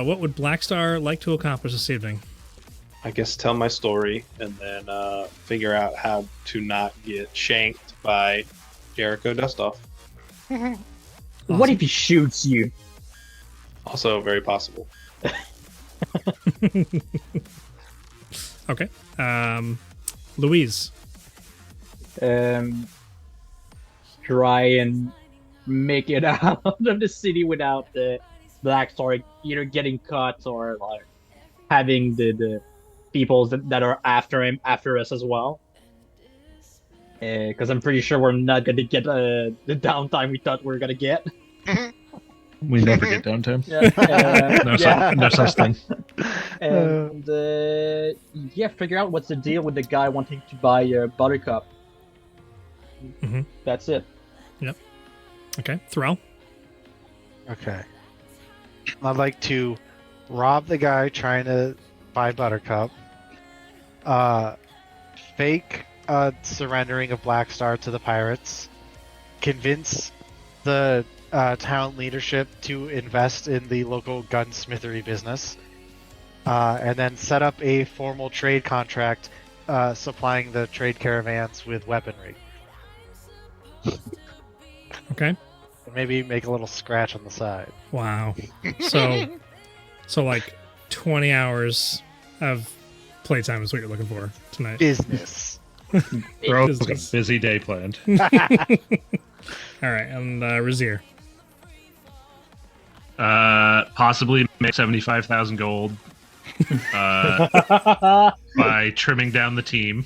what would Blackstar like to accomplish this evening? I guess tell my story and then figure out how to not get shanked by Jericho Dustoff. Awesome. What if he shoots you? Also very possible. Okay. Louise. Try and make it out of the city without the Blackstar either getting caught or like having the people that are after us as well. Because I'm pretty sure we're not gonna get the downtime we thought we were gonna get. We never get downtime. No such thing. And figure out what's the deal with the guy wanting to buy Buttercup. Mm-hmm. That's it. Yep. Okay, Thrall. Okay. I'd like to rob the guy trying to buy Buttercup. Fake surrendering of Blackstar to the pirates. Convince the town leadership to invest in the local gunsmithery business. And then set up a formal trade contract supplying the trade caravans with weaponry. Okay. Maybe make a little scratch on the side. Wow. So like 20 hours of playtime is what you're looking for tonight. Business. Bro's got a busy day planned. All right, and Razir. Possibly make 75,000 gold by trimming down the team.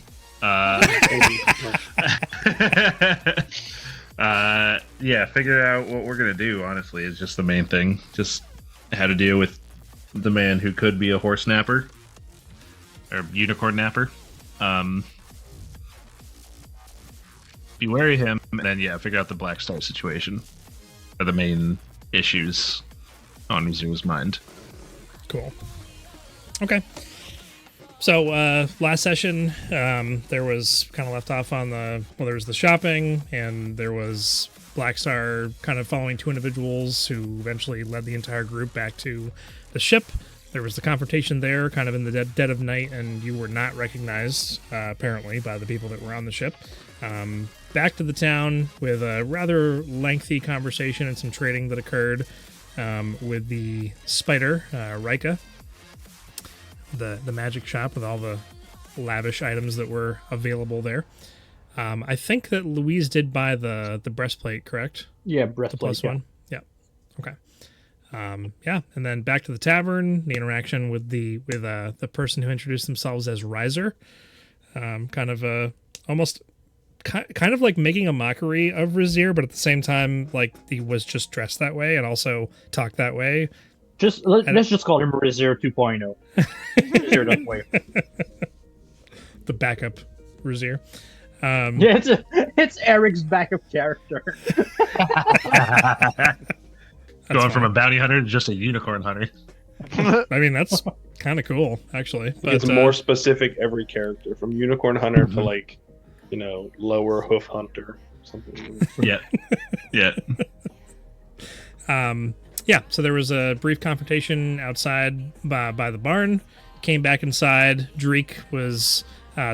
Figure out what we're gonna do. Honestly, is just the main thing. Just how to deal with the man who could be a horse napper or unicorn napper. Be wary of him, and then figure out the Blackstar situation are the main issues on Mizu's mind. Cool. Okay. So last session, there was kind of left off on there was the shopping, and there was Blackstar kind of following two individuals who eventually led the entire group back to the ship. There was the confrontation there, kind of in the dead of night, and you were not recognized, apparently, by the people that were on the ship. Back to the town with a rather lengthy conversation and some trading that occurred with the spider, Rika. The magic shop with all the lavish items that were available there. I think that Louise did buy the breastplate, correct? Yeah, breastplate. The +1? Yeah. Okay. And then back to the tavern, the interaction with the person who introduced themselves as Ryver. Kind of like making a mockery of Razir, but at the same time, like he was just dressed that way and also talked that way. Let's just call him Razir 2.0. Razir that way. The backup Razir. It's Eric's backup character. Going from a bounty hunter to just a unicorn hunter. I mean, that's kind of cool, actually. But It's more specific every character, from unicorn hunter to like, lower hoof hunter, something. Yeah. So there was a brief confrontation outside by the barn. Came back inside. Dreek was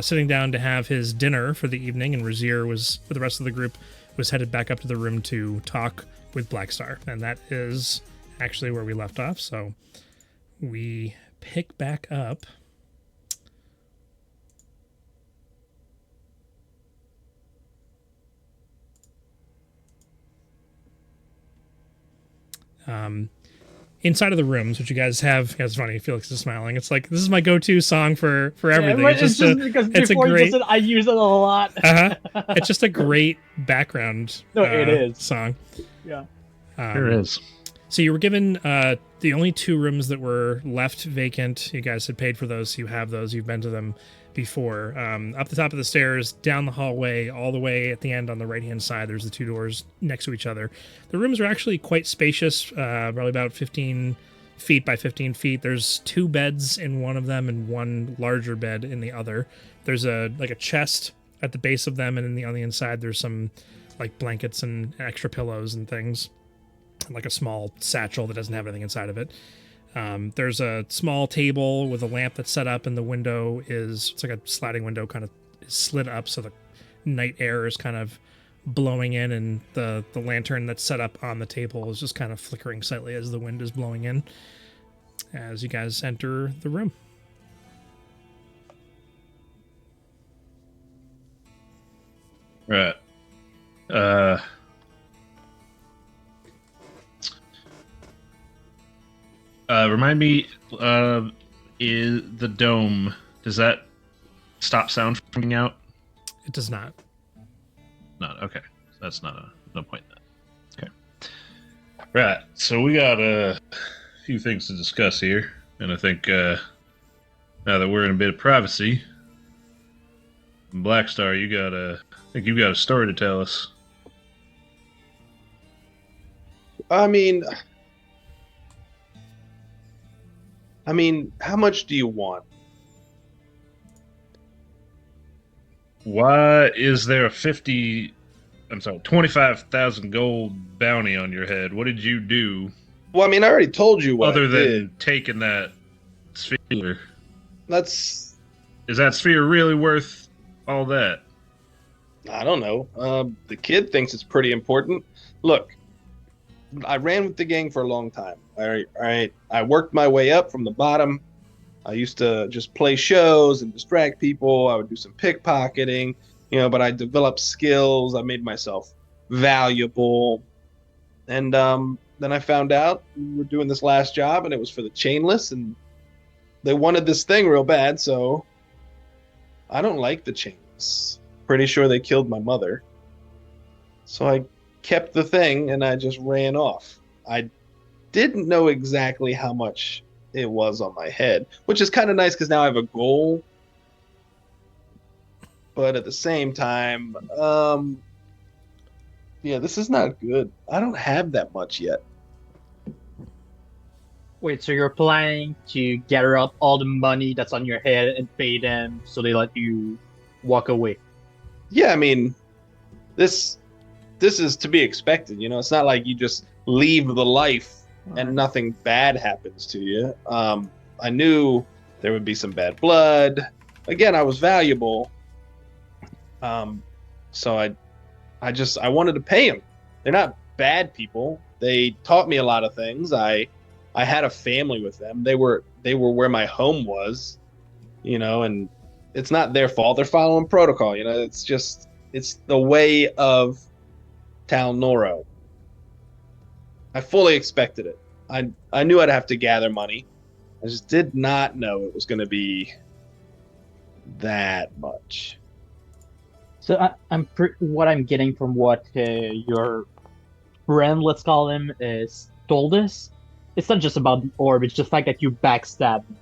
sitting down to have his dinner for the evening, and Razir was, with the rest of the group, was headed back up to the room to talk with Blackstar. And that is actually where we left off. So we pick back up. Inside of the rooms, which you guys have, it's funny, Felix is smiling. It's like, this is my go-to song for everything. Yeah, it's just because before you said I use it a lot. It's just a great background it is. song. Yeah. There is. So you were given the only two rooms that were left vacant. You guys had paid for those. You have those. You've been to them before. Up the top of the stairs, down the hallway, all the way at the end on the right-hand side, there's the two doors next to each other. The rooms are actually quite spacious, probably about 15 feet by 15 feet. There's two beds in one of them and one larger bed in the other. There's a chest at the base of them, and on the inside there's some like blankets and extra pillows and things, and like a small satchel that doesn't have anything inside of it. There's a small table with a lamp that's set up, and the window it's like a sliding window, kind of slid up, so the night air is kind of blowing in, and the lantern that's set up on the table is just kind of flickering slightly as the wind is blowing in as you guys enter the room. Right. Remind me, is the dome, does that stop sound from coming out? It does not. Not okay. That's not no point then. Okay. Right. So we got a few things to discuss here, and I think now that we're in a bit of privacy, Blackstar, I think you've got a story to tell us. I mean, how much do you want? Why is there a 25,000 gold bounty on your head? What did you do Well, I mean, I already told you what other I than did. taking that sphere? That's, Is that sphere really worth all that? I don't know. The kid thinks it's pretty important. Look, I ran with the gang for a long time. All right. I worked my way up from the bottom. I used to just play shows and distract people. I would do some pickpocketing, but I developed skills. I made myself valuable. And then I found out we were doing this last job, and it was for the chainless, and they wanted this thing real bad, so I don't like the chainless. Pretty sure they killed my mother. So I kept the thing, and I just ran off. I didn't know exactly how much it was on my head, which is kind of nice because now I have a goal. But at the same time, yeah, this is not good. I don't have that much yet. Wait, so you're planning to gather up all the money that's on your head and pay them so they let you walk away? Yeah, I mean, this is to be expected. It's not like you just leave the life and nothing bad happens to you. I knew there would be some bad blood. Again, I was valuable. So I wanted to pay them. They're not bad people. They taught me a lot of things. I had a family with them. They were where my home was, and it's not their fault. They're following protocol. It's the way of Tal Noro. I fully expected it. I knew I'd have to gather money. I just did not know it was going to be that much. So what I'm getting from what your friend, let's call him, is told us, it's not just about the orb, it's the fact that you backstabbed him.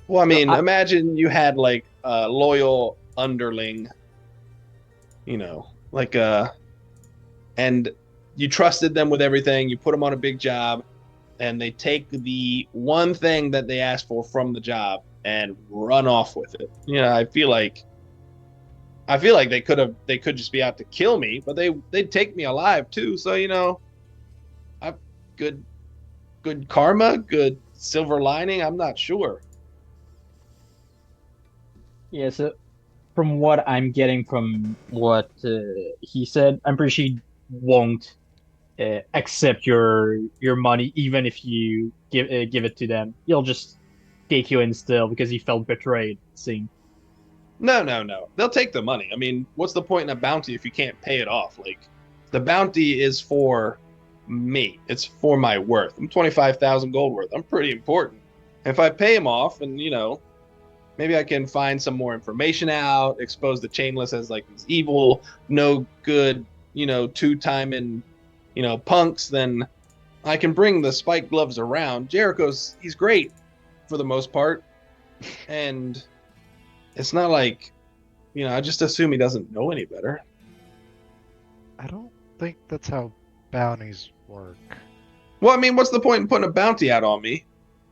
Well, I mean, imagine you had like a loyal underling, and you trusted them with everything. You put them on a big job, and they take the one thing that they asked for from the job and run off with it. I feel like they could just be out to kill me, but they'd take me alive too. So I've good karma, good silver lining. I'm not sure. Yeah, so from what I'm getting from what he said, I'm pretty sure he won't accept your money, even if you give it to them. He'll just take you in still because he felt betrayed. It seemed. No. They'll take the money. I mean, what's the point in a bounty if you can't pay it off? Like, the bounty is for me. It's for my worth. I'm 25,000 gold worth. I'm pretty important. If I pay him off, and maybe I can find some more information out, expose the chainless as like these evil, no good, two-timing, punks, then I can bring the spike gloves around. He's great for the most part. And it's not like, I just assume he doesn't know any better. I don't think that's how bounties work. Well, I mean, what's the point in putting a bounty out on me?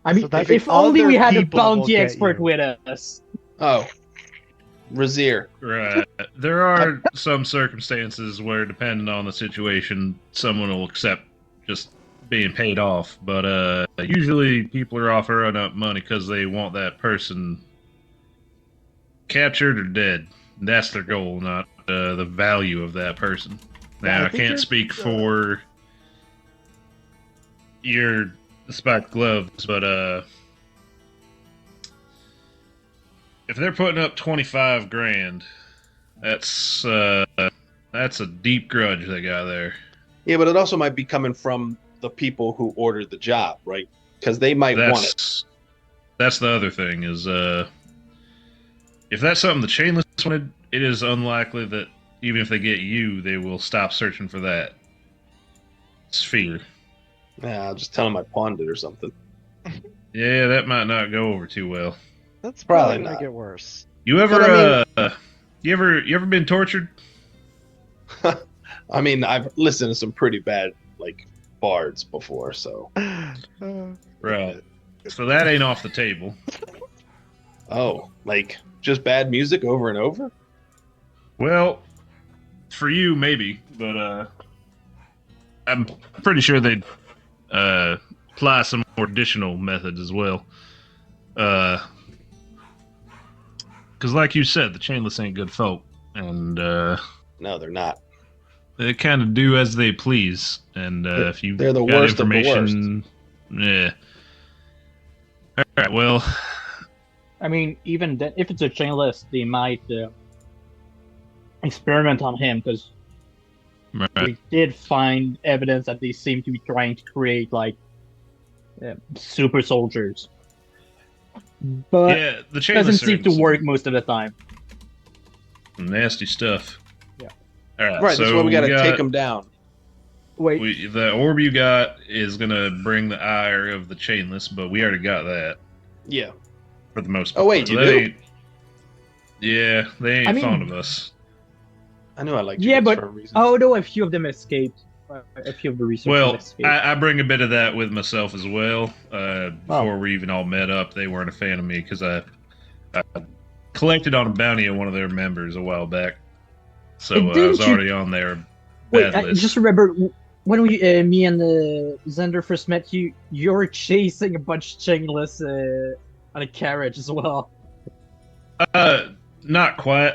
I mean, So that if only we other had a people will bounty get expert you. with us. Oh, Razir. Right. There are some circumstances where, depending on the situation, someone will accept just being paid off, but usually people are offering up money because they want that person captured or dead. That's their goal, not the value of that person. Now, I think can't you're- speak for your spiked gloves, but if they're putting up 25 grand, that's a deep grudge they got there. Yeah, but it also might be coming from the people who ordered the job, right? Because they might want it. That's the other thing is if that's something the Chainless wanted, it is unlikely that even if they get you, they will stop searching for that. It's fear. Yeah, I'll just tell them I pawned it or something. Yeah, that might not go over too well. That's Probably probably gonna not. get worse. You ever But I you ever been tortured? I mean, I've listened to some pretty bad like bards before, so. Right. So that ain't off the table. Oh, like just bad music over and over? Well, for you maybe, but I'm pretty sure they'd apply some more additional methods as well. Because, like you said, the Chainless ain't good folk, and No, they're not. they kind of do as they please. And if you They're the got worst of the information, yeah. All right. Well, I mean, even then, if it's a chainless, they might experiment on him because right. we did find evidence that they seem to be trying to create like super soldiers, but Yeah, the it Chainless doesn't are seem in to some work most of the time. nasty stuff. Yeah. All right. Right, so that's why we got to got- take them down. Wait, the orb you got is gonna bring the ire of the Chainless, but we already got that Yeah. for the most part. Oh, wait, you They do? ain't- Yeah, they ain't I mean- fond of us. I knew I liked you yeah, guys but for a reason. oh no, a few of them escaped. A few of the researchers Well, escaped. I bring a bit of that with myself as well. Before we even all met up, they weren't a fan of me because I collected on a bounty on one of their members a while back, so And I was didn't you- already on their Wait, bad I list. just remember when me and Xander first met you. You were chasing a bunch of chainless on a carriage as well. Not quite.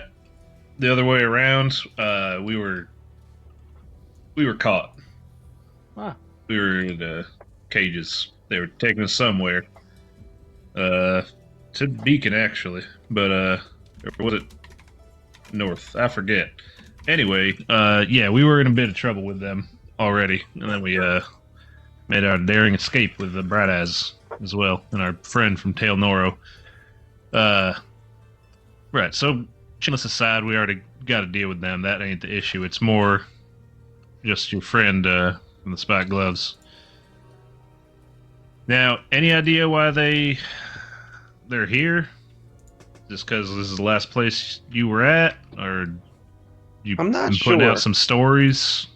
The other way around. We were caught. Huh. We were in cages. They were taking us somewhere. To Beacon actually, but or was it north? I forget. Anyway, yeah, we were in a bit of trouble with them already, and then we made our daring escape with the Bright Eyes as well, and our friend from Tail Noro. Right. So, Chainless aside, we already got to deal with them. That ain't the issue. It's more just your friend from the Spike Gloves. Now, any idea why they're here? Just because this is the last place you were at, or you I'm not been putting sure. out some stories?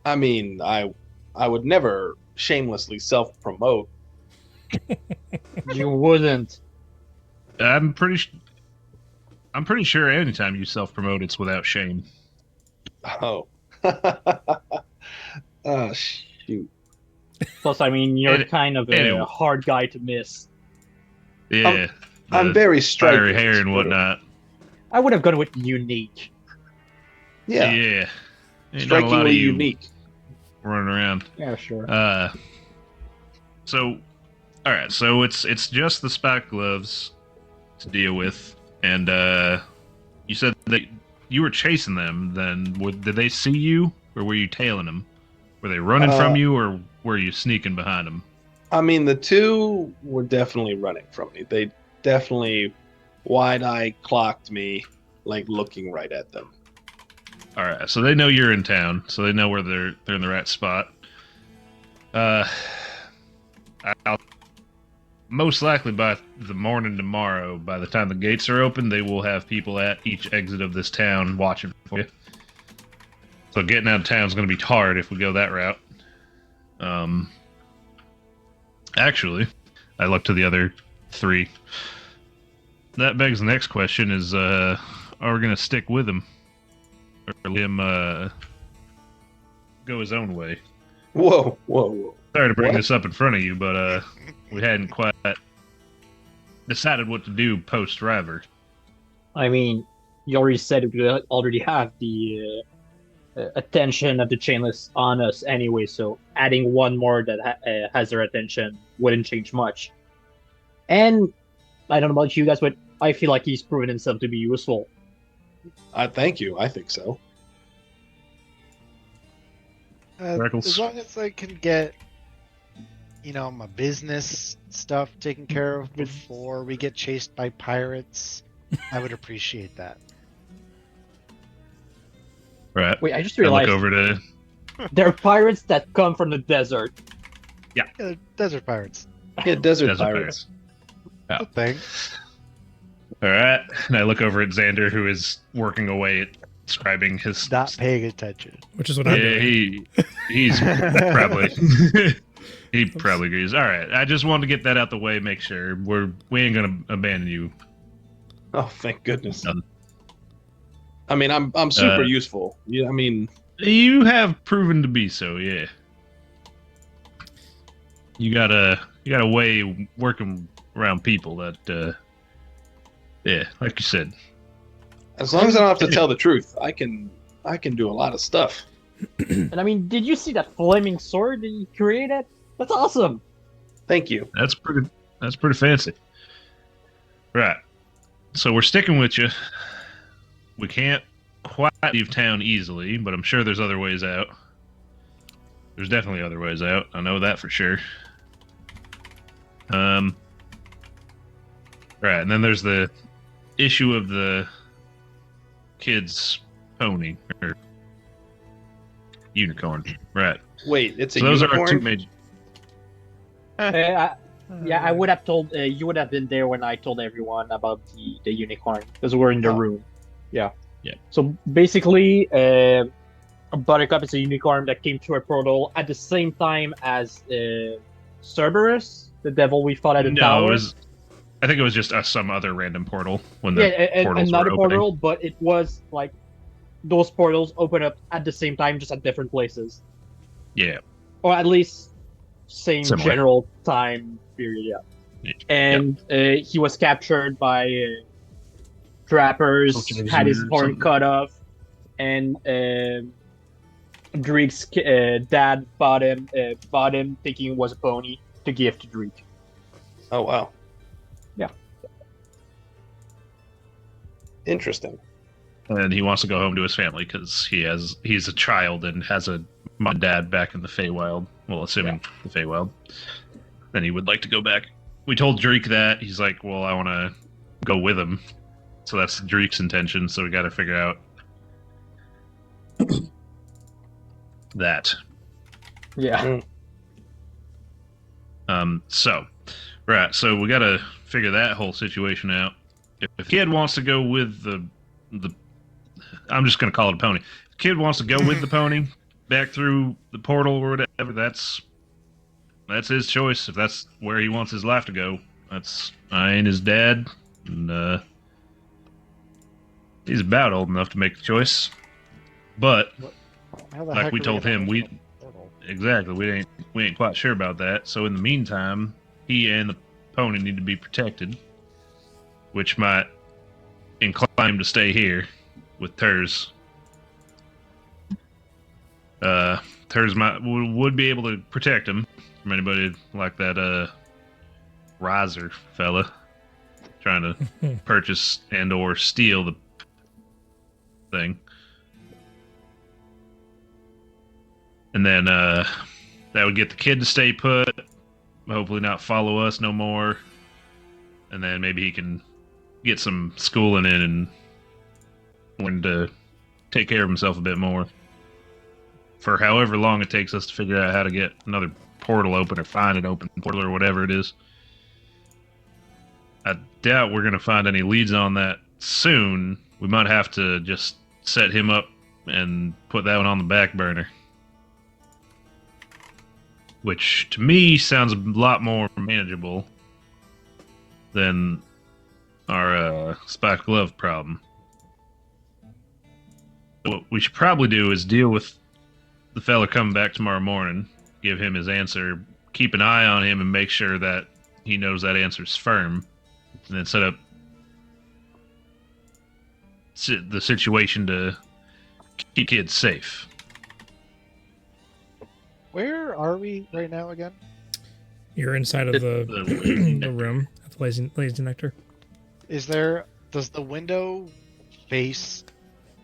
I mean, I would never shamelessly self-promote. You wouldn't. I'm pretty sure anytime you self-promote, it's without shame. Oh. Oh, shoot. Plus, I mean, you're Any- kind of anyway. a hard guy to miss. Yeah, I'm the very striking. fiery hair and Twitter. whatnot. I would have gone with unique. Yeah. Yeah. Ain't not a lot of Strikingly you unique. running around. Yeah, sure. So, all right. So it's just the Spike Gloves to deal with, and you said that you were chasing them. Then did they see you, or were you tailing them? Were they running from you, or were you sneaking behind them? I mean, the two were definitely running from me. They definitely wide-eye clocked me, like looking right at them. All right. So they know you're in town, so they know where they're in the right spot. I'll most likely by the morning tomorrow, by the time the gates are open, they will have people at each exit of this town watching for you. So getting out of town is going to be hard if we go that route. Actually, I look to the other three. That begs the next question: is are we going to stick with him, or let him go his own way? Whoa, whoa, whoa. Sorry to bring What? this up in front of you, but we hadn't quite decided what to do post Ryver. I mean, you already said we already have the attention of the chainless on us anyway, so adding one more that has their attention wouldn't change much. And I don't know about you guys, but I feel like he's proven himself to be useful. Thank you. I think so. Freckles. As long as I can get, my business stuff taken care of before we get chased by pirates, I would appreciate that. Right. Wait, I just I look realized over to there are pirates that come from the desert. Yeah, desert pirates. Yeah, desert, Desert pirates. Yeah. A thing. All right, and I look over at Xander, who is working away at describing his. Not paying attention. Which is what I'm Yeah, doing. he's probably he probably agrees. All right, I just wanted to get that out the way, make sure we ain't gonna abandon you. Oh, thank goodness. Done. I mean, I'm super useful. Yeah, I mean, You have proven to be so, yeah. You got a way working around people that, yeah, like you said. as long as I don't have to tell the truth, I can do a lot of stuff. And I mean, did you see that flaming sword that you created? That's awesome. Thank you. That's pretty fancy. Right. So we're sticking with you. We can't quite leave town easily, but I'm sure there's other ways out. There's definitely other ways out. I know that for sure. Right, and then there's the issue of the kid's pony or unicorn. Right. Wait, it's a So those unicorn? are our two major. Yeah, I would have told you would have been there when I told everyone about the unicorn because we're in the room. Yeah. Yeah. So basically, Buttercup is a unicorn that came through a portal at the same time as Cerberus, the devil we fought at the No, tower. I think it was just some other random portal when Yeah, the portals another were opening. portal, but it was like those portals open up at the same time, just at different places, Yeah. or at least same Similar. general time period. Yeah. And he was captured by trappers, Poachers had his or horn something. cut off, and Dreek's dad bought him thinking it was a pony to give to Dreek. Oh wow. Yeah. Interesting. And he wants to go home to his family because he's a child and has a mom and dad back in the Feywild. Well, assuming the Feywild. Then he would like to go back. We told Dreek that. He's like, well, I want to go with him. So that's Dreek's intention. So we got to figure out that. Yeah. So we got to figure that whole situation out. If kid wants to go with the I'm just going to call it a pony. If kid wants to go with the pony back through the portal or whatever, that's his choice. If that's where he wants his life to go, I ain't his dad, and he's about old enough to make the choice. But How the like heck we are told gonna him, open a portal? exactly we ain't quite sure about that. So in the meantime, he and the pony need to be protected, which might incline him to stay here with Turs. Turs would be able to protect him from anybody like that Ryver fella trying to purchase and or steal the thing. And then that would get the kid to stay put, hopefully not follow us no more. And then maybe he can get some schooling in and learn to take care of himself a bit more. For however long it takes us to figure out how to get another portal open or find an open portal or whatever it is. I doubt we're going to find any leads on that soon. We might have to just set him up and put that one on the back burner. Which, to me, sounds a lot more manageable than our spiked glove problem. What we should probably do is deal with the fella coming back tomorrow morning, give him his answer, keep an eye on him, and make sure that he knows that answer's firm, and then set up the situation to keep kids safe. Where are we right now again? You're inside of the the room at the lazy nectar. Does the window face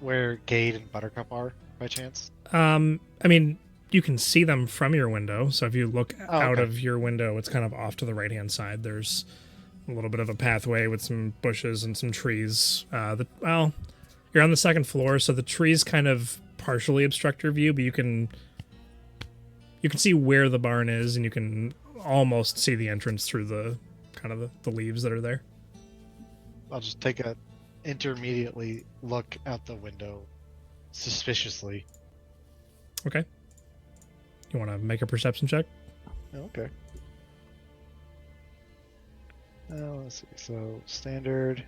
where Gade and Buttercup are by chance? I mean, you can see them from your window. So if you look out okay. of your window, it's kind of off to the right-hand side. There's a little bit of a pathway with some bushes and some trees. You're on the second floor, so the trees kind of partially obstruct your view, but you can see where the barn is, and you can almost see the entrance through the kind of the leaves that are there. I'll just take a intermediately look out the window suspiciously. Okay. You want to make a perception check? Okay. Let's see. So standard.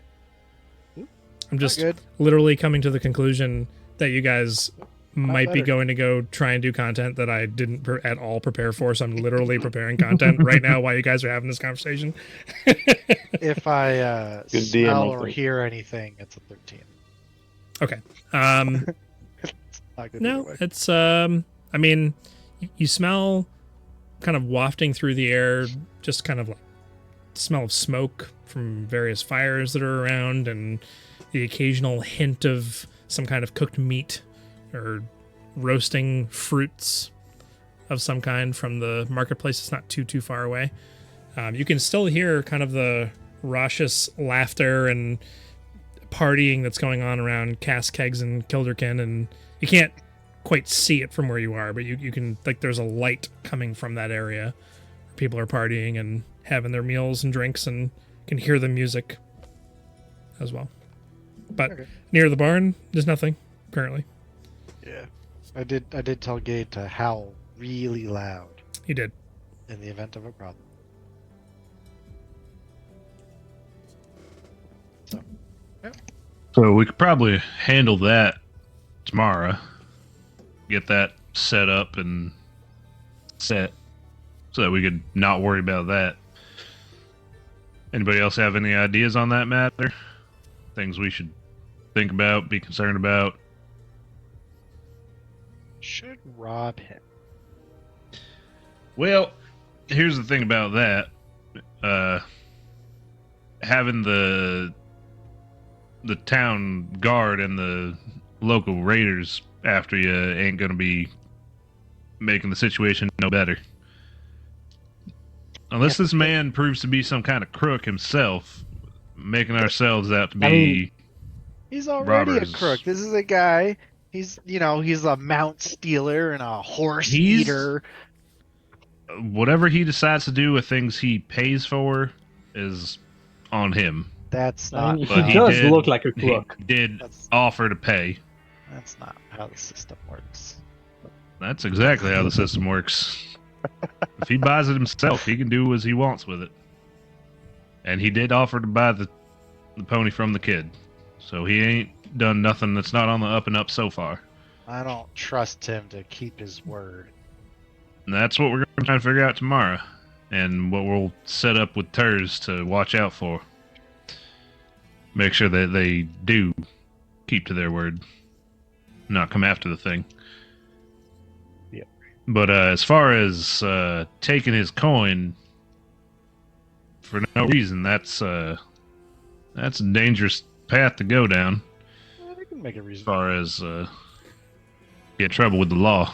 I'm just good. literally coming to the conclusion that you guys might be better. going to go try and do content that I didn't at all prepare for. So I'm literally preparing content right now while you guys are having this conversation. If I Good DM, smell I or think. hear anything, it's a 13. Okay. Not good No, either way. it's I mean, you smell kind of wafting through the air, just kind of like smell of smoke from various fires that are around, and the occasional hint of some kind of cooked meat or roasting fruits of some kind from the marketplace. It's not too far away. You can still hear kind of the raucous laughter and partying that's going on around Cass, Kegs, and Kilderkin, and you can't quite see it from where you are, but you can, like, there's a light coming from that area. People are partying and having their meals and drinks, and can hear the music as well. But Okay. near the barn, there's nothing currently. Yeah. I did tell Gade to howl really loud You did. in the event of a problem. So we could probably handle that tomorrow. Get that set up and set so that we could not worry about that. Anybody else have any ideas on that matter? Things we should think about, be concerned about? Should rob him. Well, here's the thing about that. Having the town guard and the local raiders after you ain't gonna be making the situation no better. Unless this man proves to be some kind of crook himself, making ourselves out to be He's already robbers. a crook. This is a guy. He's a mount stealer and a horse He's- eater. Whatever he decides to do with things he pays for is on him. That's I not. mean, But he he does did- look like a crook. He did That's offer to pay. that's not how the system works. That's exactly how the system works. If he buys it himself, he can do as he wants with it. And he did offer to buy the pony from the kid. So he ain't done nothing that's not on the up and up so far. I don't trust him to keep his word. And that's what we're going to try and figure out tomorrow. And what we'll set up with Turs to watch out for. Make sure that they do keep to their word. Not come after the thing. Yep. But as far as taking his coin for no reason, that's a dangerous path to go down. I can make a As reason. far as get in trouble with the law.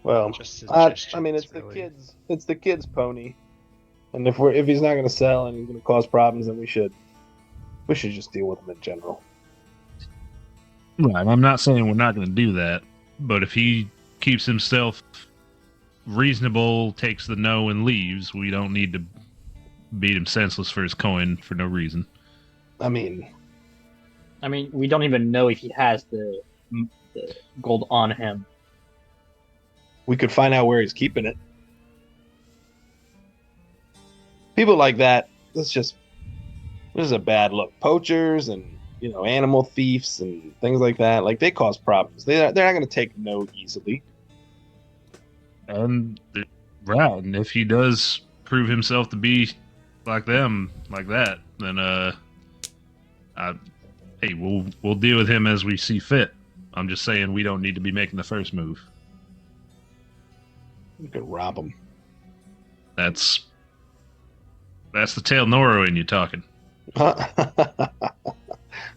Well, Just I mean, it's really. the kid's pony, and if he's not going to sell and he's going to cause problems, then we should just deal with him in general. Right. I'm not saying we're not going to do that, but if he keeps himself reasonable, takes the no, and leaves, we don't need to beat him senseless for his coin for no reason. I mean, we don't even know if he has the gold on him. we could find out where he's keeping it. People like that, this is a bad look. Poachers and animal thieves and things like that. Like they cause problems. They're not going to take no easily. And right, and if he does prove himself to be like them, like that, then hey, we'll deal with him as we see fit. I'm just saying we don't need to be making the first move. You could rob them. That's the tail Noro in you talking.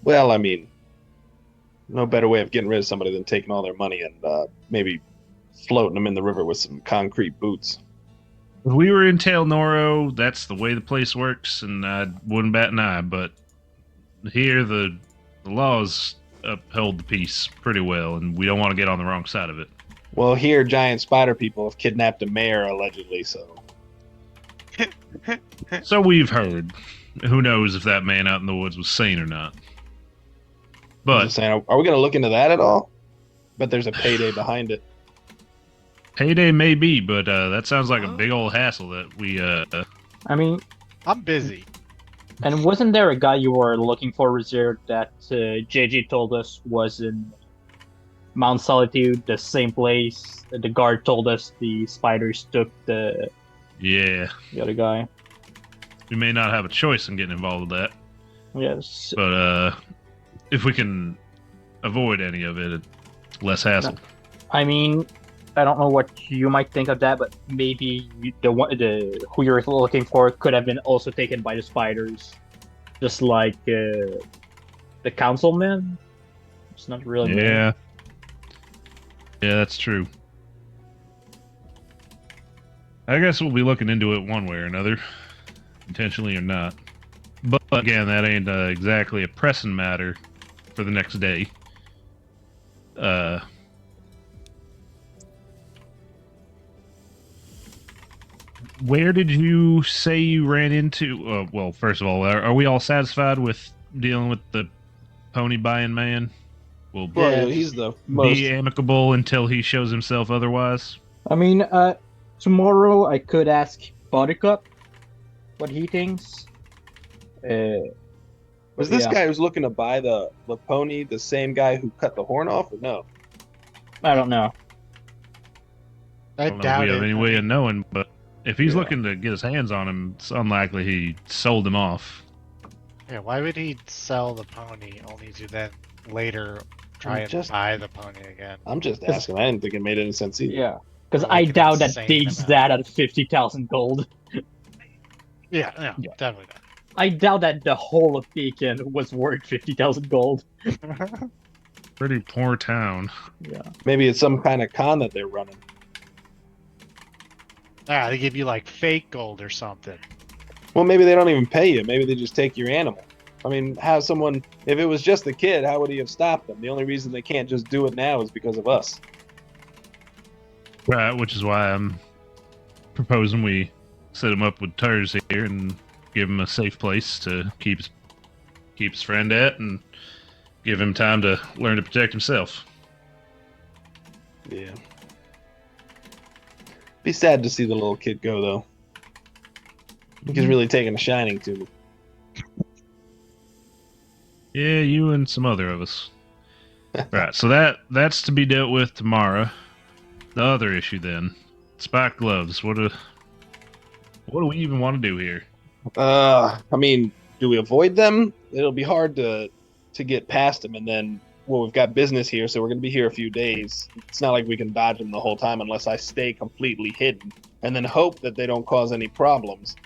Well, I mean, no better way of getting rid of somebody than taking all their money and maybe floating them in the river with some concrete boots. If we were in Tail Noro, that's the way the place works, and I wouldn't bat an eye. But here, the laws uphold the peace pretty well, and we don't want to get on the wrong side of it. Well, here, giant spider people have kidnapped a mayor, allegedly, so... So we've heard. Who knows if that man out in the woods was sane or not. I'm But just saying, are we going to look into that at all? But there's a payday behind it. payday may be, but that sounds like a big old hassle that we... I mean, I'm busy. and wasn't there a guy you were looking for, Reserve, that JJ told us was in Mount Solitude, the same place? The guard told us the spiders took the Yeah. other guy. We may not have a choice in getting involved with that. Yes. But if we can avoid any of it, it's less hassle. I mean, I don't know what you might think of that, but maybe the who you're looking for could have been also taken by the spiders, just like the councilman. It's not really. Yeah. Yeah, that's true. I guess we'll be looking into it one way or another, intentionally or not. But again, that ain't exactly a pressing matter for the next day. Where did you say you ran into? Well, first of all, are we all satisfied with dealing with the pony buying man? We'll Well, he's the most... be amicable until he shows himself otherwise. I mean, tomorrow I could ask Buttercup what he thinks. Was this yeah. guy who's looking to buy the pony the same guy who cut the horn off, or no? I don't know. I don't know if doubt we have it. any way of knowing, but if he's Yeah. looking to get his hands on him, it's unlikely he sold him off. Yeah, why would he sell the pony only to then later try and Just- buy the pony again? I'm just asking. I didn't think it made any sense either. Yeah, because Like I an doubt that insane digs amount. that at 50,000 gold. Yeah, no, Yeah. definitely I doubt that the whole of Beacon was worth 50,000 gold. not. Pretty poor town. Yeah. Maybe it's some kind of con that they're running. They give you like fake gold or something. Well, maybe they don't even pay you. Maybe they just take your animal. I mean, if it was just the kid, how would he have stopped them? The only reason they can't just do it now is because of us. Right, which is why I'm proposing we set him up with Turs here and give him a safe place to keep his friend at and give him time to learn to protect himself. Yeah. Be sad to see the little kid go, though. He's really taking a shining to me. Yeah, you and some other of us. Right, so that's to be dealt with tomorrow. The other issue then, spiked gloves. What do we even want to do here? I mean, do we avoid them? It'll be hard to get past them, and then, well, we've got business here, so we're going to be here a few days. It's not like we can dodge them the whole time unless I stay completely hidden, and then hope that they don't cause any problems.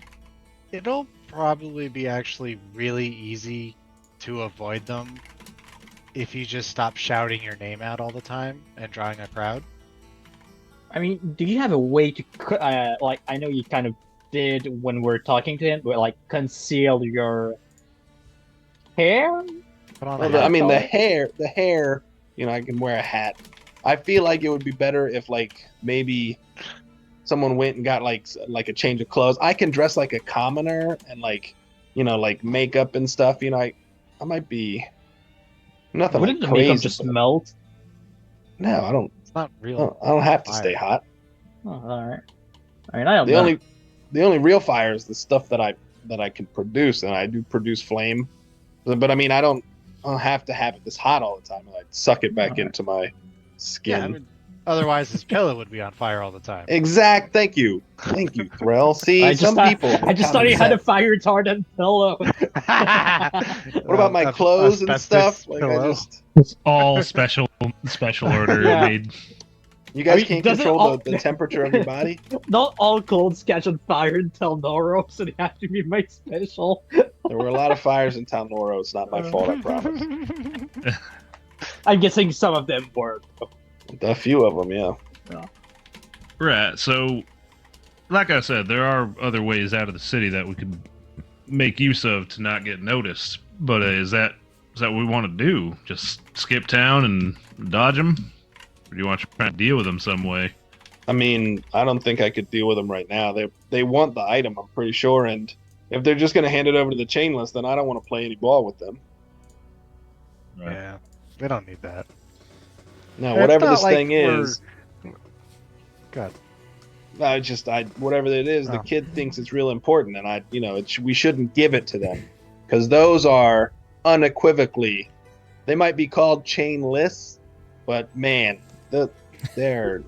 It'll probably be actually really easy to avoid them if you just stop shouting your name out all the time and drawing a crowd. I mean, do you have a way to, like, I know you kind of did when we're talking to him, but like conceal your hair? Put on a Well, hat. I mean, the color? hair, I can wear a hat. I feel like it would be better if, like, maybe someone went and got, like a change of clothes. I can dress like a commoner and, like, like makeup and stuff. I might be nothing Wouldn't like the crazy. makeup just but- melt? No, I don't. It's not real. I don't have to Fire. stay hot. Oh, alright. I mean, I don't The know. only real fire is the stuff that I can produce, and I do produce flame. But I mean, I don't don't have to have it this hot all the time. And I'd suck it back into my skin. Yeah, I mean, otherwise his pillow would be on fire all the time. Thank you, Threll. See, I just some thought, people. I just thought he had a fire retardant pillow. What about my clothes and stuff? Like pillow. All special order Yeah. made. You guys I mean, can't doesn't control all- the temperature of your body. Not all clothes catch on fire in Telnoro, so they have to be made special. There were a lot of fires in Town Noro. It's not my fault, I promise. I'm guessing some of them were. A few of them, yeah. Right. So, like I said, there are other ways out of the city that we could make use of to not get noticed. But is that what we want to do? Just skip town and dodge them? Or do you want to try to deal with them some way? I mean, I don't think I could deal with them right now. They want the item, I'm pretty sure, and if they're just going to hand it over to the chainless, then I don't want to play any ball with them. Right. Yeah, they don't need that. No, It's whatever not this like thing is, God. whatever it is, the Oh. kid thinks it's real important, and we shouldn't give it to them, because those are unequivocally, they might be called chainless, but man, they're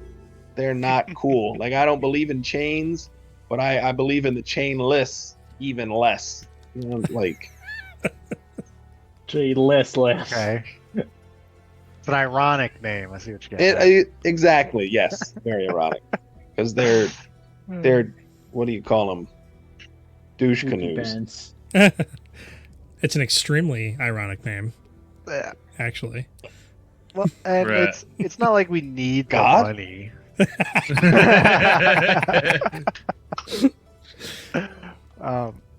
not cool. Like, I don't believe in chains, but I believe in the chainless even less. You know, like, Gee, less. Okay. It's an ironic name. I see what you're getting at. exactly, yes, very ironic, because they're what do you call them? Douche Dookie canoes. pants. It's an extremely ironic name, Yeah. actually. Well, and Right. it's not like we need the God? money.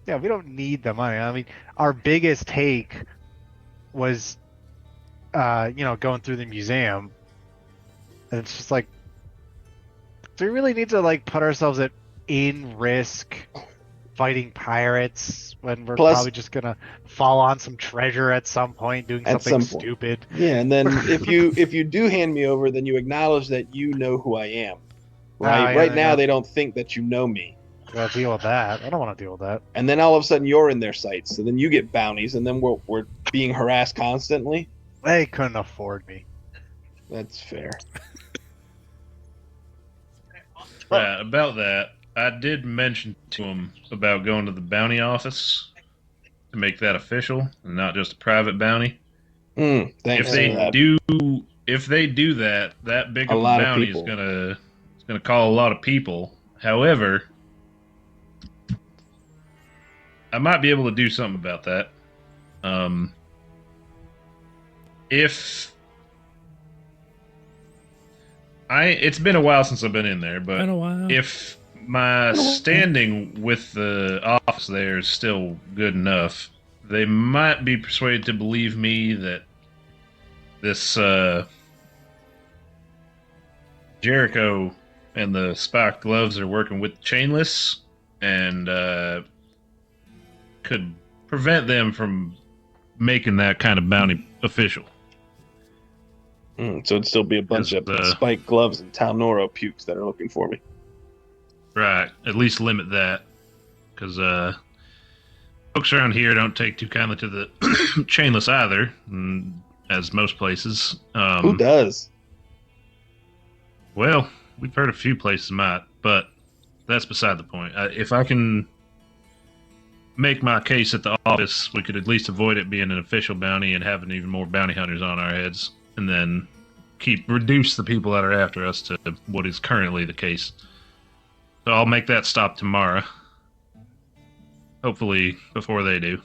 Yeah, we don't need the money. I mean, our biggest take was, going through the museum, and it's just like, do we really need to put ourselves in risk fighting pirates when we're Plus- probably just gonna fall on some treasure at some point doing At something some point. stupid? Yeah, and then if you do hand me over, then you acknowledge that you know who I am. Right? yeah, Right now, yeah. they don't think that you know me. Gotta deal with that. I don't want to deal with that. And then all of a sudden, you're in their sights. So then you get bounties, and then we're being harassed constantly. They couldn't afford me. That's fair. Right, about that, I did mention to him about going to the bounty office to make that official and not just a private bounty. Thanks If for they that. do that, that big A of a lot of bounty is people. gonna call a lot of people. However, I might be able to do something about that. It's been a while since I've been in there, but Been a while. if my standing with the office there is still good enough, they might be persuaded to believe me that this Jericho and the spiked gloves are working with Chainless and could prevent them from making that kind of bounty official. So it'd still be a bunch of spiked gloves and Town Noro pukes that are looking for me. Right. At least limit that. Because folks around here don't take too kindly to the chainless either, as most places. Who does? Well, we've heard a few places might, but that's beside the point. If I can make my case at the office, we could at least avoid it being an official bounty and having even more bounty hunters on our heads, and then reduce the people that are after us to what is currently the case. So I'll make that stop tomorrow. Hopefully before they do.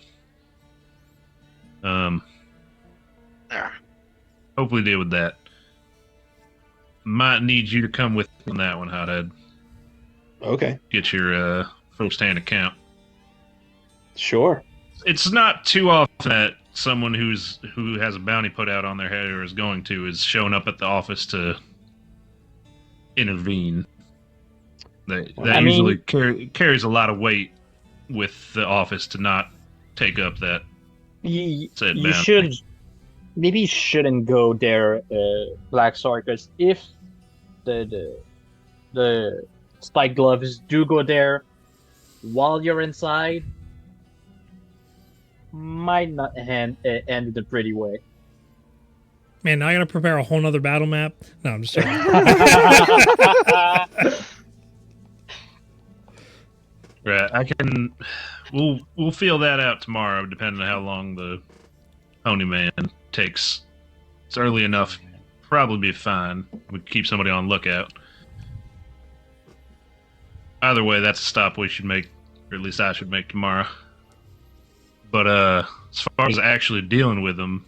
Hopefully deal with that. Might need you to come with me on that one, Hothead. Okay, Get your first-hand account. sure. It's not too often that someone who has a bounty put out on their head or is going to is showing up at the office to intervene. That I mean- usually carries a lot of weight with the office to not take up that You said you bounty. should maybe shouldn't go there, Black Sword, because if the spike gloves do go there while you're inside, might not end in a pretty way. Man, now I gotta prepare a whole nother battle map. No, I'm just joking. Right, I can. We'll feel that out tomorrow, depending on how long the Pony Man takes. It's early enough, probably be fine. We keep somebody on lookout. Either way, that's a stop we should make, or at least I should make tomorrow. But as far as actually dealing with them,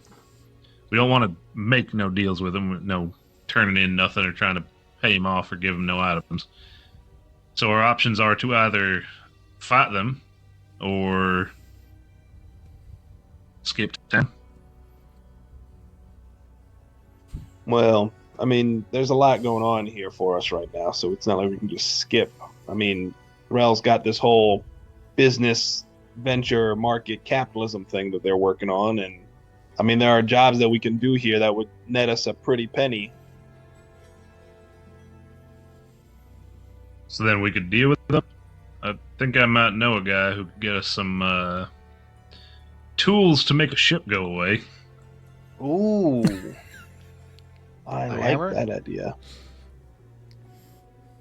we don't want to make no deals with them, no turning in nothing or trying to pay him off or give him no items. So our options are to either fight them or skip town. Well, I mean, there's a lot going on here for us right now, so it's not like we can just skip. I mean, Rel's got this whole business venture market capitalism thing that they're working on, and I mean, there are jobs that we can do here that would net us a pretty penny. So then we could deal with them. I think I might know a guy who could get us some tools to make a ship go away. Ooh. I A like hammer? that idea.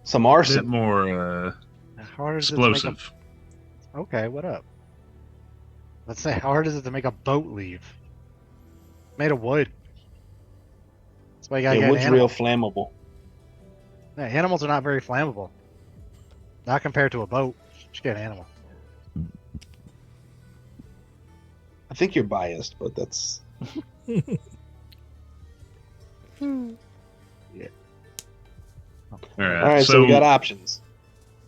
Some A bit arson. more How hard is it to make explosive. Okay, what up? Let's say, how hard is it to make a boat leave? Made of wood. That's why you gotta It get an wood's animal. real flammable. Yeah, animals are not very flammable. Not compared to a boat. Just get an animal. I think you're biased, but that's All right, all right. So we got options.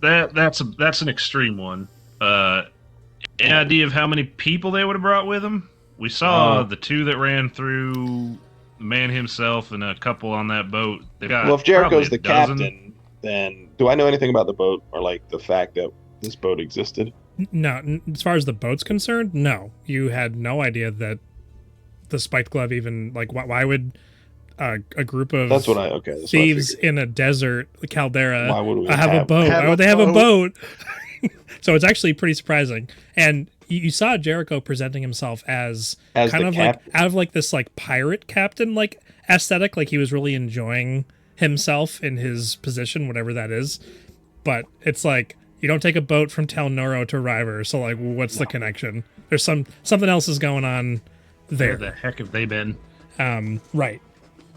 that's an extreme one. Any idea of how many people they would have brought with them? We saw the two that ran through, the man himself and a couple on that boat. They got Well, if Jericho's probably the a dozen. captain, then do I know anything about the boat or like the fact that this boat existed? No, as far as the boat's concerned, no. You had no idea that the spiked glove even, like, why would a group of That's what I okay. That's thieves what I in a desert caldera Why would we have a have- boat? have Why would a they have a boat? boat? So it's actually pretty surprising. And you saw Jericho presenting himself as As kind the of captain. like out of like this like pirate captain like aesthetic, like he was really enjoying himself in his position, whatever that is. But it's like you don't take a boat from Tel Noro to Ryver, so like what's the connection? There's something else is going on Where there. the heck have they been? Right.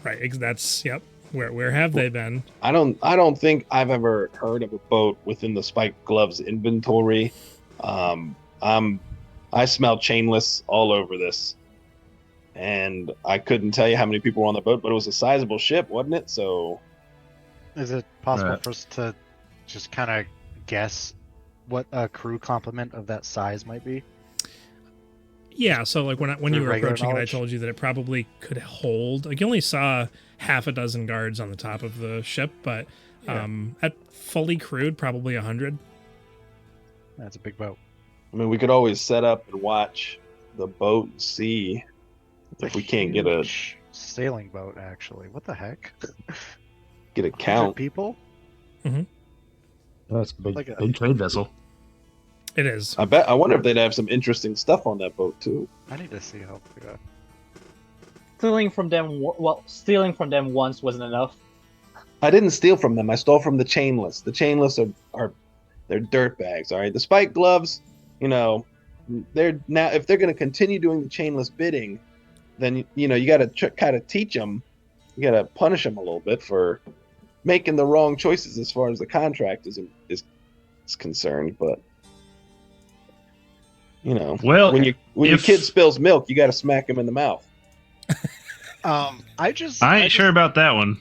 That's yep. Where have they been? I don't think I've ever heard of a boat within the Spiked Gloves inventory. I smell chainless all over this, and I couldn't tell you how many people were on the boat, but it was a sizable ship, wasn't it? So Is it possible Right. for us to just kind of guess what a crew complement of that size might be? Yeah, so like when you Through were regular approaching it, I knowledge? told you that it probably could hold. Like you only saw half a dozen guards on the top of the ship, but Yeah. at fully crewed, probably 100. That's a big boat. I mean, we could always set up and watch the boat and see if we can't get a Huge sailing boat, actually. What the heck? count. People? That's a big, Like a- big trade vessel. It is. I wonder if they'd have some interesting stuff on that boat too. I need to see how big a... Stealing from them once wasn't enough. I didn't steal from them. I stole from the chainless. The chainless are they're dirtbags. All right, the Spiked Gloves, you know, they're now if they're going to continue doing the chainless bidding, then you got to kind of teach them. You got to punish them a little bit for making the wrong choices as far as the contract is concerned. But Well, when your if- kid spills milk, you got to smack him in the mouth. I I ain't sure about that one,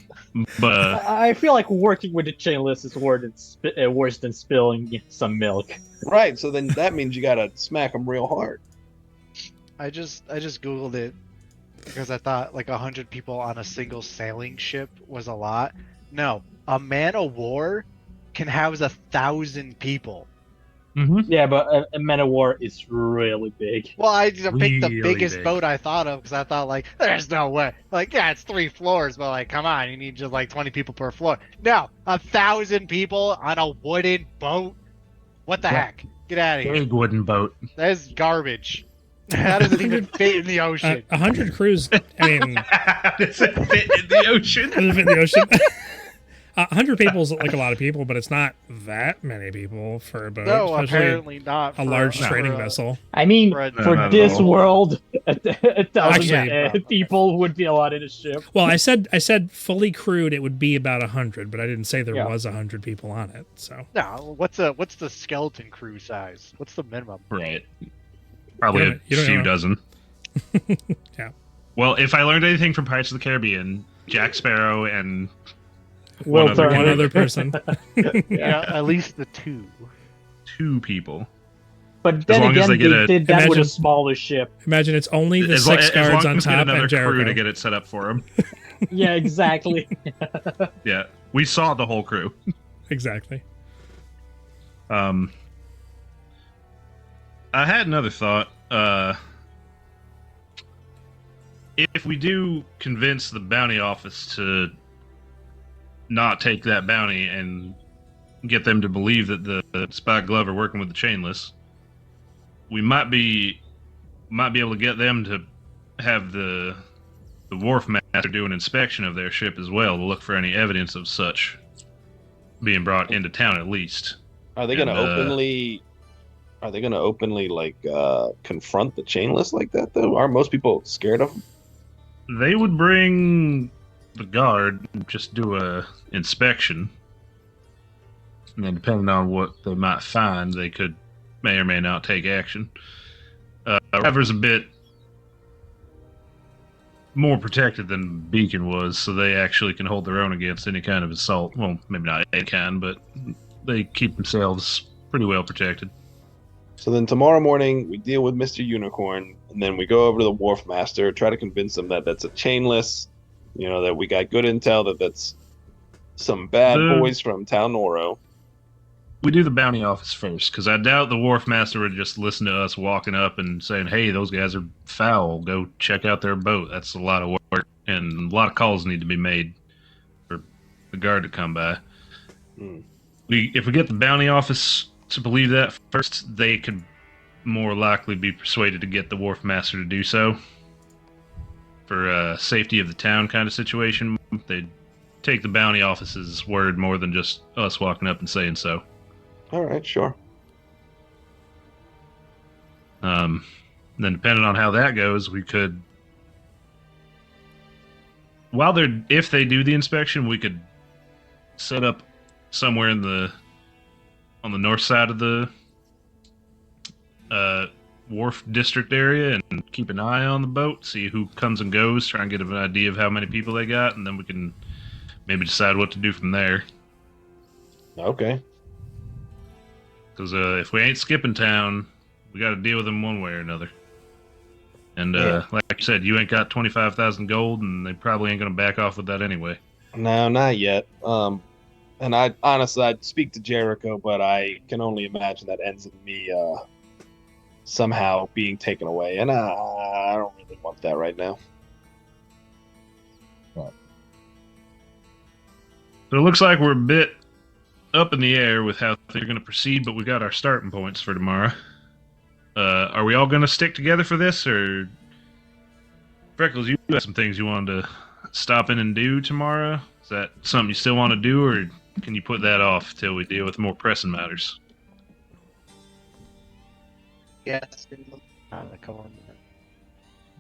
but I feel like working with the chainless is worse than spilling some milk. Right. So then that means you got to smack them real hard. I just googled it because I thought like 100 people on a single sailing ship was a lot. No, a man of war can house 1,000 people. Yeah, but a man of war is really big. Well, I just picked the Really biggest big. boat I thought of because I thought like, there's no way. Like, yeah, it's 3 floors, but like, come on, you need just like 20 people per floor. No, 1,000 people on a wooden boat. What the Yeah. heck? Get out of here. big wooden boat. That is garbage. How does it even fit in the ocean? 100 crews. I mean, Does it fit in the ocean? does it fit in the ocean? 100 people is like a lot of people, but it's not that many people for a boat. No, especially apparently not. a for large for trading a- vessel. I mean, for a- for not at this all. world, a thousand Actually- people would be a lot in a ship. Well, I said fully crewed it would be about 100, but I didn't say there Yeah. was 100 people on it. So No, what's the skeleton crew size? What's the minimum? Right. Probably You a don't few know. dozen. Yeah. Well, if I learned anything from Pirates of the Caribbean, Jack Sparrow and Will other- Turner. one other person. Yeah, at least the two. 2 people. But then long as again, they they, get a- did that with a Imagine- smaller ship. Imagine it's only the As lo- 6 as guards long on as we get top another and crew Jericho. to get it set up for him. Yeah, exactly. Yeah, we saw the whole crew. Exactly. I had another thought. If we do convince the bounty office to not take that bounty and get them to believe that the Spot Glove are working with the Chainless, we might be able to get them to have the wharf master do an inspection of their ship as well to look for any evidence of such being brought into town at least. Are they going to And, openly? Are they going to openly confront the Chainless like that though? Are most people scared of them? They would bring the guard and just do a inspection, and then depending on what they might find, they may or may not take action. Ryver's a bit more protected than Beacon was, so they actually can hold their own against any kind of assault. Well, maybe not any kind, but they keep themselves pretty well protected. So then tomorrow morning we deal with Mr. Unicorn, and then we go over to the Wharf Master, try to convince him that that's a Chainless, that we got good intel that that's some bad boys from Town Noro. We do the bounty office first, because I doubt the wharf master would just listen to us walking up and saying, "Hey, those guys are foul. Go check out their boat." That's a lot of work, and a lot of calls need to be made for the guard to come by. Hmm. If we get the bounty office to believe that first, they could more likely be persuaded to get the wharf master to do so. For safety of the town kind of situation, they'd take the bounty office's word more than just us walking up and saying so. All right, sure. Then depending on how that goes, we could, if they do the inspection, we could set up somewhere on the north side of the wharf district area and keep an eye on the boat, see who comes and goes, try and get an idea of how many people they got, and then we can maybe decide what to do from there. Okay. Because if we ain't skipping town, we got to deal with them one way or another. And like you said, you ain't got 25,000 gold, and they probably ain't going to back off with that anyway. No, not yet. And I'd speak to Jericho, but I can only imagine that ends in me somehow being taken away, and I don't really want that right now. So it looks like we're a bit up in the air with how they're going to proceed, but we got our starting points for tomorrow. Are we all going to stick together for this, or Freckles, you got some things you wanted to stop in and do tomorrow? Is that something you still want to do, or can you put that off till we deal with more pressing matters? Yes. Come on.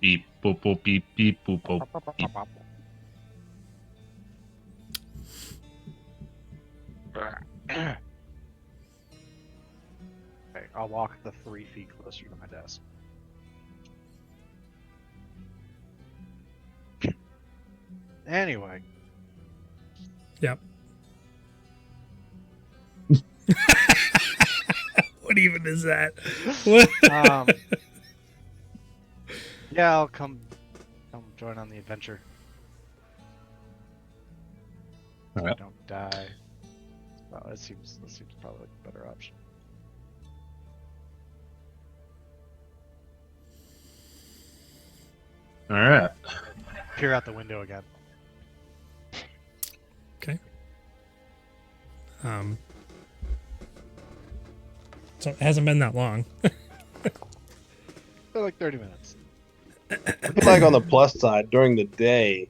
Beep, boop, boop, beep, beep, boop, boop, beep. Okay, I'll walk the 3 feet closer to my desk. Anyway, Yep. What even is that? What? yeah, I'll come join on the adventure. All right. Don't die. Well, that seems probably like a better option. All right. Peer out the window again. Okay. So it hasn't been that long. Been like 30 minutes. I feel like on the plus side, during the day,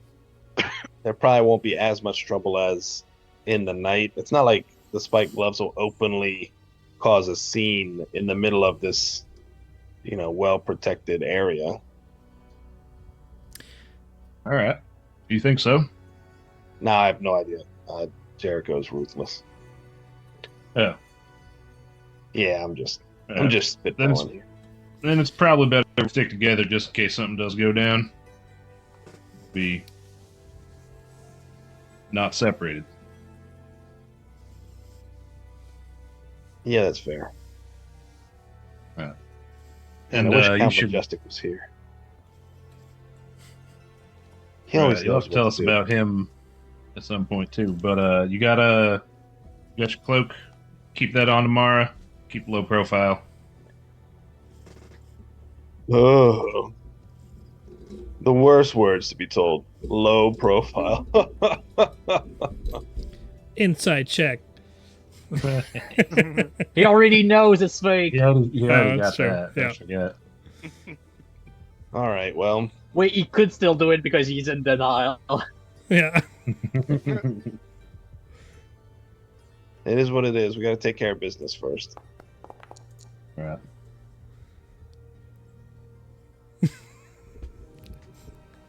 there probably won't be as much trouble as in the night. It's not like the spike gloves will openly cause a scene in the middle of this, well protected area. All right. Do you think so? No, I have no idea. Jericho's ruthless. Yeah. Yeah, I'm just Then spitballing here. then it's probably better to stick together just in case something does go down. Be not separated. Yeah, that's fair. Right. And And I wish you Count should Majestic was here. He always you'll have knows to tell what us to do. about him at some point too. But you got your cloak. Keep that on tomorrow. Keep low profile. Oh, the worst words to be told. Low profile. Inside check. He already knows it's fake. He already Oh, got that's true. that. Yeah. Don't forget. All right, well, Wait, he could still do it because he's in denial. Yeah. it is what it is. We got to take care of business first. Right.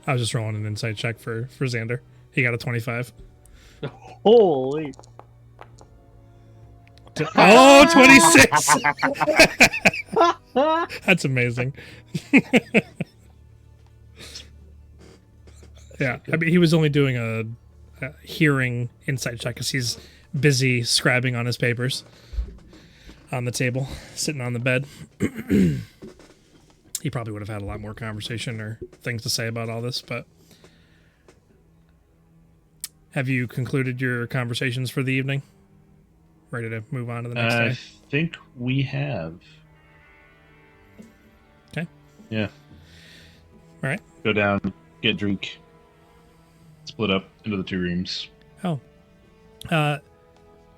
I was just rolling an inside check for Xander. He got a 25. Holy. Oh, 26! That's amazing. Yeah, I mean, he was only doing a hearing insight check because he's busy scribing on his papers on the table, sitting on the bed. He probably would have had a lot more conversation or things to say about all this, but have you concluded your conversations for the evening? Ready to move on to the next I day? think we have. Okay. Yeah. All right. Go down, get a drink, split up into the 2 rooms. Oh.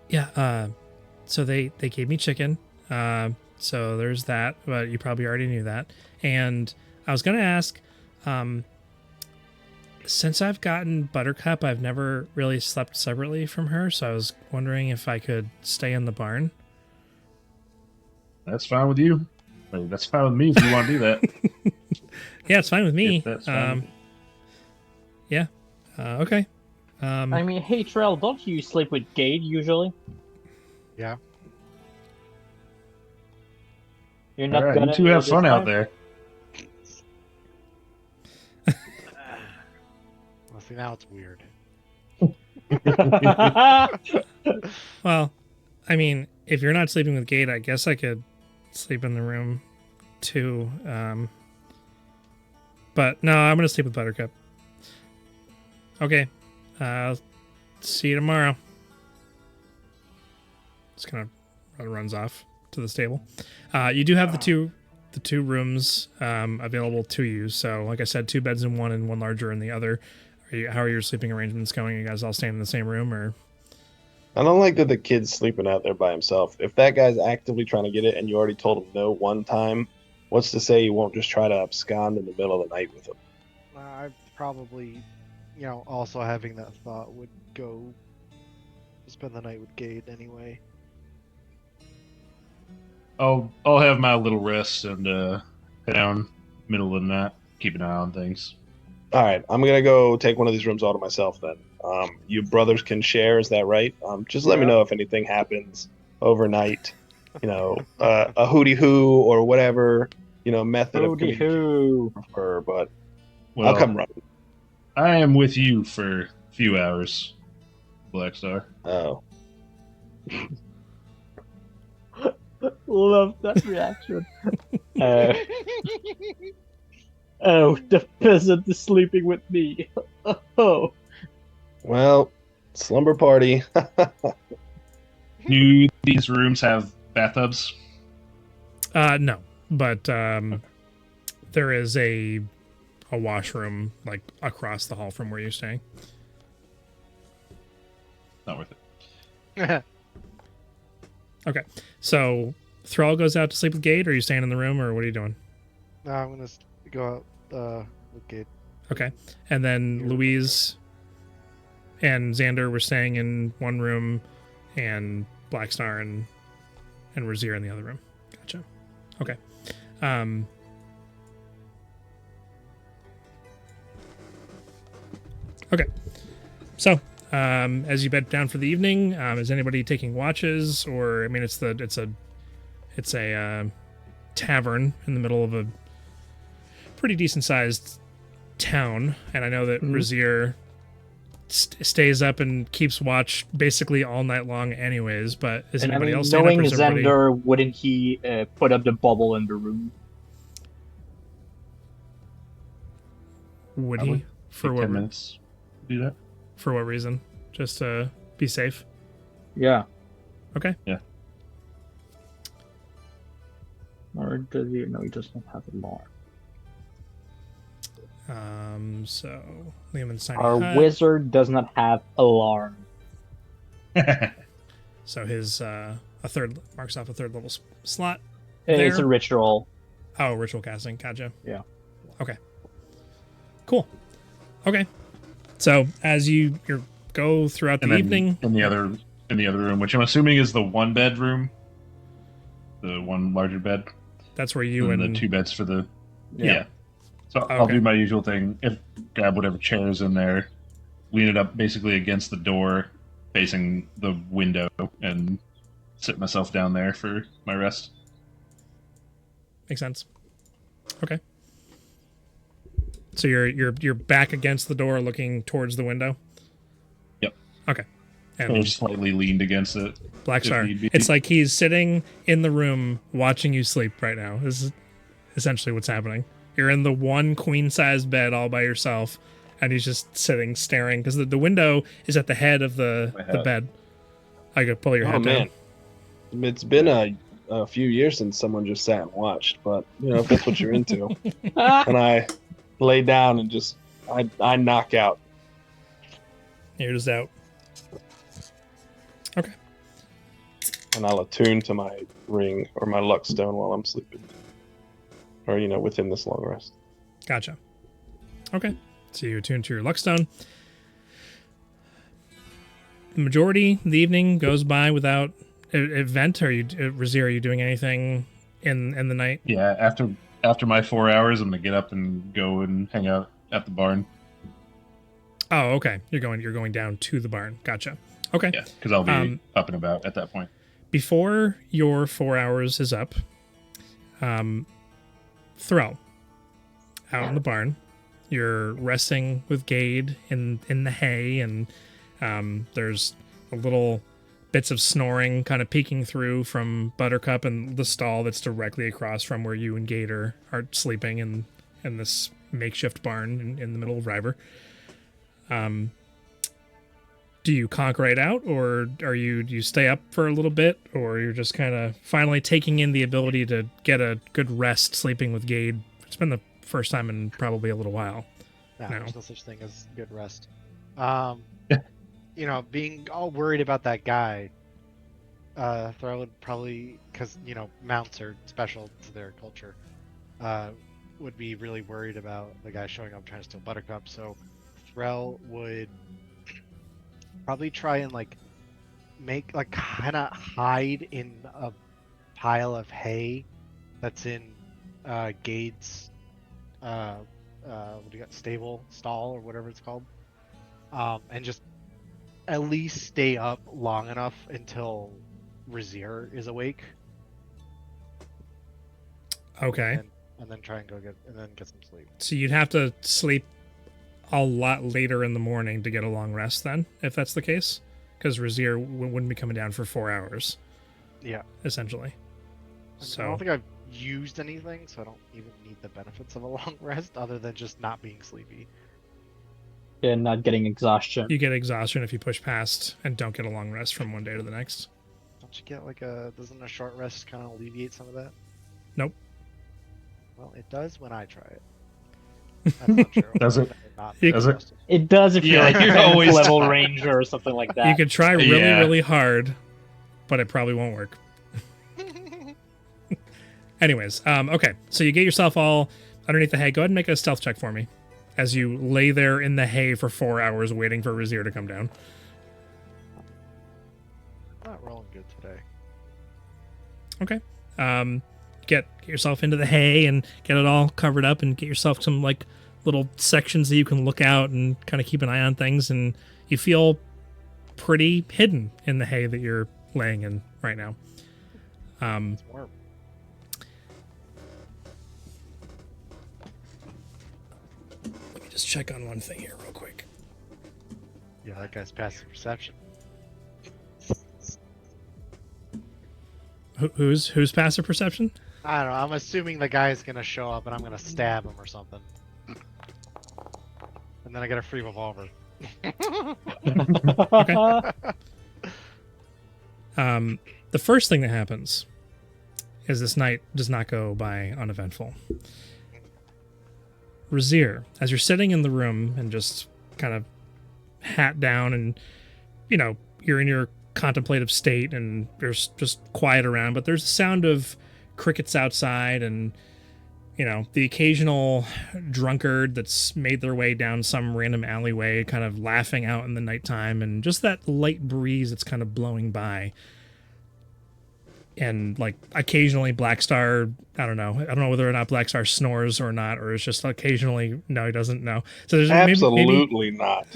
Yeah, so they gave me chicken. So there's that, but you probably already knew that. And I was going to ask, since I've gotten Buttercup, I've never really slept separately from her, so I was wondering if I could stay in the barn. That's fine with you. That's fine with me if you want to do that. Yeah, it's fine with me. If that's fine with you. Yeah. Okay. I mean, hey, Trell, don't you sleep with Gade usually? Yeah. You're All not right, gonna you two do have this fun out time? there. Well, see, now it's weird. Well, I mean, if you're not sleeping with Gate, I guess I could sleep in the room too. But no, I'm gonna sleep with Buttercup. Okay. See you tomorrow. Just kind of runs off to the stable. You do have the two rooms available to you. So, like I said, 2 beds in one and one larger in the other. How are your sleeping arrangements going? You guys all staying in the same room, or? I don't like that the kid's sleeping out there by himself. If that guy's actively trying to get it and you already told him no one time, what's to say you won't just try to abscond in the middle of the night with him? I probably, also having that thought would go spend the night with Gade anyway. I'll have my little rest and head down middle of the night, keep an eye on things. All right, I'm gonna go take one of these rooms all to myself then. You brothers can share, is that right? Just let me know if anything happens overnight. A hootie hoo or whatever method of Hooty communication hoo. you prefer, but Well, I'll come running. I am with you for a few hours, Black Star. Oh, Love that reaction. Oh, the peasant is sleeping with me. Oh. well, slumber party. Do these rooms have bathtubs? No, but there is a washroom like across the hall from where you're staying. Not worth it. Okay, so Thrall goes out to sleep with Gade, or are you staying in the room, or what are you doing? No, I'm gonna go out with Gate. Okay. And then Louise and Xander were staying in one room, and Blackstar and Razir in the other room. Gotcha. Okay. Okay. So, as you bed down for the evening, is anybody taking watches? Or, I mean, it's a tavern in the middle of a pretty decent sized town, and I know that Razir stays up and keeps watch basically all night long anyways, but is And anybody else staying knowing up, or is everybody... Xander, wouldn't he put up the bubble in the room? Would I he? would For Take what 10 minutes. Do that. For what reason? Just to be safe? Yeah. Okay. Yeah. Or does he? No, he doesn't have a alarm. So Liam and Tiny Our Hut. wizard does not have alarm. So his marks off a third level slot. It's There. a ritual. Oh, ritual casting. Gotcha. Yeah. Okay. Cool. Okay. So as you go throughout the And then evening, in the other room, which I'm assuming is the one bedroom, the one larger bed, that's where you and and the two beds for the Yeah. So I'll Okay. do my usual thing. Grab whatever chair is in there, lean it up basically against the door, facing the window, and sit myself down there for my rest. makes sense. Okay. So you're back against the door, looking towards the window. Yep. Okay. Or And slightly leaned against it. Black if Star, need be. it's like he's sitting in the room watching you sleep right now. This is essentially what's happening. You're in the one queen-sized bed all by yourself, and he's just sitting staring, because the window is at the head of the bed. I could pull your Oh head down. man, it's been a few years since someone just sat and watched, but if that's what you're into. And I lay down and just I knock out. You're just out. Okay. And I'll attune to my ring or my luck stone while I'm sleeping. Or, within this long rest. Gotcha. Okay. So you attune to your Luckstone. The majority of the evening goes by without event. Razir, are you doing anything in the night? Yeah, after my 4 hours, I'm gonna get up and go and hang out at the barn. Oh, okay. You're going down to the barn. Gotcha. Okay. Yeah, because I'll be up and about at that point. Before your 4 hours is up, Thrall, out in the barn, you're resting with Gade in the hay, and there's a little bits of snoring kind of peeking through from Buttercup and the stall that's directly across from where you and Gade are sleeping in this makeshift barn in the middle of Ryver. Do you conk right out, or do you stay up for a little bit, or you're just kind of finally taking in the ability to get a good rest sleeping with Gade? It's been the first time in probably a little while. No, No. there's no such thing as good rest. Being all worried about that guy, Thrall would probably, because mounts are special to their culture, would be really worried about the guy showing up trying to steal Buttercup. So Thrall would probably try and kind of hide in a pile of hay that's in Gade's stall or whatever it's called, and just at least stay up long enough until Razir is awake. Okay. And then try and get some sleep. So you'd have to sleep a lot later in the morning to get a long rest then, if that's the case? Because Razir wouldn't be coming down for 4 hours. Yeah. Essentially. I don't think I've used anything, so I don't even need the benefits of a long rest other than just not being sleepy. And not getting exhaustion. You get exhaustion if you push past and don't get a long rest from one day to the next. Don't you get doesn't a short rest kind of alleviate some of that? Nope. Well, it does when I try it. That's not true. Does it? Does it? It does if you're Yeah, like you're a always level tired. ranger or something like that. You could try really, Yeah. really hard, but it probably won't work. Anyways, okay. So you get yourself all underneath the hay. Go ahead and make a stealth check for me as you lay there in the hay for 4 hours waiting for Razir to come down. Not rolling good today. Okay. Get yourself into the hay and get it all covered up and get yourself some like little sections that you can look out and kind of keep an eye on things, and you feel pretty hidden in the hay that you're laying in right now. It's warm. Let me just check on one thing here real quick. Yeah, that guy's passive perception. Who's passive perception? I don't know. I'm assuming the guy's gonna show up and I'm gonna stab him or something. And then I get a free revolver. Okay. The first thing that happens is this night does not go by uneventful. Razir, as you're sitting in the room and just kind of hat down and, you're in your contemplative state and there's just quiet around, but there's the sound of crickets outside and, the occasional drunkard that's made their way down some random alleyway kind of laughing out in the nighttime, and just that light breeze that's kind of blowing by. And like occasionally Blackstar, I don't know whether or not Blackstar snores or not, or it's just occasionally, no, he doesn't know. So there's absolutely not.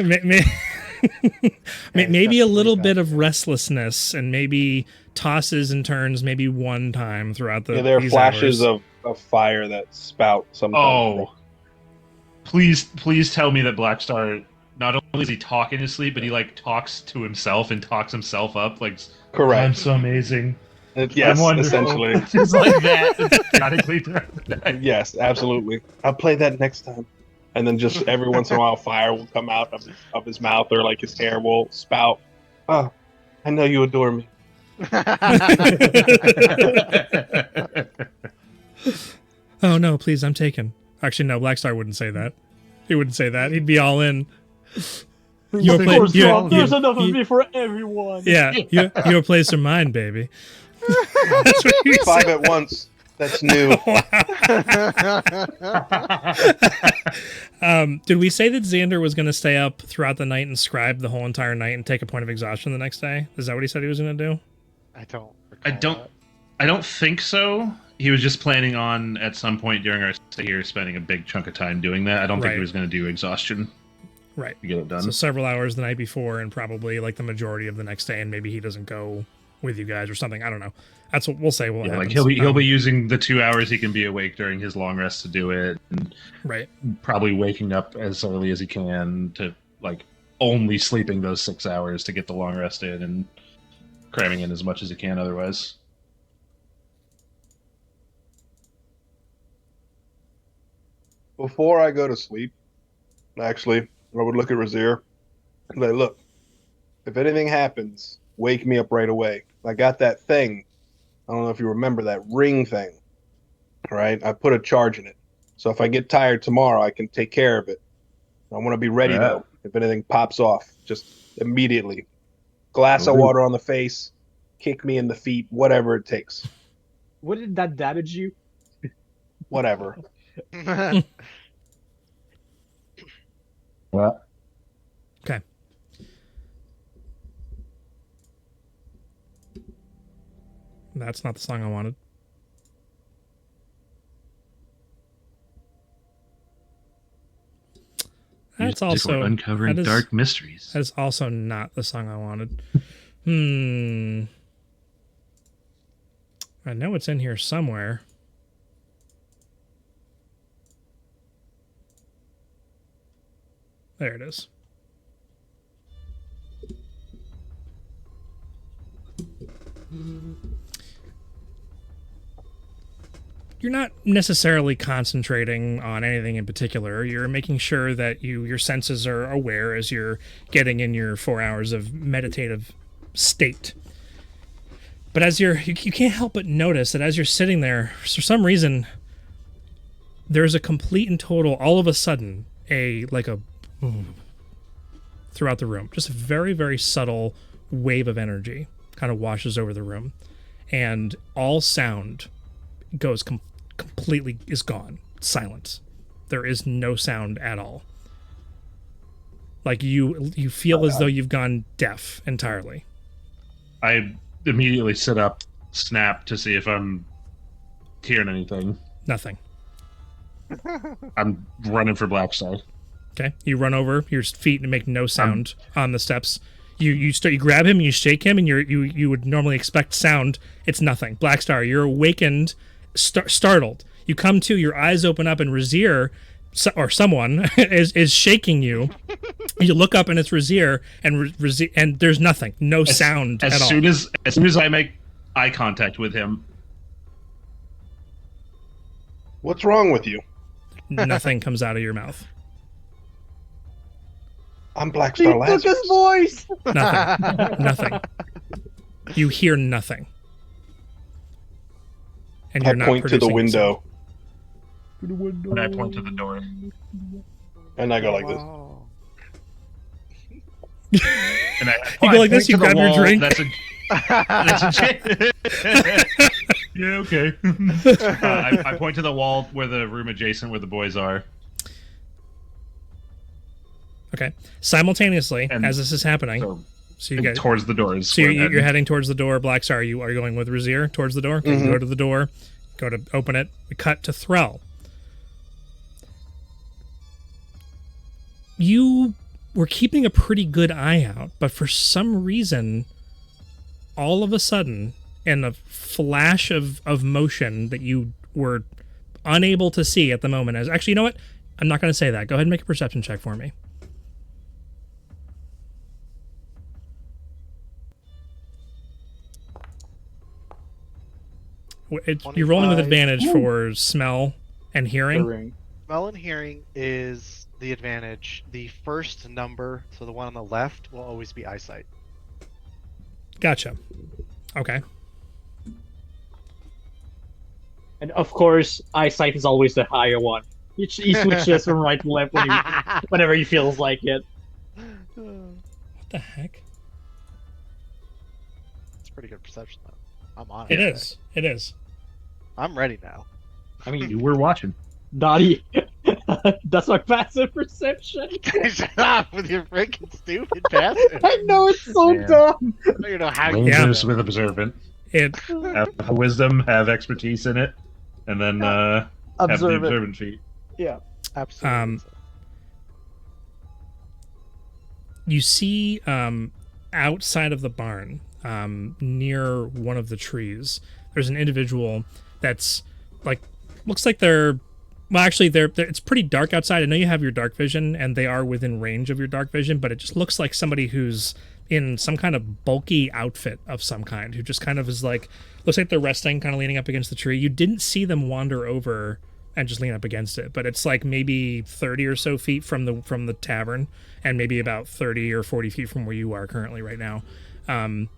Maybe a little bit of restlessness and maybe tosses and turns maybe one time throughout the there are flashes of fire that spout sometimes. Oh, please tell me that Blackstar, not only is he talk in his sleep, but he like talks to himself and talks himself up. Like, correct. I'm so amazing. Yes, essentially. Just like that. Periodically throughout the night. Yes, absolutely. I'll play that next time. And then just every once in a while, fire will come out of his mouth, or like his hair will spout. Oh, I know you adore me. Oh no, please, I'm taken. Actually, no, Blackstar wouldn't say that. He wouldn't say that. He'd be all in. There's enough of me for everyone. Yeah, your place or mine, baby. That's what you 5 said. at once. That's new. Did we say that Xander was going to stay up throughout the night and scribe the whole entire night and take a point of exhaustion the next day? Is that what he said he was going to do? I don't. I don't think so. He was just planning on at some point during our stay here spending a big chunk of time doing that. I don't think he was going to do exhaustion. Right. To get it done. So several hours the night before and probably like the majority of the next day, and maybe he doesn't go with you guys or something. I don't know. That's what we'll say. Like he'll be using the 2 hours he can be awake during his long rest to do it, and right. Probably waking up as early as he can to like only sleeping those 6 hours to get the long rest in and cramming in as much as he can otherwise. Before I go to sleep, actually, I would look at Razir and say, look, if anything happens, wake me up right away. I got that thing. I don't know if you remember that ring thing. All right? I put a charge in it. So if I get tired tomorrow, I can take care of it. I want to be ready, though, if anything pops off, just immediately. Glass of water on the face, kick me in the feet, whatever it takes. Wouldn't that damage you? Whatever. Well, okay. That's not the song I wanted. That's also uncovering dark mysteries. That is also not the song I wanted. I know it's in here somewhere. There it is. You're not necessarily concentrating on anything in particular. You're making sure that your senses are aware as you're getting in your 4 hours of meditative state. But as you can't help but notice that as you're sitting there, for some reason, there's a complete and total, all of a sudden, throughout the room. Just a very, very subtle wave of energy kind of washes over the room. And all sound goes completely is gone. Silence. There is no sound at all. Like you feel as though you've gone deaf entirely. I immediately sit up, snap to see if I'm hearing anything. Nothing. I'm running for Blackstar. Okay, you run over your feet and make no sound on the steps. You grab him, you shake him, and you would normally expect sound. It's nothing. Blackstar, you're awakened, startled. You come to, your eyes open up, and Razir, or someone, is shaking you. You look up, and it's Razir, and there's nothing, no sound at all. As soon as I make eye contact with him, What's wrong with you? Nothing comes out of your mouth. I'm Black He Star took Lazarus. his voice. Nothing. You hear nothing. And I you're not point to the producing window and I point to the door. and I go like this. Whoa. And You go like this, point you to the grab your wall. drink. That's a yeah, okay. I point to the wall where the room adjacent where the boys are. Okay. Simultaneously, And as this is happening, so you guys, towards the doors. so you're heading towards the door. Blackstar, are you going with Razir towards the door? Okay, you go to the door, go to open it. We cut to Thrall. You were keeping a pretty good eye out, but for some reason, all of a sudden, in a flash of motion that you were unable to see at the moment, as actually, you know what? I'm not going to say that. Go ahead and make a perception check for me. You're rolling with 25. advantage for smell and hearing. Ring. Smell and hearing is the advantage. The first number, so the one on the left, will always be eyesight. Gotcha. Okay. And of course, eyesight is always the higher one. He switches from right to left whenever he feels like it. What the heck? It's pretty good perception, though. I'm on It it. is. It is. I'm ready now. I mean, You were watching. Donny, that's my passive perception. Shut up with your freaking stupid passive. I know it's so Man. dumb. I don't know how you Rangers do with observant. It. Have wisdom, have expertise in it, and then have the Observe it. observant feat. Yeah. Absolutely. You see outside of the barn, near one of the trees, there's an individual that's like, looks like they're, well, actually, it's pretty dark outside. I know you have your dark vision, and they are within range of your dark vision, but it just looks like somebody who's in some kind of bulky outfit of some kind, who just kind of is like, looks like they're resting, kind of leaning up against the tree. You didn't see them wander over and just lean up against it, but it's like maybe 30 or so feet from the tavern, and maybe about 30 or 40 feet from where you are currently right now. And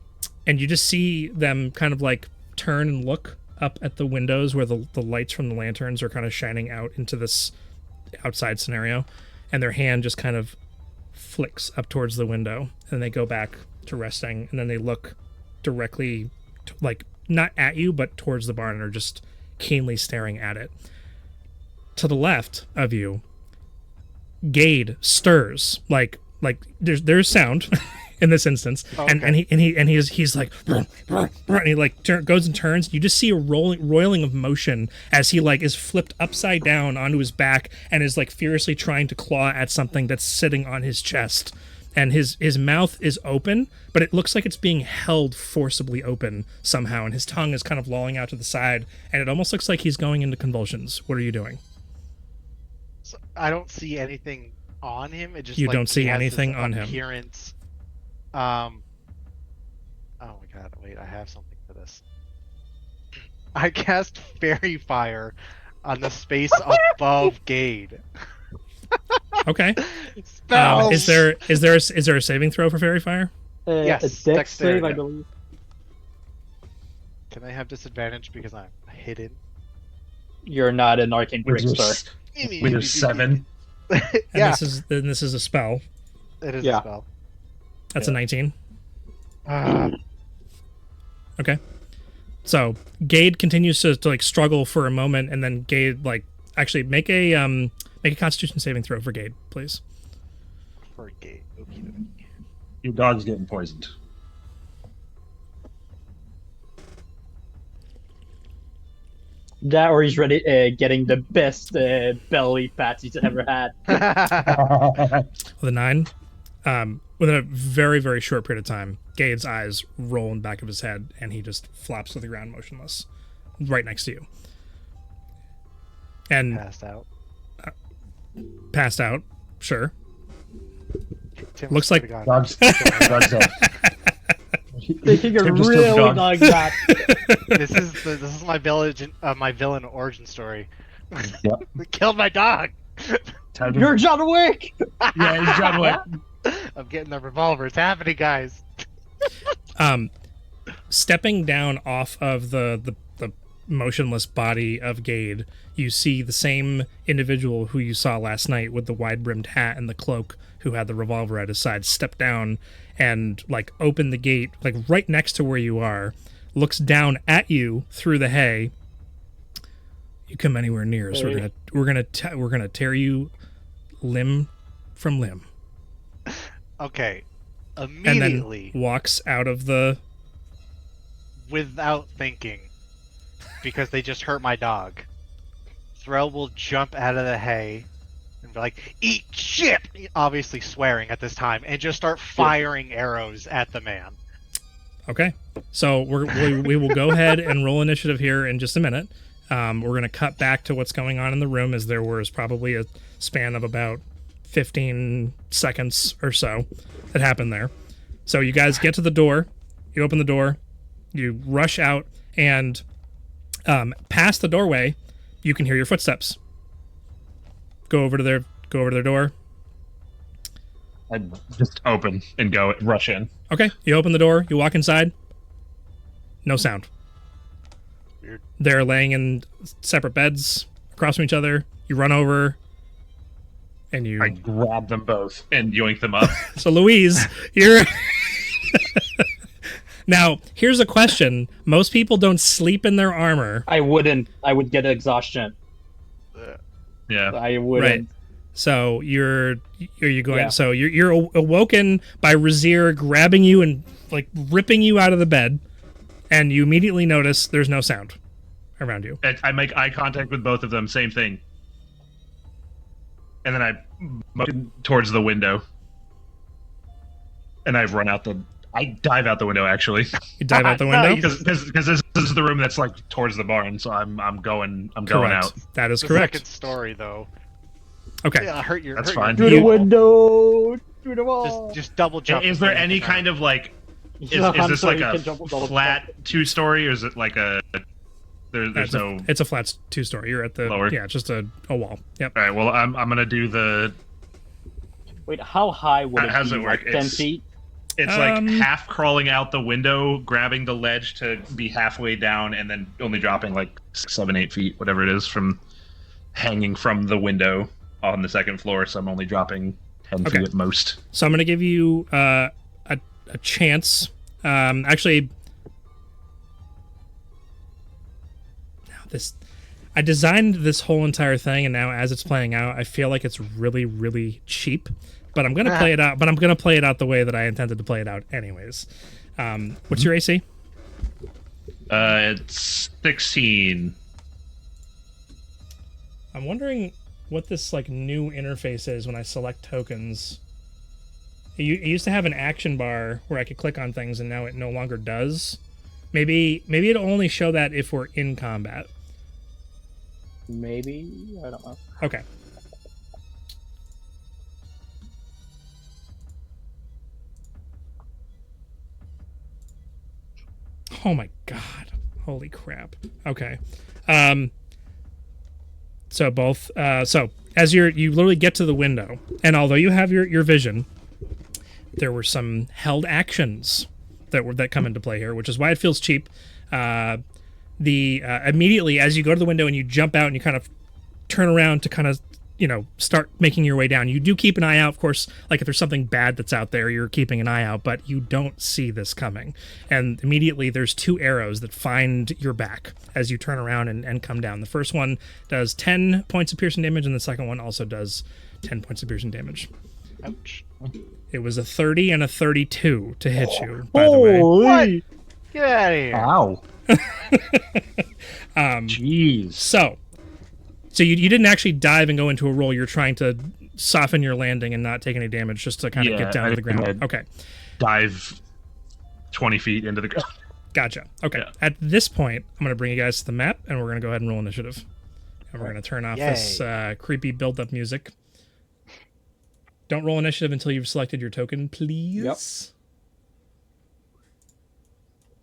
you just see them kind of like turn and look up at the windows where the lights from the lanterns are kind of shining out into this outside scenario, and their hand just kind of flicks up towards the window, and they go back to resting, and then they look directly like not at you but towards the barn and are just keenly staring at it. To the left of you, Gade stirs like there's sound in this instance, and he's like and he like goes and turns. You just see a roiling of motion as he like is flipped upside down onto his back and is like furiously trying to claw at something that's sitting on his chest, and his mouth is open, but it looks like it's being held forcibly open somehow, and his tongue is kind of lolling out to the side, and it almost looks like he's going into convulsions. What are you doing? So I don't see anything on him. It just You like, don't see he has anything this on him. appearance. Oh my god! Wait, I have something for this. I cast Fairy Fire on the space above Gade. Okay. Spells. Is there a saving throw for Fairy Fire? Yes, A dex save, dexterity. I believe. Can I have disadvantage because I'm hidden? You're not an arcane With your, trickster. with your 7. And Yeah, this is a spell. it is Yeah. a spell. That's a 19. Ah, Okay. So Gade continues to like struggle for a moment, and then Gade like actually make a Constitution saving throw for Gade, please. For gate. Okay. Your dog's getting poisoned. That or he's ready, getting the best belly pats he's ever had. With a 9, within a very, very short period of time, Gade's eyes roll in the back of his head, and he just flops to the ground motionless, right next to you. And passed out, sure. Tim, Looks like Dog's up. Taking a Tim just really took long nap. this is my villain origin story. Yep. They killed my dog. You're John Wick! Yeah, he's John Wick. I'm getting the revolver. It's happening, guys. Stepping down off of the motionless body of Gade, you see the same individual who you saw last night with the wide-brimmed hat and the cloak, who had the revolver at his side, step down and like open the gate, like right next to where you are, looks down at you through the hay. You come anywhere near, so we're gonna tear you limb from limb. Okay. And Immediately, then walks out of the. without thinking, because they just hurt my dog, Threll will jump out of the hay and be like, "Eat shit!" Obviously swearing at this time, and just start firing arrows at the man. Okay, so we will go ahead and roll initiative here in just a minute. We're going to cut back to what's going on in the room, as there was probably a span of about 15 seconds or so that happened there. So you guys get to the door, you open the door, you rush out, and past the doorway, you can hear your footsteps. Go over to their door. I'd just open and go rush in. Okay, you open the door, you walk inside. No sound. Weird. They're laying in separate beds across from each other. You run over, and you. I grab them both and yoink them up. So Louise, you're. Now, here's a question. Most people don't sleep in their armor. I wouldn't. I would get exhaustion. Yeah. I wouldn't. Right. So are you going? Yeah. So you're awoken by Razir grabbing you and like ripping you out of the bed, and you immediately notice there's no sound around you. I make eye contact with both of them, same thing. And then I motion towards the window. And I dive out the window, actually. You dive out the window. Nice. Because this is the room that's like towards the barn, so I'm going Correct. out. That is The correct. second story, though. Okay. Yeah, That's fine. Through the window. Through the wall. Just double jump. Is there any kind of like is this like a flat 2-story, or is it like a there's no It's a flat 2-story. You're at the lower? Yeah, just a wall. Yep. All right, well I'm gonna do the Wait, how high would How it does be? it work? Like 10 It's- feet? it's like half crawling out the window, grabbing the ledge to be halfway down, and then only dropping like 7-8 feet, whatever it is, from hanging from the window on the second floor. So I'm only dropping 10 Okay. feet at most. So I'm going to give you a chance. Actually, I designed this whole entire thing, and now as it's playing out, I feel like it's really, really cheap. But I'm going to play it out. But I'm going to play it out the way that I intended to play it out, anyways. What's your AC? It's 16. I'm wondering what this like new interface is when I select tokens. It used to have an action bar where I could click on things, and now it no longer does. Maybe it'll only show that if we're in combat. Maybe. I don't know. Okay. Oh my god. Holy crap. Okay. So both so as you literally get to the window, and although you have your vision, there were some held actions that come into play here, which is why it feels cheap. Immediately as you go to the window and you jump out and you kind of turn around to kind of start making your way down. You do keep an eye out, of course, like if there's something bad that's out there, you're keeping an eye out, but you don't see this coming. And immediately there's 2 arrows that find your back as you turn around and come down. The first one does 10 points of piercing damage, and the second one also does 10 points of piercing damage. Ouch. It was a 30 and a 32 to hit you, by the way. What? Get out of here. Ow. Jeez. So you didn't actually dive and go into a roll. You're trying to soften your landing and not take any damage, just to kind of get down to the ground. Okay. Dive 20 feet into the ground. Gotcha. Okay. Yeah. At this point, I'm going to bring you guys to the map, and we're going to go ahead and roll initiative. And we're going to turn off this creepy build-up music. Don't roll initiative until you've selected your token, please.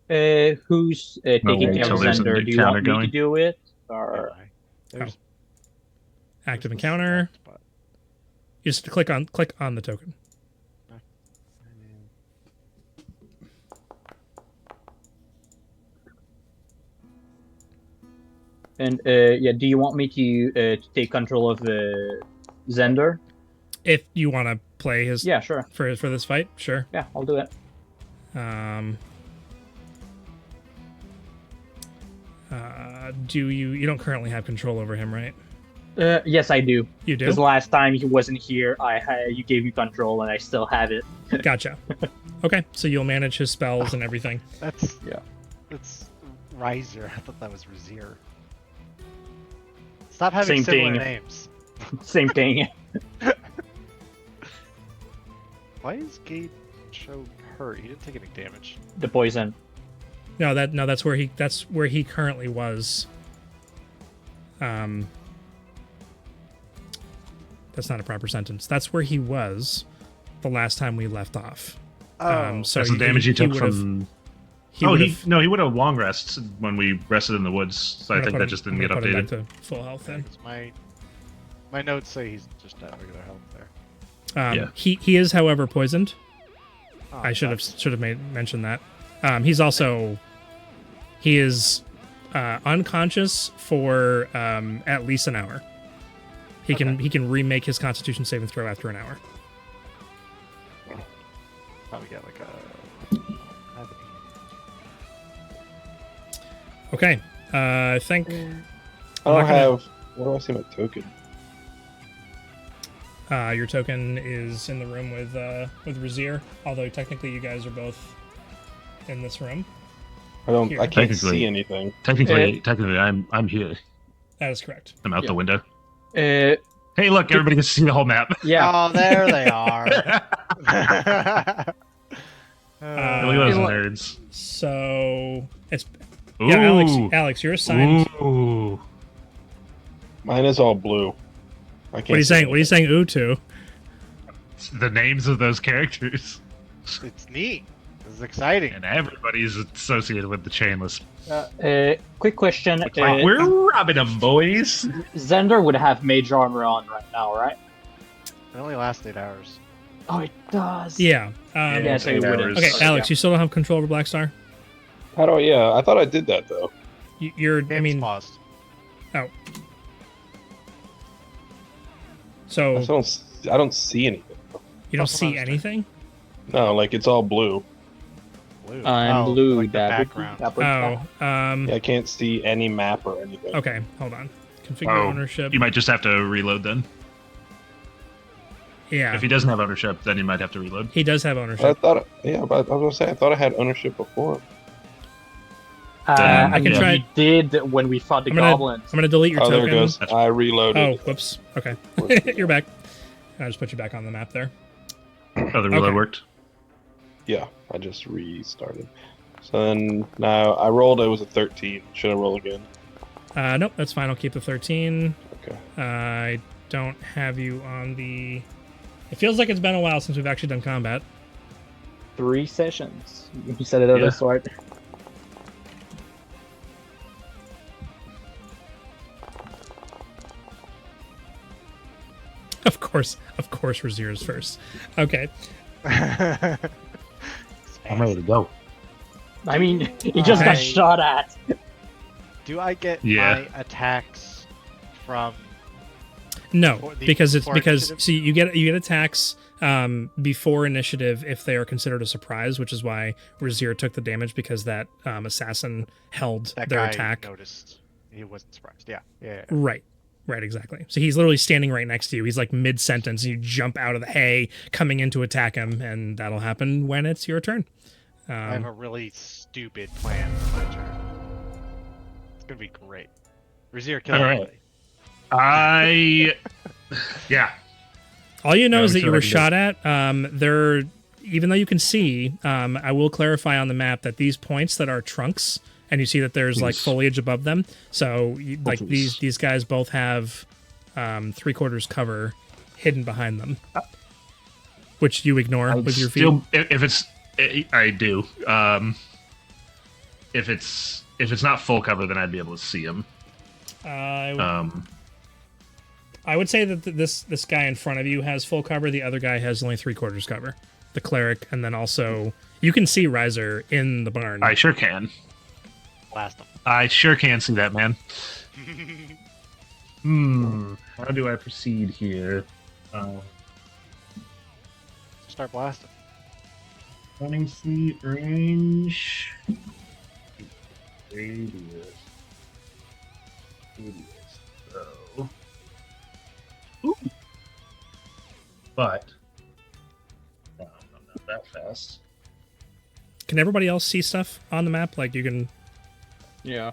Yep. Who's taking care of there's an Zender? Do you want me encounter to do it? Or There's Active encounter. You just click on the token. And do you want me to take control of Zender? If you want to play his Yeah, sure. for this fight, sure. Yeah, I'll do it. Do you don't currently have control over him, right? Yes, I do. You do? Because last time he wasn't here, you gave me control, and I still have it. Gotcha. Okay, so you'll manage his spells and everything. That's Yeah. That's Ryzer. I thought that was Razier. Stop having Same similar thing. names. Same thing. Why is Gabe so hurt? He didn't take any damage. The poison. No, that's where he currently was. That's not a proper sentence. That's where he was the last time we left off. So That's the damage he took would've- from. He He would've- would have long rests when we rested in the woods. So I I'm think gonna that just put didn't him- get I'm gonna updated. put him back to full health then. 'Cause my notes say he's just at regular health there. Yeah. He is, however, poisoned. Oh, I should that's- have mentioned that. He is unconscious for at least an hour. He can remake his Constitution saving throw after an hour. Probably get like a. Okay, I think I I'm don't not gonna- have. Where do I see my token? your token is in the room with Razier. Although technically you guys are both in this room. I don't. Here. I can't Technically. see anything. Technically, I'm here. That is correct. I'm out the window. Uh, Hey, look! Everybody can see the whole map. yeah. Oh, there they are. Look at those Uh, nerds. So it's Ooh. yeah, Alex, you're assigned. Ooh. Mine is all blue. I can't. What are you see saying? What are you saying? Ooh to? The names of those characters. It's neat. This is exciting. And everybody's associated with the chainless. Quick question. We're robbing them, boys. Zender would have mage armor on right now, right? It only lasts 8 hours. Oh, it does. Yeah. Yeah, so it wouldn't. Okay, Yeah. Alex, you still don't have control over Black Star. How do I? Yeah, I thought I did that though. You're. I Game's mean, paused. oh. I So don't see anything. you don't Fuck see monster. anything. No, like it's all blue. Blue. I'm Oh, blue. like the that would- background. that would- Yeah, I can't see any map or anything. Okay, hold on. Configure Oh, ownership. you might just have to reload then. Yeah, If he doesn't have ownership, then you might have to reload. he does have But I ownership. thought. Yeah, but I was gonna say I thought I had ownership before. I can try- We did when we fought the I'm gonna- goblins. I'm gonna delete your Oh, there it token. goes. I reloaded. Oh, whoops. Okay, you're back. I just put you back on the map there. Oh, the reload Okay. worked. Yeah, I just restarted. So then now I rolled. It was a 13. Should I roll again? Nope, that's fine. I'll keep the 13. Okay. I don't have you on the. It feels like it's been a while since we've actually done combat. 3 sessions. You said it on Yeah. the sword. Of course, Razier's first. Okay. I'm ready to go. I mean, he just got I- shot at. Do I get Yeah. my attacks from No, because it's before because initiative? see you get attacks before initiative if they are considered a surprise, which is why Razir took the damage because that assassin held That their guy attack. noticed. He wasn't surprised. Yeah. Right. Right, exactly. So he's literally standing right next to you. He's like mid-sentence, and you jump out of the hay, coming in to attack him, and that'll happen when it's your turn. I have a really stupid plan for my turn. It's gonna be great. Razir, kill All everybody. Yeah. All you know Yeah, is I'm that sure you I were can do shot at. There, even though you can see, I will clarify on the map that these points that are trunks, and you see that there's like Please. foliage above them. So like please. these guys both have 3/4 cover hidden behind them, which you ignore with your feet. Still, if it's, I do. If it's not full cover, then I'd be able to see him. I would say that this guy in front of you has full cover. The other guy has only 3/4 cover. The cleric, and then also you can see Ryzer in the barn. I sure can. Blast him. I sure can see that, man. How do I proceed here? Start blasting. Running feet range. Radius. So. Ooh. But. No, I'm not that fast. Can everybody else see stuff on the map? Like you can. Yeah.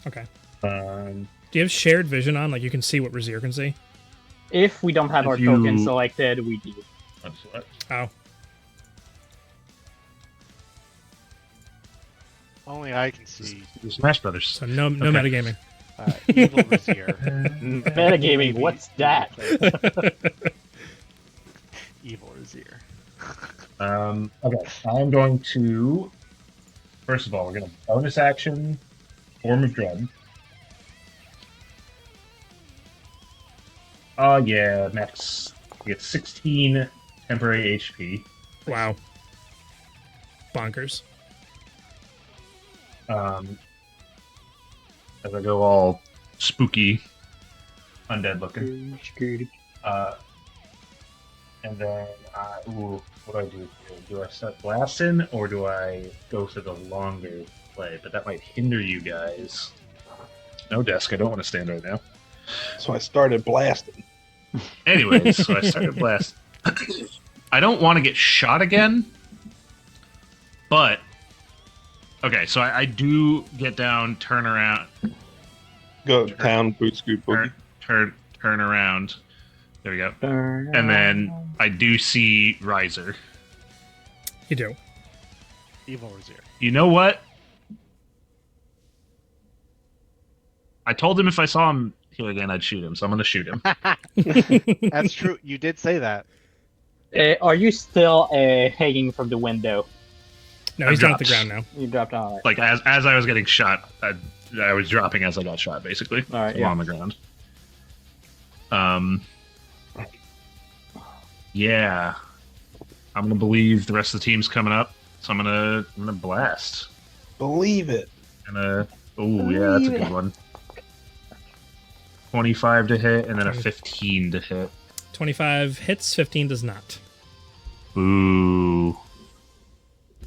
Okay. Um, Do you have shared vision on? Like you can see what Razir can see? If we don't have If our you- token selected, we do. that's what. Oh. Only I can see Smash Brothers. So no Okay. metagaming. evil Razir. Metagaming, what's that? Evil Razir. Okay, I'm going to. First of all, we're going to bonus action, Form of Dread. Oh, yeah, max. We get 16 temporary HP. Wow. Bonkers. As I go all spooky, undead looking. And then, what do I do here? Do I start blasting, or do I go for the longer play? But that might hinder you guys. No desk, I don't want to stand right now. So I started blasting. Anyways, so I started blasting. I don't want to get shot again, but... Okay, so I do get down, turn around, Go town, boot scoot boogie. turn around. There we go. And then I do see Ryzer. You do. Evil Razir. You know what? I told him if I saw him here again, I'd shoot him, so I'm going to shoot him. That's true. You did say that. Are you still hanging from the window? No, he's down at the dropped. ground now. You dropped on it. Like, as I was getting shot, I was dropping as I got shot, basically. All right, So yeah. I'm on the ground. Yeah. I'm going to believe the rest of the team's coming up, so I'm gonna blast. Believe it. Oh, yeah, that's a good one. 25 to hit, and then a 15 to hit. 25 hits, 15 does not. Ooh.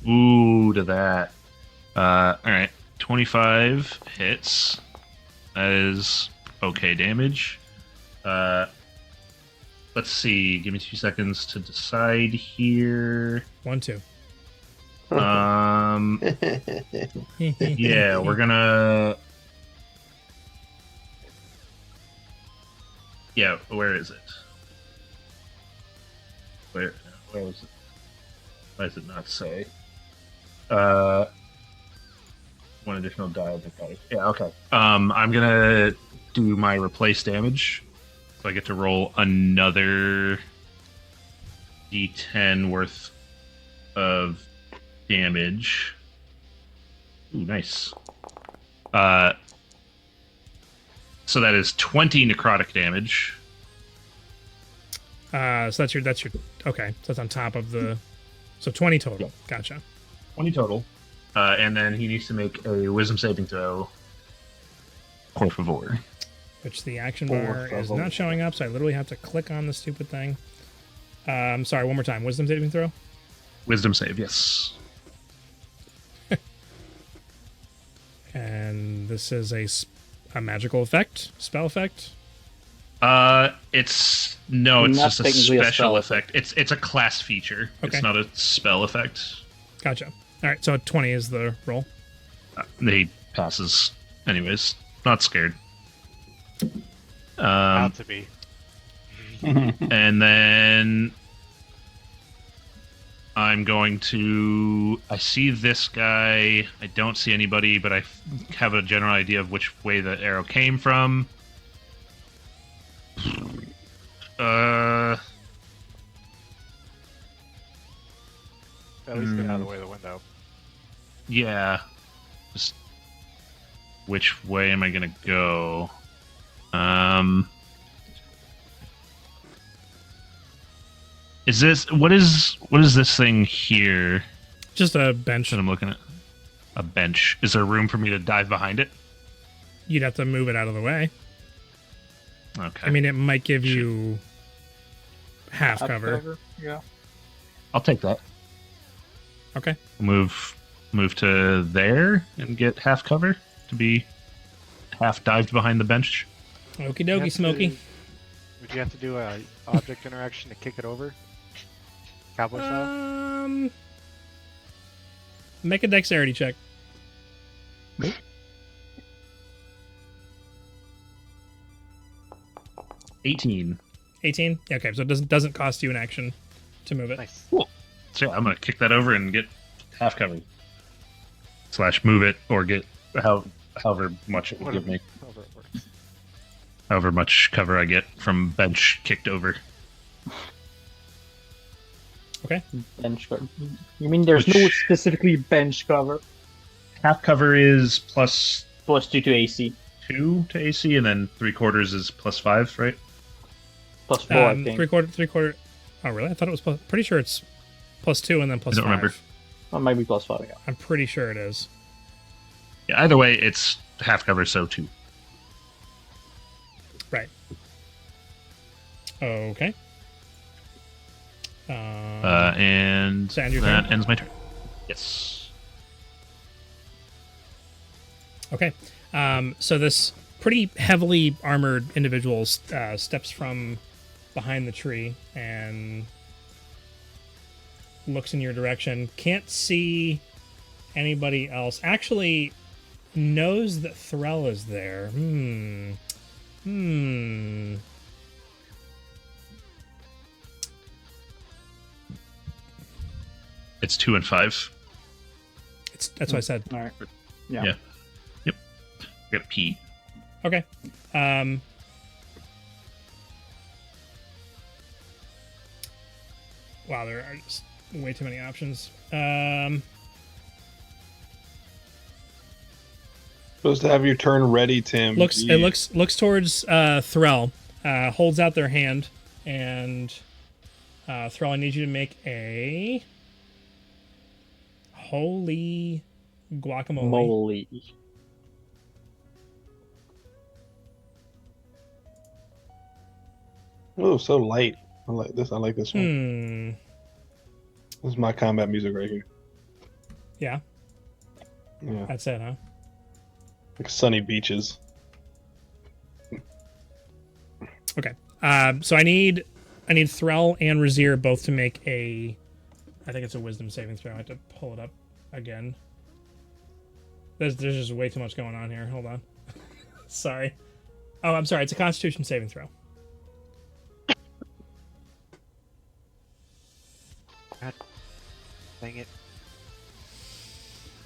Ooh to that. Alright. 25 hits. That is okay damage. Let's see. Give me 2 seconds to decide here. 1, 2. Yeah, we're gonna... Yeah, where is it? Where is it? Why does it not say? One additional die of necrotic. Yeah, okay. I'm gonna do my replace damage. So I get to roll another D10 worth of damage. Ooh, nice. So that is 20 necrotic damage. So that's your okay. So that's on top of the 20 total. Yeah. Gotcha. 20 total. And then he needs to make a wisdom saving throw. Por favor. which the action Fourth bar is level. not showing up, so I literally have to click on the stupid thing. Sorry, one more time. Wisdom saving throw? Wisdom save, yes. And this is a magical effect? Spell effect? It's Not just a technically a special spell effect. It's a class feature. Okay. It's not a spell effect. Gotcha. All right, so 20 is the roll. He passes, anyways. Not scared. About to be. And then I'm going to. I see this guy. I don't see anybody, but I have a general idea of which way the arrow came from. At least get out of the way of the window. Yeah. Just which way am I gonna go? Is this what is this thing here Just a bench. that I'm looking at? A bench. Is there room for me to dive behind it? You'd have to move it out of the way. Okay. I mean, it might give you half cover. Yeah. I'll take that. Okay. Move to there and get half cover to be half dived behind the bench. Okie You have dokie, to- Smokey. Would you have to do a object interaction to kick it over? Cowboy style? Make a dexterity check. 18. 18? Okay, so it doesn't cost you an action to move it. Nice. Cool. So yeah, I'm gonna kick that over and get half cover. / move it or get however much it will give me. However it works. However much cover I get from bench kicked over. Okay. Bench cover. You mean there's no Which- specifically bench cover? Half cover is plus Plus 2 to AC. 2 to AC, and then 3/4 is +5, right? Plus 4, I think. Three quarter. Oh, really? I thought it was pretty sure it's +2 and then +5. don't remember. Oh, it might be plus 5, yeah. I'm pretty sure it is. Yeah, either way, it's half cover, so 2. Right. Okay. And So end your that turn? ends my turn. Yes. Okay. So this pretty heavily armored individual steps from behind the tree and looks in your direction. Can't see anybody else. Actually, knows that Threll is there. It's 2 and 5. That's what I said. Alright. Yeah. Yeah. Yep. I got P. Okay. Wow, there are just way too many options. Supposed to have your turn ready, Tim. It Jeez. looks towards Threll, holds out their hand, and Threll, I need you to make a holy guacamole. Moly. Oh, so light. I like this. I like this one. Hmm. This is my combat music right here. Yeah, Yeah, that's it, huh? like sunny beaches. Okay. So I need Threll and Razir both to make a. I think it's a Wisdom saving throw. I have to pull it up again. There's just way too much going on here. Hold on. Sorry. Oh, I'm sorry. It's a Constitution saving throw. Dang it.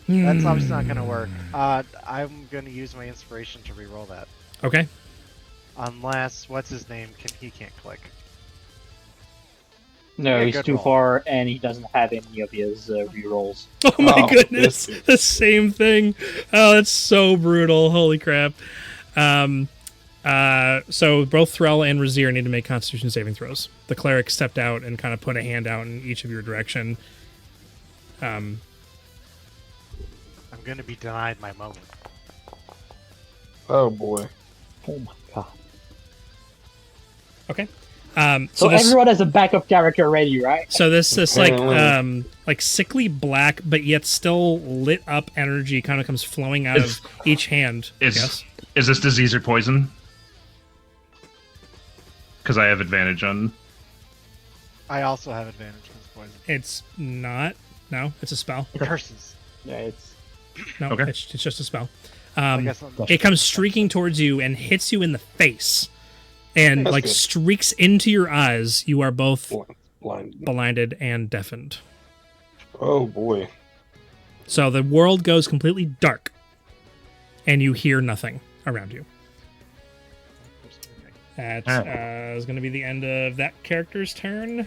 That's obviously not going to work. I'm going to use my inspiration to reroll that. Okay. Unless, what's his name? He can't click. No, Yeah, he's good too roll. far, and he doesn't have any of his rerolls. Oh my Oh, goodness. this- The same thing. Oh, that's so brutal. Holy crap. So both Threll and Razir need to make Constitution saving throws. The cleric stepped out and kind of put a hand out in each of your direction. I'm going to be denied my moment. Oh boy. Oh my God. Okay. So this, everyone has a backup character ready, right? So this Apparently. like sickly black but yet still lit up energy kind of comes flowing out of each hand. Yes. Is this disease or poison? Because I have advantage on. I also have advantage because poison. It's not. No, it's a spell. Curses. Yeah, it's No, Okay. it's just a spell. I guess I'm It comes streaking towards you and hits you in the face, and That's like good. streaks into your eyes. You are both Blind. blinded and deafened. Oh boy. So the world goes completely dark, and you hear nothing around you. That is going to be the end of that character's turn.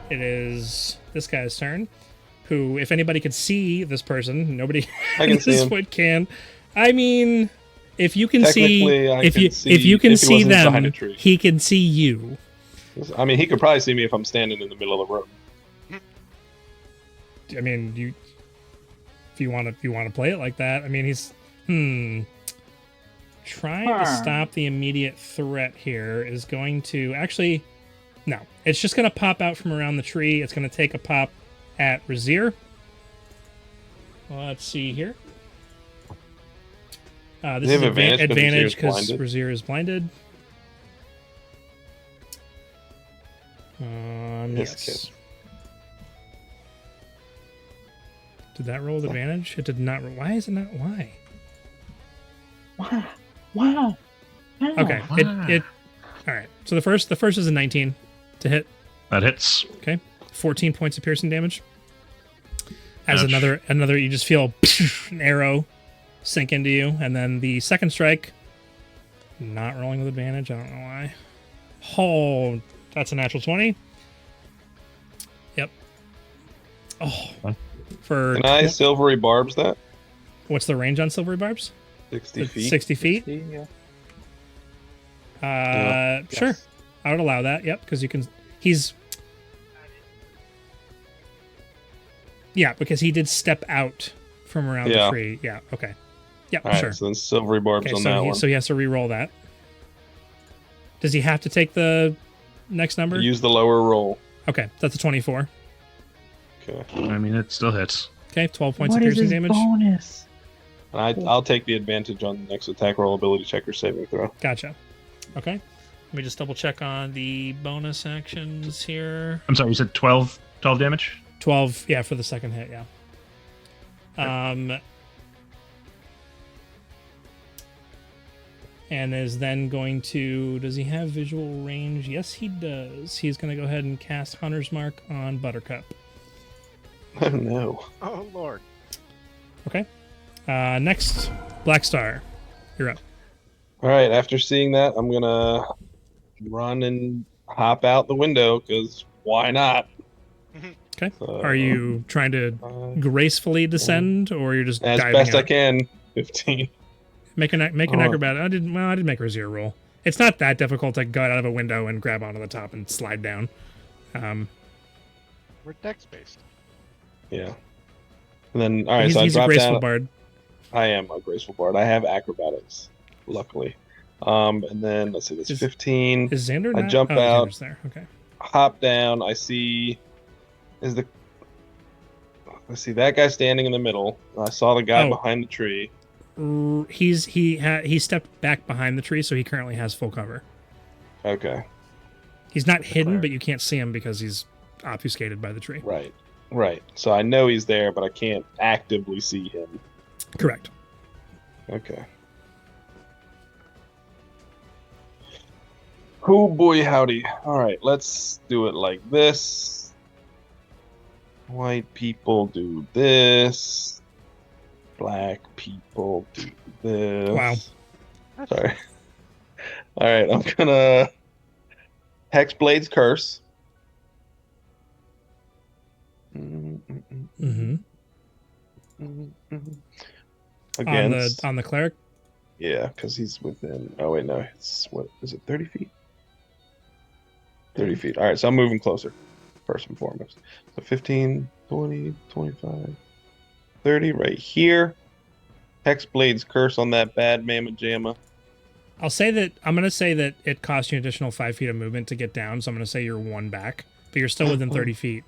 It is this guy's turn, who, if anybody could see this person, nobody I can at see this him. point can. I mean, if you can see, Technically, I if can you see if you can if he see wasn't behind a them, tree. he can see you. I mean, he could probably see me if I'm standing in the middle of the room. I mean, if you want to play it like that. I mean, he's trying to stop the immediate threat here is going to actually no. It's just going to pop out from around the tree. It's going to take a pop at Razir. Let's see here. This They is have advantage advantage 'cause because Razir is Razir is blinded. This Yes. Did that roll with advantage? It did not. Why is it not? Why? Wow. Okay. It. All right. So the first is a 19 to hit. That hits. Okay. 14 points of piercing damage. As Ouch. another, you just feel an arrow sink into you, and then the second strike. Not rolling with advantage. I don't know why. Oh, that's a natural 20. Yep. Oh. For Can I silvery barbs that? what's the range on silvery barbs? 60 feet. 60 feet. Yeah. Sure. Yes. I would allow that. Yep, because you can. He's. Yeah, because he did step out from around the Yeah. tree. Yeah. Okay. Yeah. All right, Sure. so then silvery barbs Okay. on that one. So he has to re-roll that. Does he have to take the next number? Use the lower roll. Okay, that's a 24. Okay. I mean, it still hits. Okay, 12 points What of is piercing his damage. bonus? And I'll take the advantage on the next attack roll, ability check, or saving throw. Gotcha. Okay. Let me just double check on the bonus actions here. I'm sorry, you said 12 damage? 12, yeah, for the second hit, yeah. And is then going to... Does he have visual range? Yes, he does. He's going to go ahead and cast Hunter's Mark on Buttercup. Oh no. Oh lord. Okay. Next, Black Star. You're up. All right, after seeing that, I'm gonna run and hop out the window because why not? Okay. So, Are you trying to gracefully descend, or you're just as diving best out? I can? 15. Make an Oh. acrobat. I did make a 0 roll. It's not that difficult to gut out of a window and grab onto the top and slide down. We're dex based. Yeah. And then all right, he's so I he's a drop graceful down. bard. I am a graceful bard. I have acrobatics, luckily. And then let's see, that's Is- 15. Is Xander? I not? jump oh, out. Xander's there. Okay. Hop down. I see that guy standing in the middle. I saw the guy Oh. behind the tree. He stepped back behind the tree, so he currently has full cover. Okay. He's not hidden, cleric. but you can't see him because he's obfuscated by the tree. Right. So I know he's there, but I can't actively see him. Correct. Okay. Oh boy, howdy. All right, let's do it like this. White people do this. Black people do this. Wow. Sorry. All right, I'm gonna Hexblade's Curse. Mm-hmm. Against. On the cleric. Yeah, because he's within. Oh wait, no. It's what is it? 30 feet. 30 feet. All right, so I'm moving closer, first and foremost. So 15, 20, 25, 30 right here. Hexblade's Curse on that bad mamma jamma. I'll say that I'm gonna say that it costs you an additional 5 feet of movement to get down. So I'm gonna say you're 1 back, but you're still within 30 feet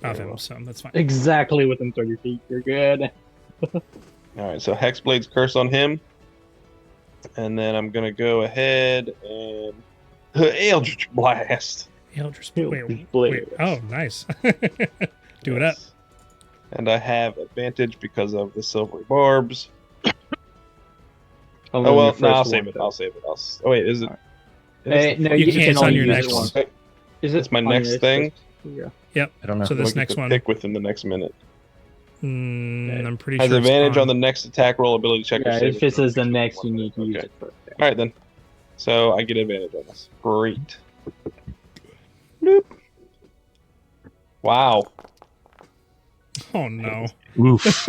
of him, so that's fine. Exactly within 30 feet. You're good. All right, so Hexblade's curse on him, and then I'm gonna go ahead and Eldritch Blast. Eldritch Eldritch wait. Blast. Oh, nice. Do it up. And I have advantage because of the silvery barbs. Only Oh on well, your no, I'll first save one, it. though. I'll save it. Oh wait, is it? No, You you can't, can it's on only your use next it once. one. Is it It's my on your next thing? Yeah. I don't know. So this Look at next the one, pick within the next minute. I'm pretty Has sure it's advantage on on. the next attack roll, ability check. or Yeah, saving if this throw. is the next, you need to use Okay. it first. All right then. So I get advantage on this. Great. Bloop. Wow. Oh no. Oof.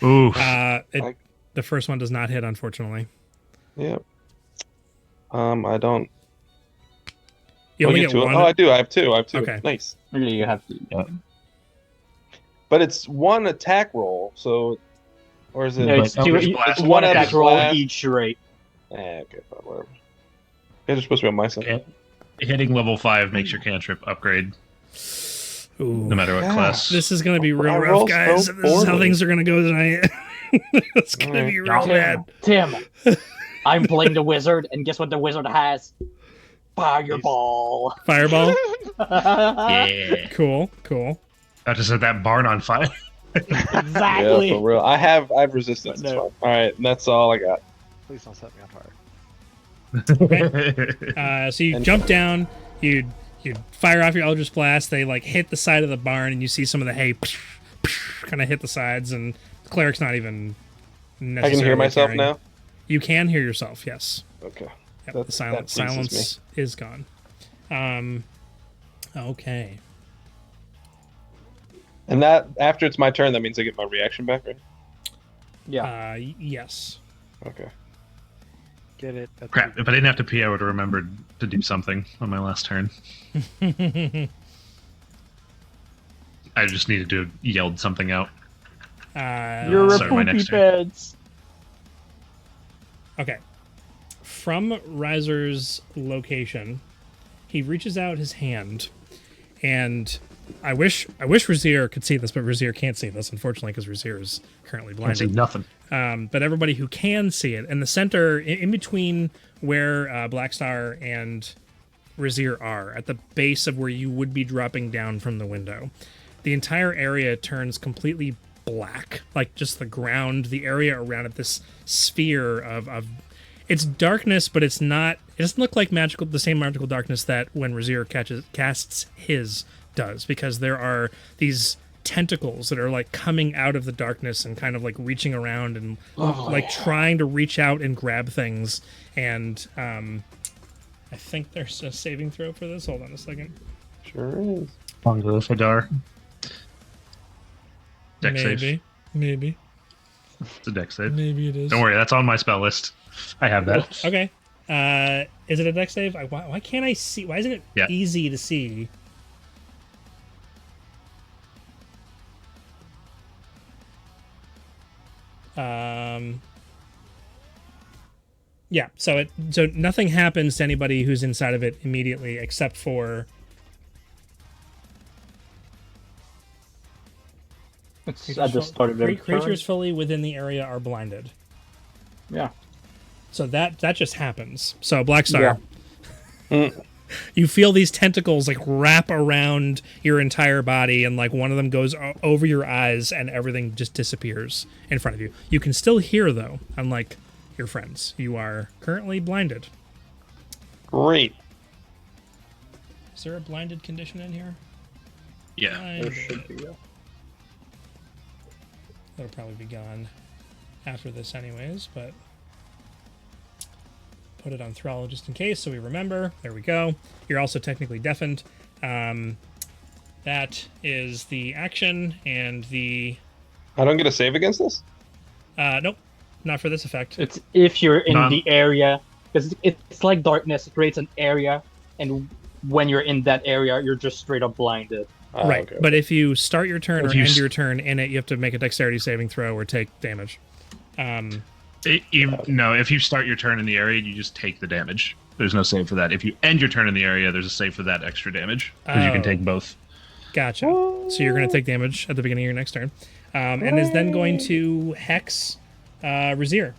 Oof. The first one does not hit, unfortunately. Yep. I don't. You only I get two. one. Oh, I do. I have two. Okay. Nice. Yeah, you have to. But it's one attack roll, so or is it? No, it's Eldritch two. Blast. It's one attack Eldritch roll Blast. each rate. Okay, fine, whatever. You guys are supposed to be on my side. Hitting level 5 makes your cantrip upgrade, Ooh. no matter what Yeah. class. This is going to be real I rough, rolled guys. so This is how poorly. things are going to go tonight. It's going to be real bad. Tim, I'm playing the wizard, and guess what the wizard has? Fireball. Fireball. Yeah. Cool. I just set that barn on fire. Exactly. Yeah, for real. I have resistance. No. It's fine. All right, and that's all I got. Please don't set me on fire. So you And- jump down. You fire off your Eldritch Blast. They like hit the side of the barn, and you see some of the hay kind of hit the sides, and the cleric's not even I necessarily can hear myself carrying. now. You can hear yourself. Yes. Okay. Yep, That- the silence that pleases silence is gone. Okay. And that after it's my turn, that means I get my reaction back, right? Yeah. Yes. Okay. Get it? That's Crap, if I didn't have to pee, I would have remembered to do something on my last turn. I just needed to have yelled something out. You're a sorry, my poopy next turn. pants. Okay. From Ryzer's location, he reaches out his hand, and I wish Razier could see this, but Razier can't see this, unfortunately, because Razier is currently Can't see blinded. nothing. But everybody who can see it, in the center, in between where Blackstar and Razier are, at the base of where you would be dropping down from the window, the entire area turns completely black, like just the ground, the area around it, this sphere of it's darkness, but it's not. It doesn't look like the same magical darkness that when Razier casts his does, because there are these tentacles that are like coming out of the darkness and kind of like reaching around and like trying to reach out and grab things. And I think there's a saving throw for this. Hold on a second. Sure is. Bongo Fedar. Dex save. Maybe It's a dex save. it is. Don't worry, that's on my spell list. I have that. Okay. Is it a dex save? Why can't I see? Why isn't it Yeah. easy to see? Yeah. So nothing happens to anybody who's inside of it immediately, except for It's at the start of the creatures fully within the area are blinded. Yeah. So that just happens. So Blackstar, Yeah. you feel these tentacles like wrap around your entire body, and like one of them goes over your eyes, and everything just disappears in front of you. You can still hear, though, unlike your friends. You are currently blinded. Great. Is there a blinded condition in here? Yeah. Blinded. should be, yeah. That'll probably be gone after this anyways, but put it on thrall just in case so we remember. There we go. You're also technically deafened. That is the action, and the... I don't get a save against this? Nope, not for this effect. It's if you're in None. the area, because it's like darkness. It creates an area, and when you're in that area, you're just straight up blinded. Right, Okay. but if you start your turn If or you end s- your turn in it, you have to make a dexterity saving throw or take damage. No, if you start your turn in the area, you just take the damage. There's no save for that. If you end your turn in the area, there's a save for that extra damage. Because you can take both. Gotcha. So you're going to take damage at the beginning of your next turn. And is then going to Hex Razir.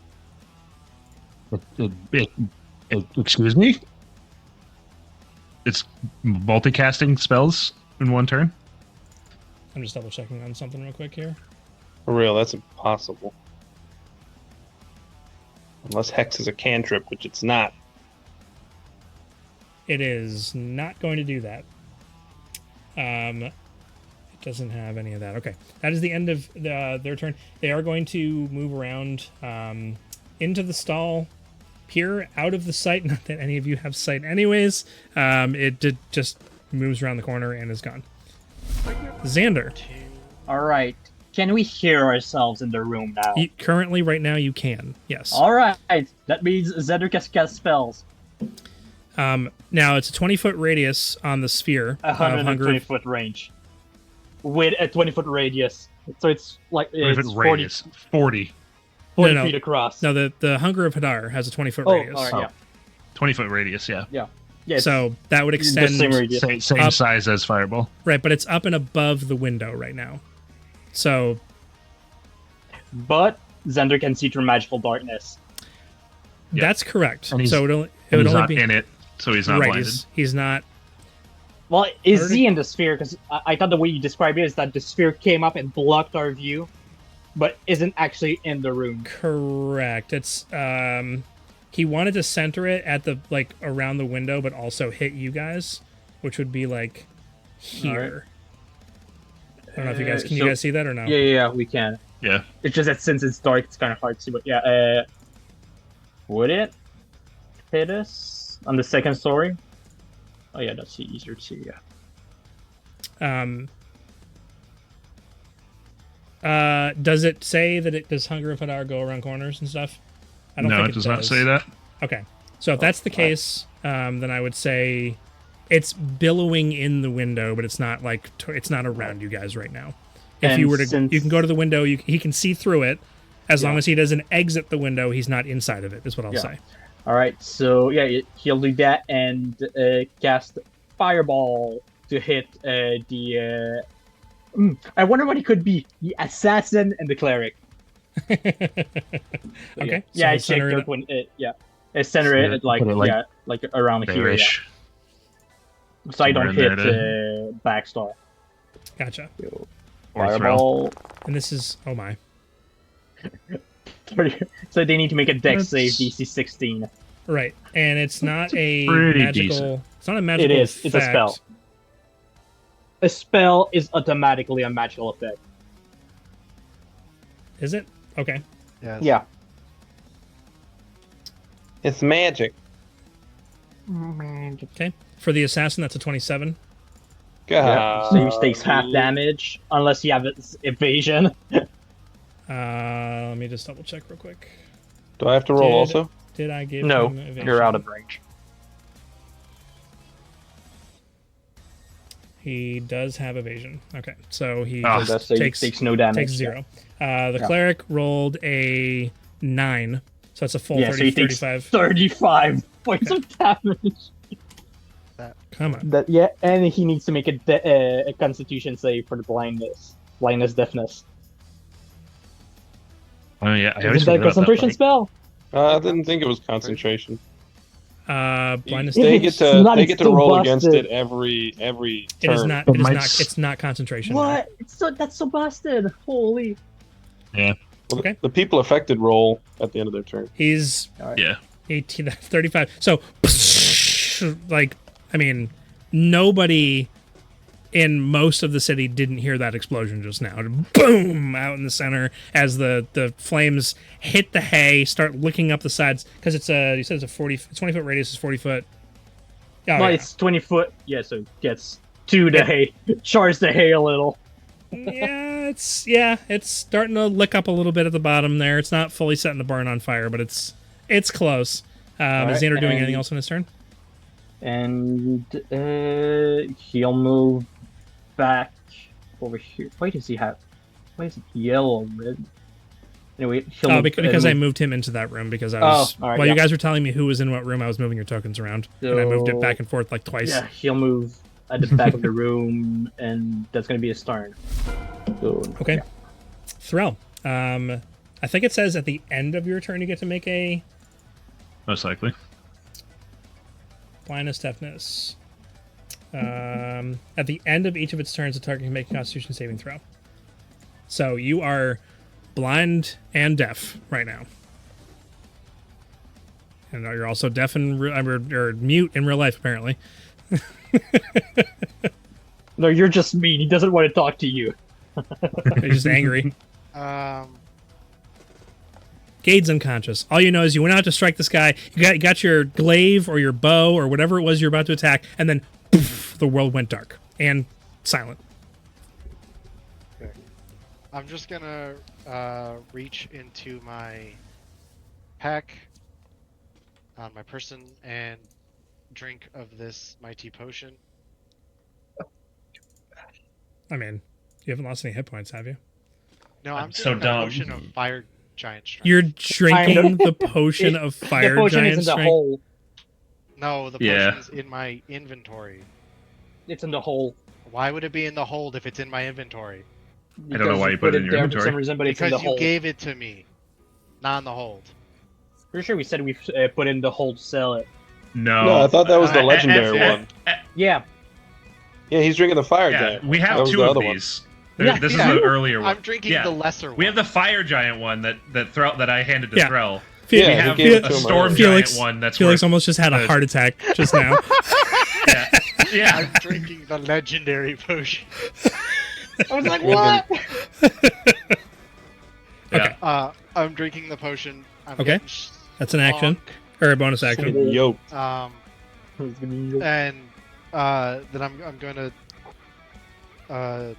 Excuse me? It's multicasting spells in one turn? I'm just double checking on something real quick here. For real, that's impossible. Unless Hex is a cantrip, which it's not. It is not going to do that. It doesn't have any of that. Okay. That is the end of their turn. They are going to move around into the stall, peer out of the sight. Not that any of you have sight anyways. It just moves around the corner and is gone. Xander. All right. Can we hear ourselves in the room now? Currently, right now, you can. Yes. All right. That means Xander can cast spells. Now, it's a 20-foot radius on the sphere. 120-foot range. With a 20-foot radius. So it's like it's 40, radius. 40 no. feet across. No, the Hunger of Hadar has a 20-foot radius. All right, 20-foot radius, yeah. Yeah. So that would extend... The same radius. Same size as Fireball. Right, but it's up and above the window right now. So... But Xander can see through magical darkness. That's correct. And so it would he's only not be in it, so he's not right. blinded. He's not... Well, is he in the sphere? Because I thought the way you described it is that the sphere came up and blocked our view, but isn't actually in the room. Correct. It's he wanted to center it at the around the window, but also hit you guys, which would be here. Right. I don't know if you guys can you guys see that or no? Yeah, we can. Yeah. It's just that since it's dark, it's kind of hard to see. But yeah, would it hit us on the second story? Oh yeah, that's easier to see. Yeah. Does it say that it does Hunger of Hadar go around corners and stuff? I don't think it does not say that. Okay, so if that's the case, then I would say it's billowing in the window, but it's not it's not around you guys right now. If And you were to, you can go to the window. He can see through it, as long as he doesn't exit the window. He's not inside of it. Is what I'll say. All right, so yeah, he'll do that and cast Fireball to hit the. I wonder what he could be: the assassin and the cleric. Okay. Yeah, I So checked center it when I center it at like around here. Yeah. So I don't hit Backstar. Gotcha. Fireball. And this is my. So they need to make a dex save DC 16. Right, and it's not a pretty magical. decent. It's not a magical. It is. Effect. It's a spell. A spell is automatically a magical effect. Is it? Okay. Yes. Yeah. It's magic. Okay. For the assassin, that's a 27. God. So he takes half damage unless you have evasion. Let me just double check real quick. Do I have to roll also? Did I give No, him evasion? you're out of range. He does have evasion. Okay, so he So he takes no damage. takes 0. The cleric rolled a 9, so that's a full Yeah, 30, so he takes 35. 35 points of damage. Come on. And he needs to make a Constitution save for the blindness, deafness. Oh yeah, I Isn't always that a forget about concentration that. spell? I didn't think it was concentration. Blindness. They get to It's roll busted. against it every It is turn. not. It It is might not. s- It's not concentration. What? That's so busted. Holy. Yeah, Well, Okay. The people affected roll at the end of their turn. He's yeah. 18, 35. So, nobody in most of the city didn't hear that explosion just now. Boom! Out in the center as the flames hit the hay, start licking up the sides. Because you said it's a 20-foot radius, is 40 foot. Oh, Well, yeah. it's 20 foot. Yeah, so it gets to the hay. Chars the hay a little. It's starting to lick up a little bit at the bottom there. It's not fully setting the barn on fire, but it's close. Is Xander doing anything else on his turn? And he'll move back over here. Why is it yellow red? Anyway, he'll Oh, move, because I move. moved him into that room because I was all right, while yeah. you guys were telling me who was in what room, I was moving your tokens around and I moved it back and forth like twice. Yeah, he'll move at the back of the room, and that's gonna be his turn. So, Okay. yeah. Threll. I think it says at the end of your turn you get to make a Most likely. blindness, deafness. At the end of each of its turns, the target can make a Constitution saving throw. So you are blind and deaf right now, and you're also deaf and or mute in real life, apparently. No, you're just mean. He doesn't want to talk to you. You're just angry. Um, Gade's unconscious. All you know is you went out to strike this guy. You got your glaive or your bow or whatever it was you're about to attack, and then poof, the world went dark and silent. I'm just gonna reach into my pack on my person and drink of this mighty potion. I mean, you haven't lost any hit points, have you? No, I'm so drinking a dumb. potion of fire giant strength. You're drinking the potion of fire the potion giant is in the strength. hole. No, the Yeah. potion's in my inventory. It's in the hole. Why would it be in the hold if it's in my inventory? I don't know why you put it in your there inventory. for some reason, but it's in Because the you hole. gave it to me, not in the hold. Pretty sure we said we put in the hole to sell it. No, I thought that was the legendary one. Yeah. Yeah, he's drinking the fire Yeah, giant. we That have was two the of other one. these. Yeah, This yeah. is the earlier one. I'm drinking Yeah. the lesser one. We have the fire giant one that I handed to Yeah. Threll. Fe- Yeah, We he have gave it a to him storm earlier. Felix- giant one that's Felix worth. almost just had a heart attack just now. Yeah. Yeah. I'm drinking the legendary potion. I was like, Drinking- what? Yeah. I'm drinking the potion. I'm Okay. getting That's an action or a bonus action. Getting yoked. and then I'm going to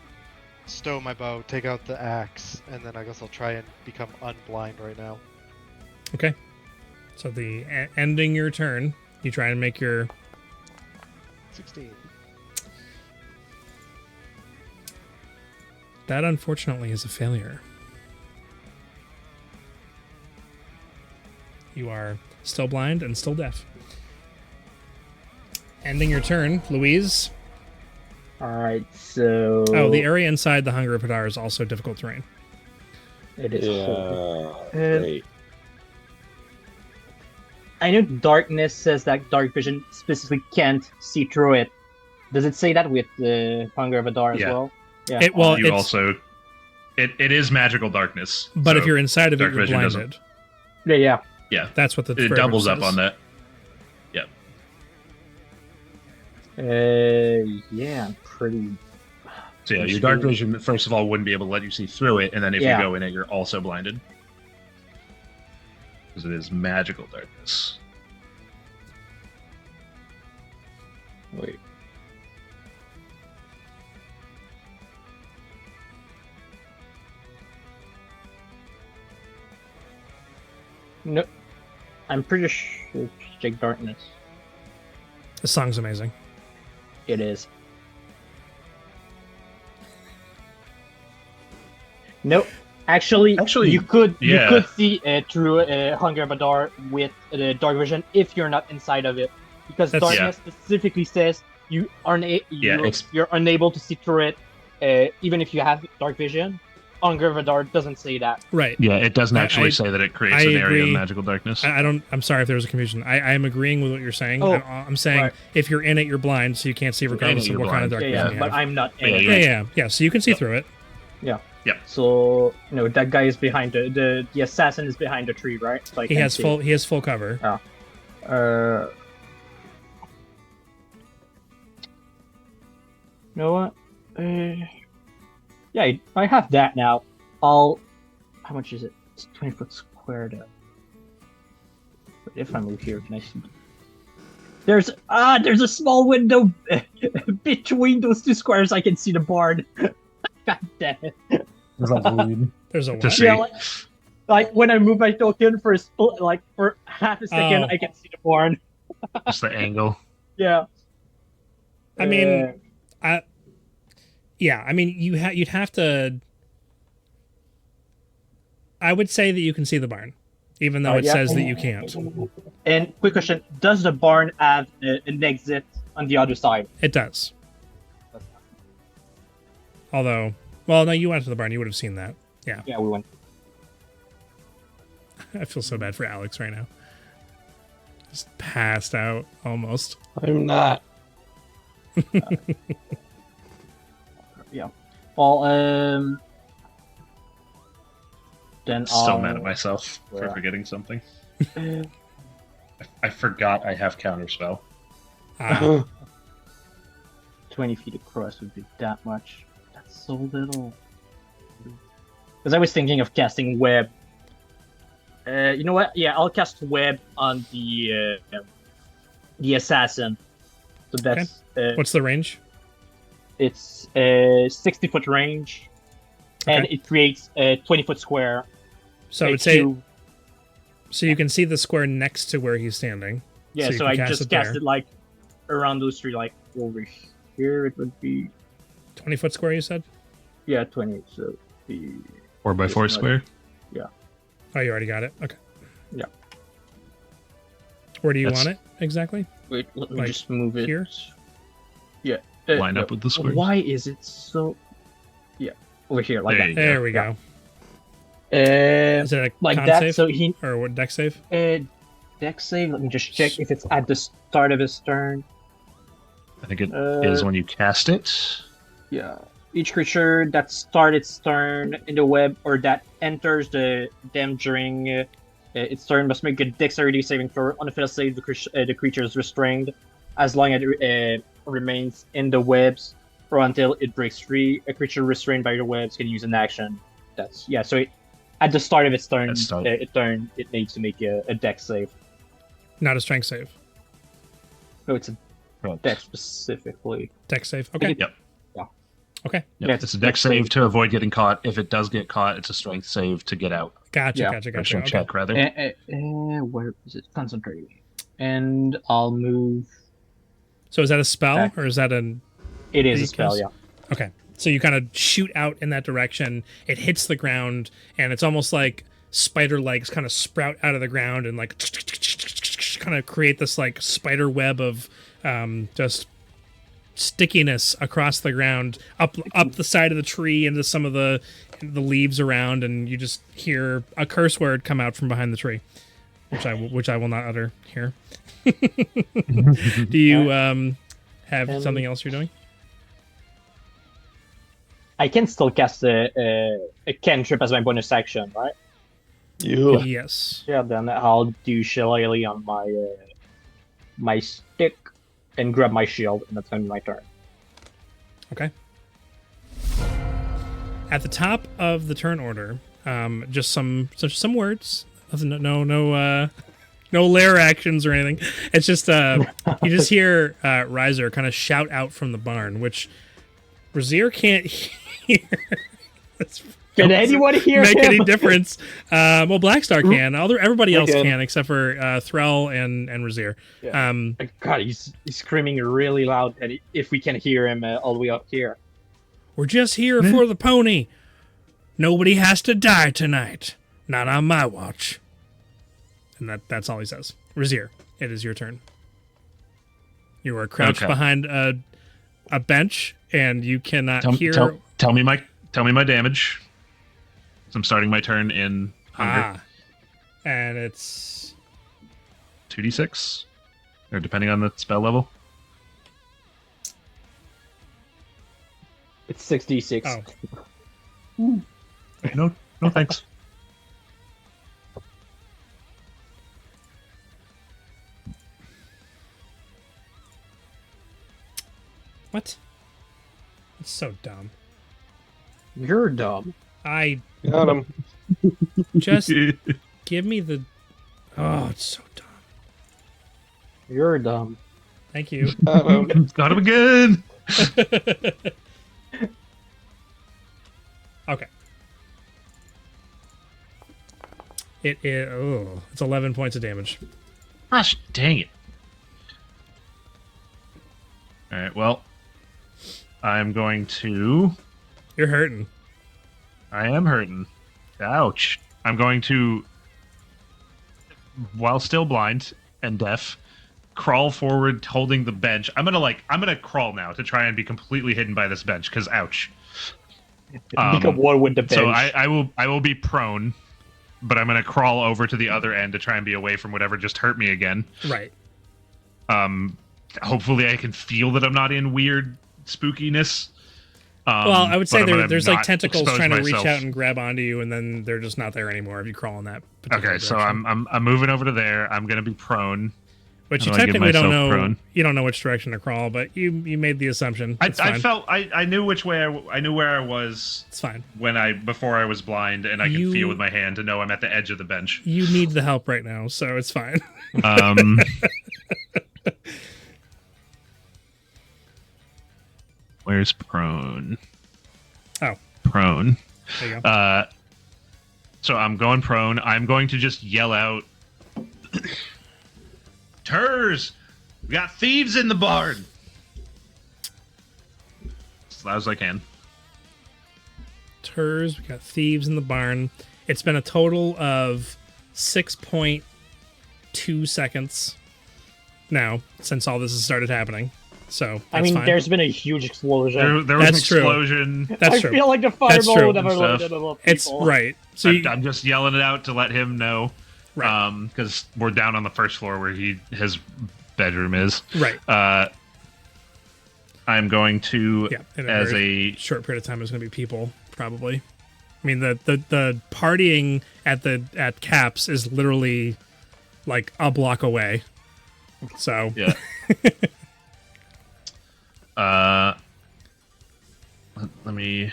stow my bow, take out the axe, and then I guess I'll try and become unblind right now. Okay. So ending your turn, you try and make your 16. that unfortunately is a failure. You are still blind and still deaf. Ending your turn, Louise. Alright, so... Oh, the area inside the Hunger of Hadar is also difficult terrain. It is hole. Yeah. Great. I know darkness says that dark vision specifically can't see through it. Does it say that with the Hunger of Hadar as Yeah. well? Yeah. You also. It is magical darkness. But so if you're inside of it, dark you're vision blinded. Yeah. Yeah. That's what the It verbiage doubles up says. on that. Yeah, pretty... So yeah, your dark vision first of all wouldn't be able to let you see through it, and then if Yeah. you go in it, you're also blinded because it is magical darkness. Wait. No, I'm pretty sure it's Jake Darkness. The song's amazing. It is. Nope. Actually, you could see through Hunger of Hadar with the dark vision if you're not inside of it, because darkness specifically says you aren't you're unable to see through it, even if you have dark vision. Hunger of Hadar doesn't say that. Right. Yeah, it doesn't actually say that it creates an area of agree. magical darkness. I'm sorry if there was a confusion. I am agreeing with what you're saying. Oh, I'm saying right. if you're in it, you're blind, so you can't see regardless of you're what kind of dark blind. vision Yeah, you but have. I'm not. Yeah, in it. you're- Yeah. So you can see through it. Yeah. Yep. So that guy is behind the assassin is behind the tree, right? So I He can't has see. he has full cover. You know what? Yeah, I have that now. How much is it? It's 20-foot squared up. But if I move here, can I see? There's a small window between those two squares. I can see the barn. God damn it. There's a To what? see. Yeah, like when I move my token for for half a second, Oh. I can see the barn. Just the angle. Yeah. I mean, you'd have to. I would say that you can see the barn, even though it Yeah. says that you can't. And quick question: does the barn have an exit on the other side? It does. Although, well, no, you went to the barn. You would have seen that. Yeah. Yeah, we went. I feel so bad for Alex right now. Just passed out almost. I'm not. Yeah. Well, then Still mad at myself for forgetting something. I forgot I have counterspell. 20 feet across would be that much. That's so little. Because I was thinking of casting web. You know what? Yeah, I'll cast web on the assassin. So that's What's the range? it's a 60-foot range, and Okay. it creates a 20-foot square. So I would say, so you can see the square next to where he's standing. Yeah, so you so can I cast just it there. cast it like around those three, like over here. It would be 20-foot square, you said? 20. So the 4x4 It's square. Oh, you already got it? Okay. Yeah. Where do you That's- want it exactly? wait, let me Like just move it here? Yeah. Line up with the square. Why is it so? Yeah, over here, like There you There we Yeah. go. that. Is it a Like con that. save? So he Or what, deck save? deck save. Let me just check if it's at the start of his turn. I think it is when you cast it. Yeah. Each creature that starts its turn in the web or that enters them during its turn must make a dexterity saving throw. On a failed save, the creature is restrained as long as it remains in the webs or until it breaks free. A creature restrained by the webs can use an action. So at the start of its turn, it needs to make a dex save. Not a strength save. No, it's a Right. dex specifically. Deck save. Okay. Yep. Okay. Yep. Yeah, It's a deck save to avoid getting caught. If it does get caught, it's a strength save to get out. Gotcha, Yeah. gotcha, Or gotcha. strength Okay. check, rather. Where is it? Concentrating. And I'll move. So is that a spell Back. or is that an... It is a Because- spell, yeah. Okay. So you kind of shoot out in that direction. It hits the ground, and it's almost like spider legs kind of sprout out of the ground and like kind of create this like spider web of just stickiness across the ground, up the side of the tree into some of the leaves around, and you just hear a curse word come out from behind the tree, which I will not utter here. Do you have something else you're doing? I can still cast a cantrip as my bonus action, right? You. Yes. Yeah, then I'll do Shillelagh on my stick and grab my shield, and that's gonna be my turn. Okay. At the top of the turn order, just some words. No lair actions or anything. It's just you just hear Ryver kind of shout out from the barn, which Razier can't hear. Can anyone hear make him? any difference? Well, Blackstar can. Everybody else can. can except for Thrall and Razier. Yeah. God, he's screaming really loud, and if we can hear him all the way up here. We're just here for the pony. Nobody has to die tonight. Not on my watch. And that's all he says. Razier, it is your turn. You are crouched Okay. behind a bench, and you cannot hear. Tell me my damage. So I'm starting my turn in hunger. And it's 2d6, or depending on the spell level. It's 6d6. Oh. No thanks. what? It's so dumb. You're dumb. I Got him. just give me the. Oh, it's so dumb. You're dumb. Thank you. Got him. Got him again. Okay. It is. Oh, it's 11 points of damage. Gosh, dang it. All right, well, I'm going to... You're hurting. I am hurting. Ouch. I'm going to, while still blind and deaf, crawl forward holding the bench. I'm gonna crawl now to try and be completely hidden by this bench, because ouch. Become one with the bench. So I will be prone, but I'm gonna crawl over to the other end to try and be away from whatever just hurt me again. Right. Hopefully I can feel that I'm not in weird spookiness. Well, I would say there's like not tentacles expose trying to myself. reach out and grab onto you, and then they're just not there anymore if you crawl in that particular Okay, so direction. I'm moving over to there. I'm gonna be prone. But you How do I get technically don't myself know. prone? You don't know which direction to crawl, but you made the assumption. It's I fine. felt I knew which way I knew where I was It's fine. before I was blind, and I You- can feel with my hand to know I'm at the edge of the bench. You need the help right now, so it's fine. Where's prone? Oh, Prone. there you go. So I'm going prone. I'm going to just yell out, "Turs! We got thieves in the barn!" As loud as I can. Turs, we got thieves in the barn. It's been a total of 6.2 seconds now since all this has started happening. So I that's mean, fine. there's been a huge explosion. There was an That's true. explosion. That's I true. feel like the That's fireball true. would never Stuff. loaded enough It's people. right. So I'm just yelling it out to let him know. right, Because we're down on the first floor where his bedroom is. right. I'm going to, Yeah, in as very short period of time, there's going to be people probably. I mean, the partying at Caps is literally like a block away. So yeah. Let me.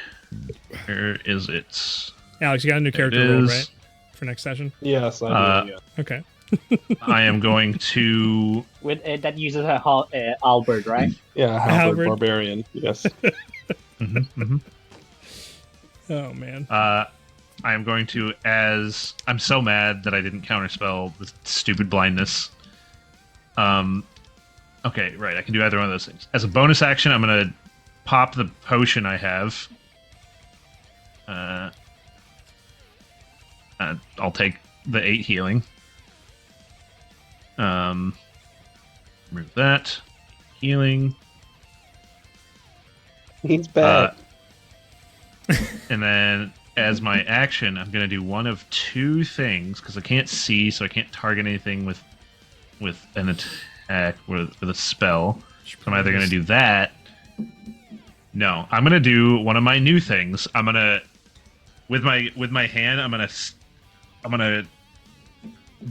Where is it? Alex, you got a new There it character roll, is. right? For next session. Yes, I do. Yeah. Okay. I am going to. With that uses a Albert, right? Yeah, Halberd. Halberd Barbarian. Yes. Oh man. I am going to, as I'm so mad that I didn't counterspell the stupid blindness. Okay, right. I can do either one of those things. As a bonus action, I'm going to pop the potion I have. I'll take the 8 healing. Remove that. Healing. He's back. And then, as my action, I'm going to do one of 2 things, because I can't see, so I can't target anything with an attack, with a spell. So I'm either going to do that. No, I'm going to do one of my new things. I'm going to, with my hand, I'm going to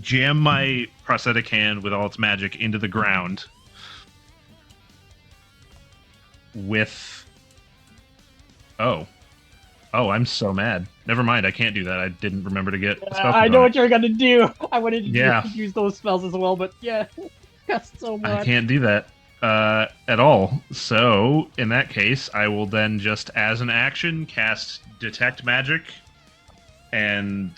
jam my prosthetic hand with all its magic into the ground with... Oh, I'm so mad. Never mind, I can't do that. I didn't remember to get a spell I know component. what you're gonna do. I wanted to Yeah. use those spells as well, but yeah, that's so much. I can't do that at all. So, in that case, I will then just, as an action, cast Detect Magic and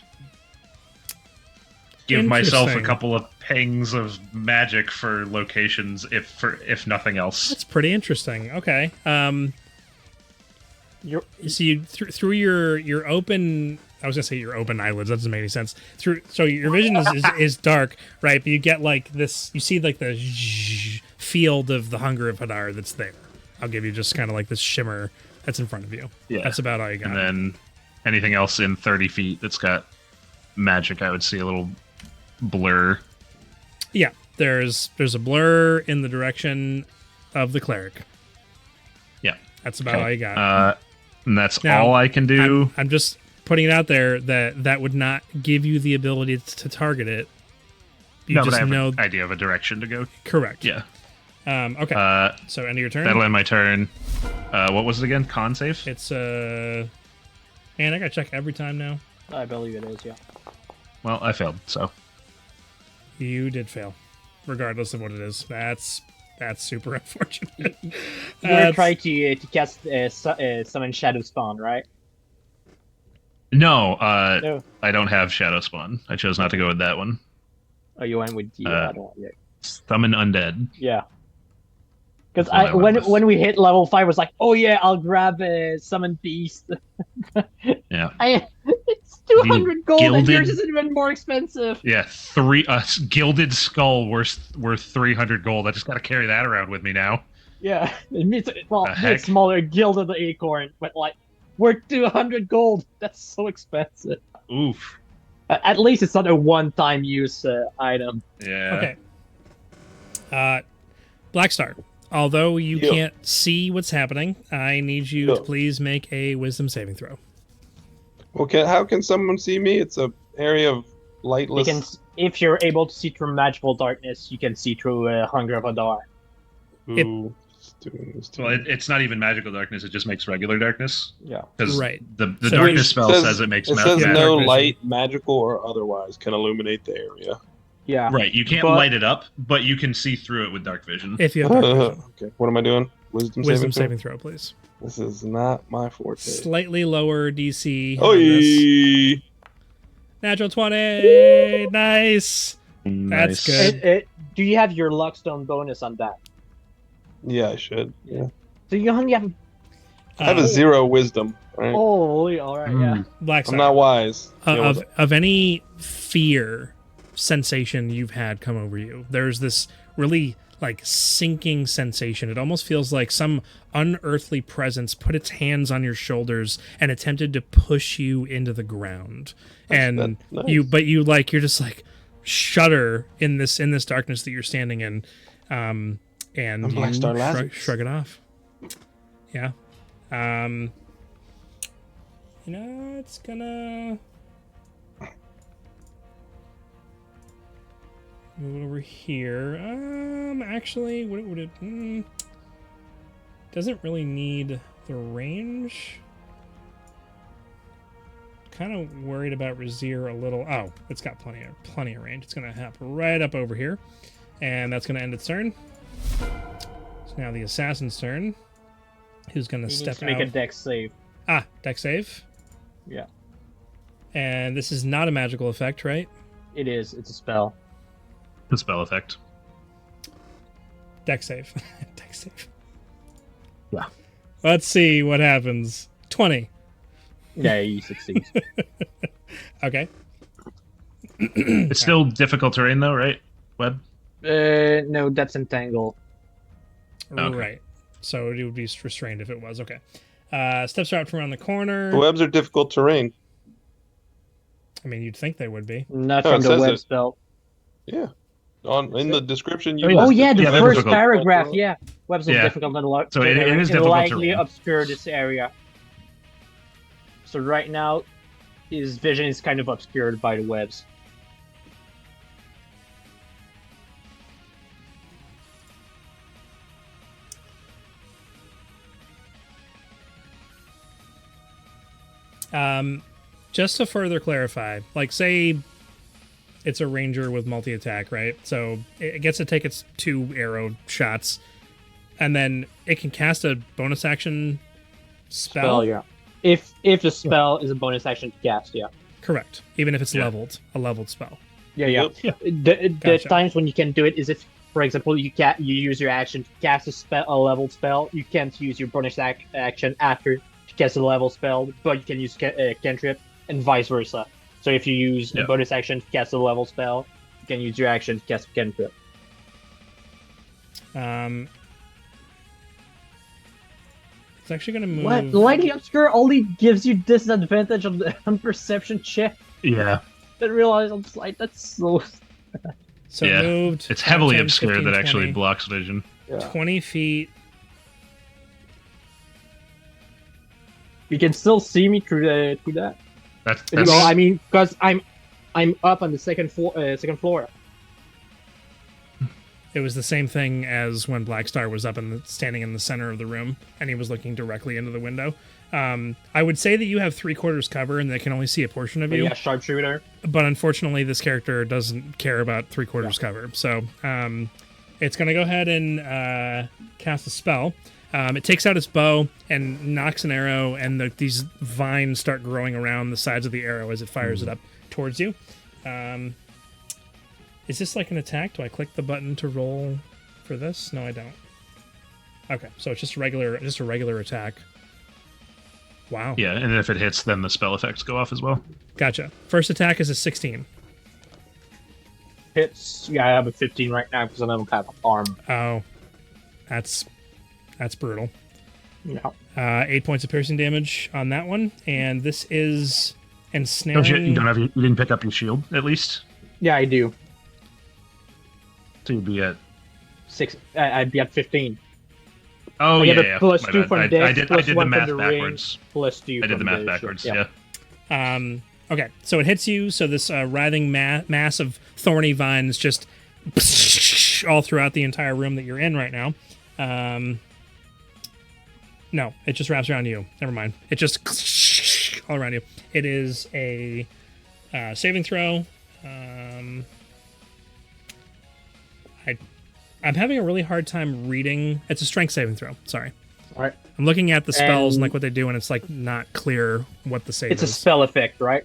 give myself a Interesting. couple of pangs of magic for locations, if nothing else. That's pretty interesting. Okay. You're, So you through your open. I was gonna say your open eyelids. That doesn't make any sense. So your vision is dark, right? But you get like this. You see like the field of the hunger of Hadar that's there. I'll give you just kind of like this shimmer that's in front of you. Yeah. That's about all you got. And then anything else in 30 feet that's got magic, I would see a little blur. Yeah, there's a blur in the direction of the cleric. Yeah. That's about all you got. And that's Now, all I can do. I'm just putting it out there that would not give you the ability to target it. You no, but just I have know an idea of a direction to go. correct. Yeah. Okay. So end of your turn. That'll end my turn. What was it again? Con save? It's man, I gotta check every time now. I believe it is, yeah. Well, I failed, so. You did fail, regardless of what it is. That's super unfortunate. You're trying to cast summon Shadow Spawn, right? No, No. I don't have Shadow Spawn. I chose not to go with that one. Oh, you went with the other one, yeah. Summon Undead. Yeah. Because That's what I went with. when we hit level 5, I was like, oh yeah, I'll grab Summon Beast. Yeah. It's 200 gold, and gilded- yours is even more expensive. Yeah, gilded skull worth 300 gold. I just got to carry that around with me now. Yeah, it means well, The a heck? bit smaller gilded acorn, but like worth 200 gold. That's so expensive. Oof. At least it's not a one-time use item. Yeah. Okay. Black Star. Although you Yeah. can't see what's happening, I need you to Yeah. please make a wisdom saving throw. Okay, how can someone see me? It's a area of You lightless. can, if you're able to see through magical darkness, you can see through Hunger of Adar. Ooh, doing this to Well, me. it's not even magical darkness. It just makes regular darkness. Yeah. Because Right. the So darkness It spell says it makes It magic. says Yeah, no dark vision. light, magical or otherwise, can illuminate the area. Yeah. Right. You can't But- light it up, but you can see through it with dark vision. If you have dark vision. Okay, what am I doing? Wisdom, Wisdom saving saving throw, please. throw? This is not my forte. Slightly lower DC. on this. Oi! Natural 20. Nice. Nice. good. Do you have your Luckstone bonus on that? Yeah, I should. Yeah. So you only have. I have a 0 wisdom. Right? Holy, alright, yeah. Black I'm Star. not wise. Yeah, Of any fear sensation you've had come over you, there's this really like sinking sensation. It almost feels like some unearthly presence put its hands on your shoulders and attempted to push you into the ground. And that's nice. you're just like shudder in this darkness that you're standing in. And I'm Black Star Lazarus. shrug it off. Yeah. It's gonna move it over here. Actually, what would it? Doesn't really need the range. Kind of worried about Razir a little. Oh, it's got plenty of range. It's gonna hop right up over here, and that's gonna end its turn. So now the assassin's turn. Who's gonna You need step to make out? a dex save. Dex save. Yeah. And this is not a magical effect, right? It is. It's a spell. The spell effect. Dex save. Dex save. Yeah. Let's see what happens. 20. Yeah, you succeed. Okay. It's still difficult terrain, though, right? Web? No, that's entangle. Okay. Right. So it would be restrained if it was. Okay. Steps out from around the corner. The webs are difficult terrain. I mean, you'd think they would be. Not Oh, from it the says web it. spell. Yeah. In the description, you. Oh listed yeah, the Yeah, they're first difficult. paragraph. Yeah, webs are Yeah. difficult and So it is difficult to likely read. obscure this area. So right now, his vision is kind of obscured by the webs. Just to further clarify, like say it's a ranger with multi-attack, right? So it gets to take its 2 arrow shots, and then it can cast a bonus action spell. Yeah. If the spell is a bonus action to cast, yeah. Correct. Even if it's Yeah. a leveled spell. Yeah, yeah. Yep. The Gotcha. times when you can do it is if, for example, you use your action to cast a leveled spell. You can't use your bonus action after to cast a level spell, but you can use cantrip and vice versa. So if you use a Yeah. bonus action to cast a level spell, you can use your action to cast a cantrip. It's actually going to move. What? Lightly obscure only gives you disadvantage on perception check. Yeah. Then realize I'm just like that's so. So Yeah. moved. It's heavily 10, obscured 15, that actually 20, blocks vision. Yeah. 20 feet. You can still see me through that. That's Well, I mean, because I'm up on the second floor. It was the same thing as when Black Star was up standing in the center of the room, and he was looking directly into the window. I would say that you have 3/4 cover, and they can only see a portion of But you. yeah, sharpshooter. But unfortunately, this character doesn't care about 3/4 cover. So it's going to go ahead and cast a spell. It takes out its bow and knocks an arrow, and these vines start growing around the sides of the arrow as it fires it up towards you. Is this like an attack? Do I click the button to roll for this? No, I don't. Okay, so it's just a regular attack. Wow. Yeah, and if it hits, then the spell effects go off as well. Gotcha. First attack is a 16. Hits. Yeah, I have a 15 right now because I don't have arm. Oh, that's brutal. Yeah. 8 points of piercing damage on that one, and this is ensnaring. You didn't pick up your shield at least, Yeah, I do. so you'd be at. 6. I'd be at 15. Oh I yeah, get a yeah. plus My 2 bad. from I dex, did plus the 1 math from the range, backwards. plus 2 I did from the math shield. backwards. Yeah. Yeah. Okay, so it hits you. So this writhing mass of thorny vines just all throughout the entire room that you're in right now. No, it just wraps around you. Never mind. It just all around you. It is a saving throw. I'm having a really hard time reading. It's a strength saving throw. Sorry. All right. I'm looking at the spells and And- like what they do, and it's like not clear what the save It's a is. spell effect, right?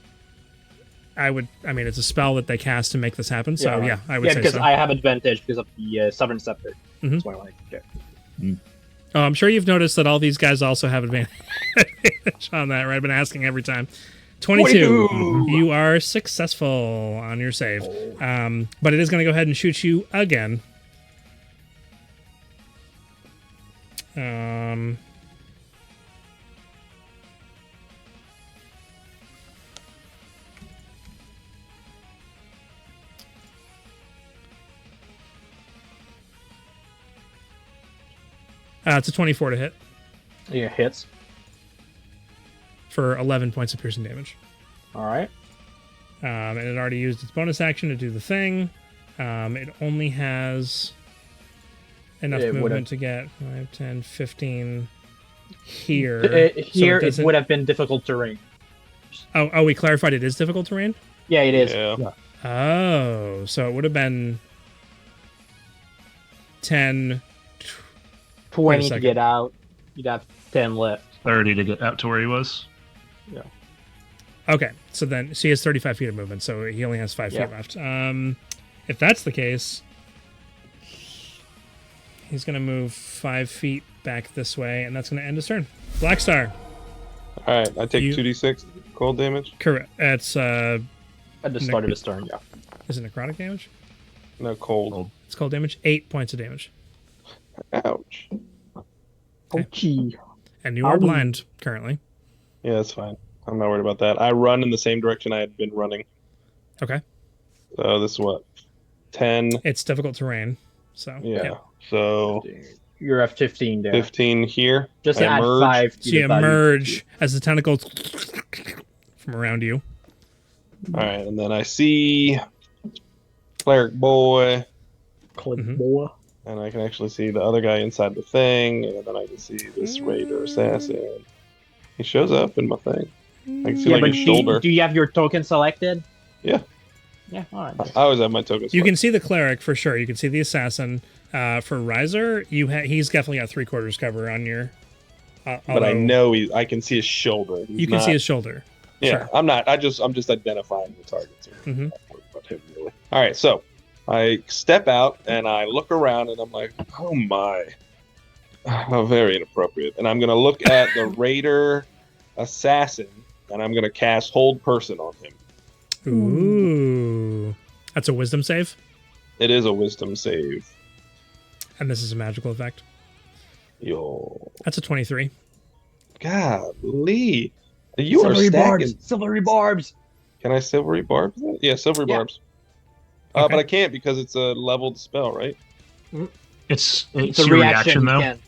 I mean, it's a spell that they cast to make this happen. So right. yeah, I would Yeah, say because so. I have advantage because of the Sovereign Scepter. Mhm. That's why I wanted to check. Oh, I'm sure you've noticed that all these guys also have advantage on that, right? I've been asking every time. 22. 22. You are successful on your save. But it is going to go ahead and shoot you again. It's a 24 to hit Yeah, hits. for 11 points of piercing damage. All right. And it already used its bonus action to do the thing. It only has enough It movement would've- to get 5, 10, 15 here. Here, it doesn't- would have been difficult terrain. Oh, we clarified it is difficult terrain? Yeah, it is. Yeah. Oh, so it would have been 10. 20 to second. get out. You'd have 10 left. 30 to get out to where he was. Yeah. Okay, so he has 35 feet of movement, so he only has 5 Yeah. feet left. If that's the case, he's going to move 5 feet back this way, and that's going to end his turn. Black Star. All right, I take You- 2d6 cold damage. Correct. It's At the start of his turn, yeah. is it necrotic damage? No, cold. It's cold damage. 8 points of damage. Ouch. Okay. And you are Ow. blind currently. Yeah, that's fine. I'm not worried about that. I run in the same direction I had been running. Okay. So this is what? 10. It's difficult terrain. So Yeah. So You're at 15 there. 15 here. Just I add emerge. 5 to So you the value. emerge as the tentacles from around you. All right, and then I see Cleric Boy, Click Mhm. more. and I can actually see the other guy inside the thing, and then I can see this Raider Assassin. He shows up in my thing. I can see Yeah, like but his shoulder. do you have your token selected? Yeah. Yeah, alright. I always have my tokens. You can see the cleric for sure. You can see the assassin. For Ryzer, he's definitely got 3/4 cover on your. but I although know I can see his shoulder. He's you can not- see his shoulder. Yeah, Sure. I'm not. I'm just identifying the targets here. Mhm. I'm not worried about him, really. All right, so I step out and I look around and I'm like, oh my, oh, very inappropriate. And I'm gonna look at the Raider Assassin and I'm gonna cast Hold Person on him. Ooh, that's a wisdom save, It is a Wisdom save. and this is a magical effect. Yo, That's a 23. golly, you are Silvery stacking. barbs. Silvery barbs. Can I Silvery Barbs? That? Yeah, Silvery Yeah. Barbs. Okay. But I can't because it's a leveled spell, right? It's It's a your reaction, though. you can.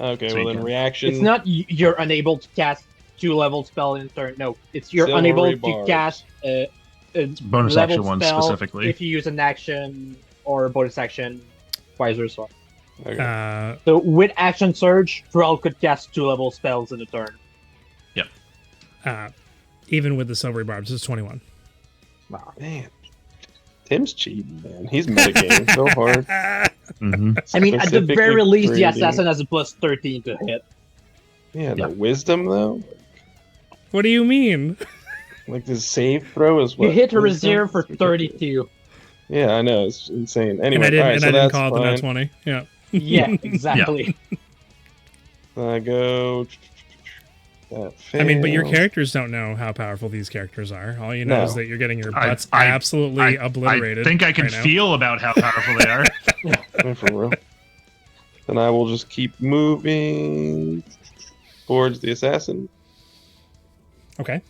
Okay, So well you then can- reaction. It's not you're unable to cast 2-level spell in turn. No, it's you're Silvery unable to barbs. cast a bonus leveled action one spell specifically. if you use an action or a bonus action, vice versa. Okay. So with action surge, Thrall could cast 2-level spells in a turn. Even with the silvery barbs, it's 21. Wow. Man, Tim's cheating, man. He's metagaming so hard. Mhm. I mean, at the Specifically very least, the 3D. assassin has a plus 13 to hit. Yeah, Yeah. the wisdom though, What do you mean? like the save throw is what. You hit a wisdom? reserve for 32. Yeah, I know it's insane. And Anyway, I didn't, all right, and so I didn't that's call it the fine. nat 20. Yeah. Yeah, exactly. I go. That I mean, but your fails. characters don't know how powerful these characters are. All you know No. is that you're getting your I- butts I- absolutely obliterated. I think I can right now. feel about how powerful they are. Yeah, for real. Then I will just keep moving towards the assassin. Okay.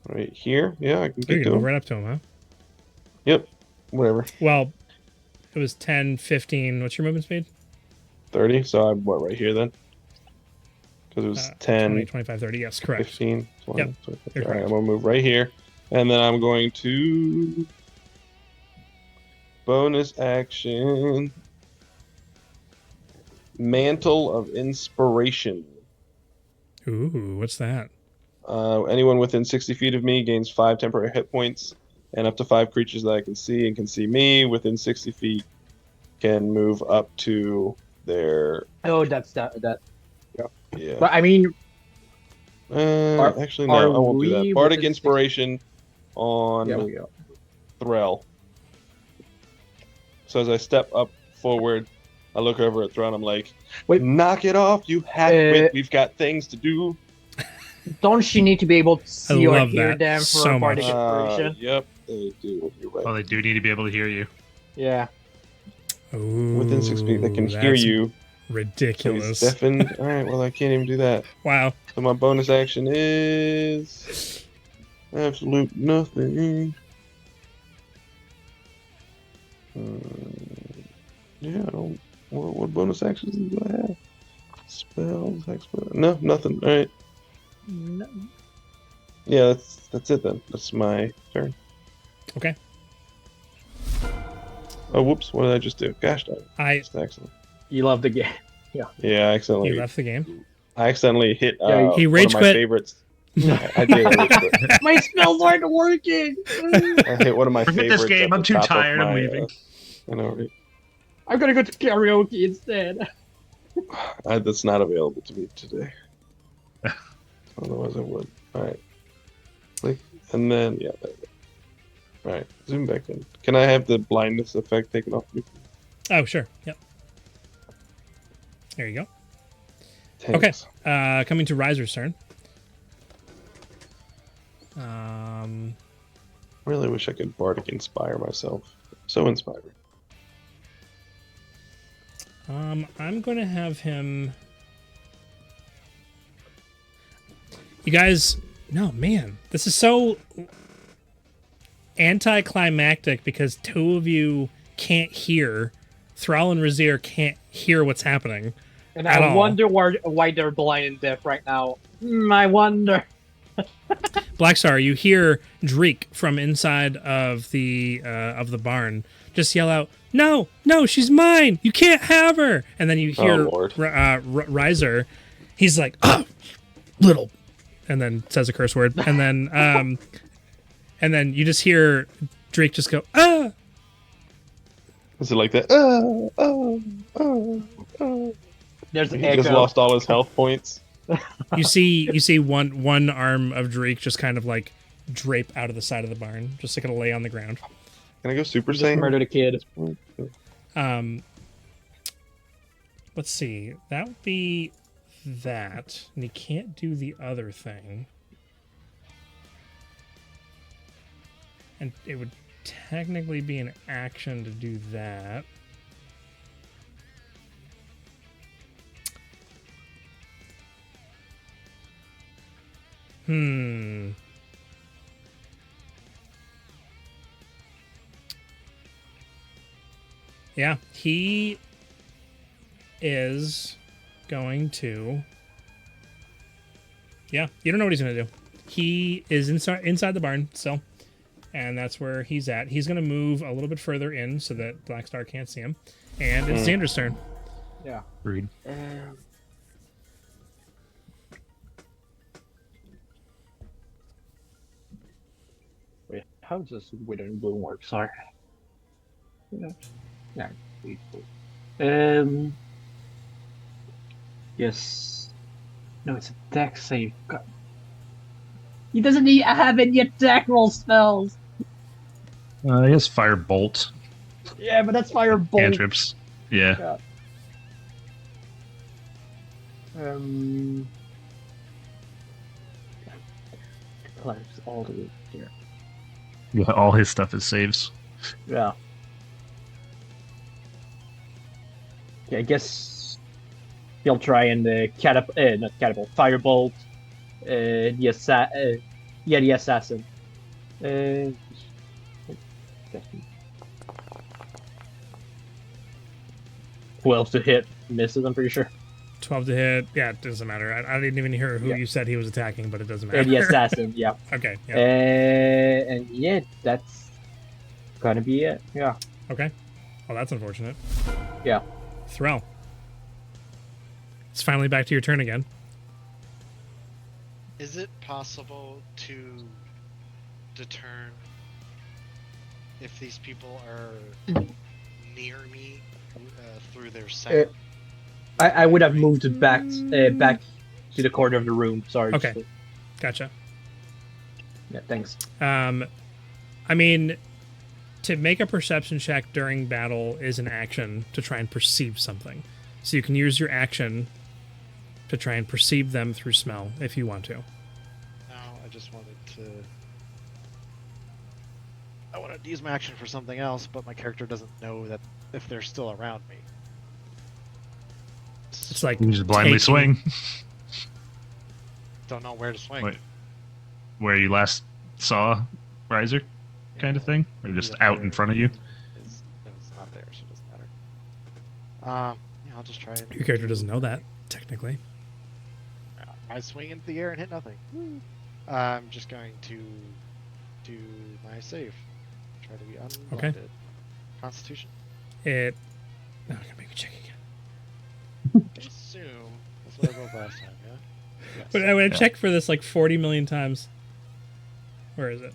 Right here. Yeah, I can You get can to move him. right up to him, huh? Yep. Whatever. Well, it was 10, 15. What's your movement speed? 30. So I'm right here then? Because it was 10, 20, 25, 30. Yes, correct. 15, 20. Yep, 25. you're All right, correct. I'm going to move right here. And then I'm going to bonus action Mantle of Inspiration. Ooh, what's that? Anyone within 60 feet of me gains 5 temporary hit points, and up to 5 creatures that I can see and can see me within 60 feet can move up to their. Oh, that's that. Yeah. But I mean, Actually, no, are I won't do we that. Bardic within 60? Inspiration on there we go. Thrall. So as I step up forward, I look over at Thrall and I'm like, Wait. knock it off, you half-wit. We've got things to do. Don't she need to be able to see or love hear that them for so bardic much. inspiration? Yep, they do. You're right. Well, they do need to be able to hear you. Yeah. Ooh, Within 6 feet, they can hear that's you. So he's Ridiculous. deafened. All right, well, I can't even do that. Wow. So my bonus action is absolute nothing. Yeah, I don't. What bonus actions do I have? Spells, expert. No, nothing. All right. Yeah, that's it then. That's my turn. Okay. Oh, whoops! What did I just do? Gosh darn! I That's excellent. You love the game. Yeah, I accidentally. he left the game. I accidentally hit. Yeah, he one rage of my quit. favorites. I did. I rage quit. My spells aren't working. I hit one of my Forget favorites. this game. at I'm the too top of tired. I'm my, leaving. I know, right? I'm gonna go to karaoke instead. That's not available to me today. Otherwise, I would. All right. Click, and then yeah. There we go. All right. Zoom back in. Can I have the blindness effect taken off me? Oh, sure. Yep. There you go. Thanks. Coming to Ryzer's turn. Really wish I could bardic inspire myself. So inspiring. I'm going to have him. You guys, no, man, this is so anticlimactic because two of you can't hear. Thrall and Razir can't hear what's happening. And At I all. wonder why they're blind and deaf right now. I wonder. Blackstar, you hear Dreek from inside of the barn just yell out, "No, no, she's mine! You can't have her!" And then you hear Lord. Ryzer. He's like, "Oh, little," and then says a curse word, and then you just hear Dreek just go, "Ah!" Is it like that? There's an He just echo. lost all his health points. You see one arm of Dreek just kind of like drape out of the side of the barn, just like gonna lay on the ground. Can I go Super Just Saiyan? murdered a kid. Let's see. That would be that, and he can't do the other thing. And it would technically be an action to do that. Yeah, he is going to. Yeah, you don't know what he's going to do. He is inside the barn still, and that's where he's at. He's going to move a little bit further in so that Blackstar can't see him. And it's Xander's turn. Yeah. Rude. Wait, how does this wither and bloom work? Sorry. Yeah. Yes. No, it's a deck save. God. He doesn't have any attack roll spells. He has fire bolt Yeah, but that's firebolt. cantrips. Yeah. Climbs all the way here. Yeah, all his stuff is saves. Yeah. Okay, I guess he'll try and not catapult, firebolt the the assassin. Uh, who else to hit? Misses, I'm pretty sure. 12 to hit. Yeah, it doesn't matter. I didn't even hear who you said he was attacking, but it doesn't matter. The assassin, yeah. Okay. Yeah. And yeah, that's gonna be it. Yeah. Okay. Well, that's unfortunate. Yeah. Thrall. It's finally back to your turn again. Is it possible to determine if these people are near me through their scent? I would have moved it back to the corner of the room. Sorry. Okay. Gotcha. Yeah, thanks. I mean, to make a perception check during battle is an action to try and perceive something. So you can use your action to try and perceive them through smell if you want to. No, I just wanted to... I wanted to use my action for something else, but my character doesn't know that if they're still around me. It's like You just blindly swing. Don't know where to swing. Wait, where you last saw Ryzer, kind of thing? Or just out in front of you? It's not there, so it doesn't matter. Yeah, I'll just try it. Your character doesn't know that, technically. I swing into the air and hit nothing. I'm just going to do my save. Try to be unblinded. Okay. Constitution. It... No, I'm going to make me check again. I assume that's what I rolled last time, yeah? Yes. But I would have checked for this like 40 million times. Where is it?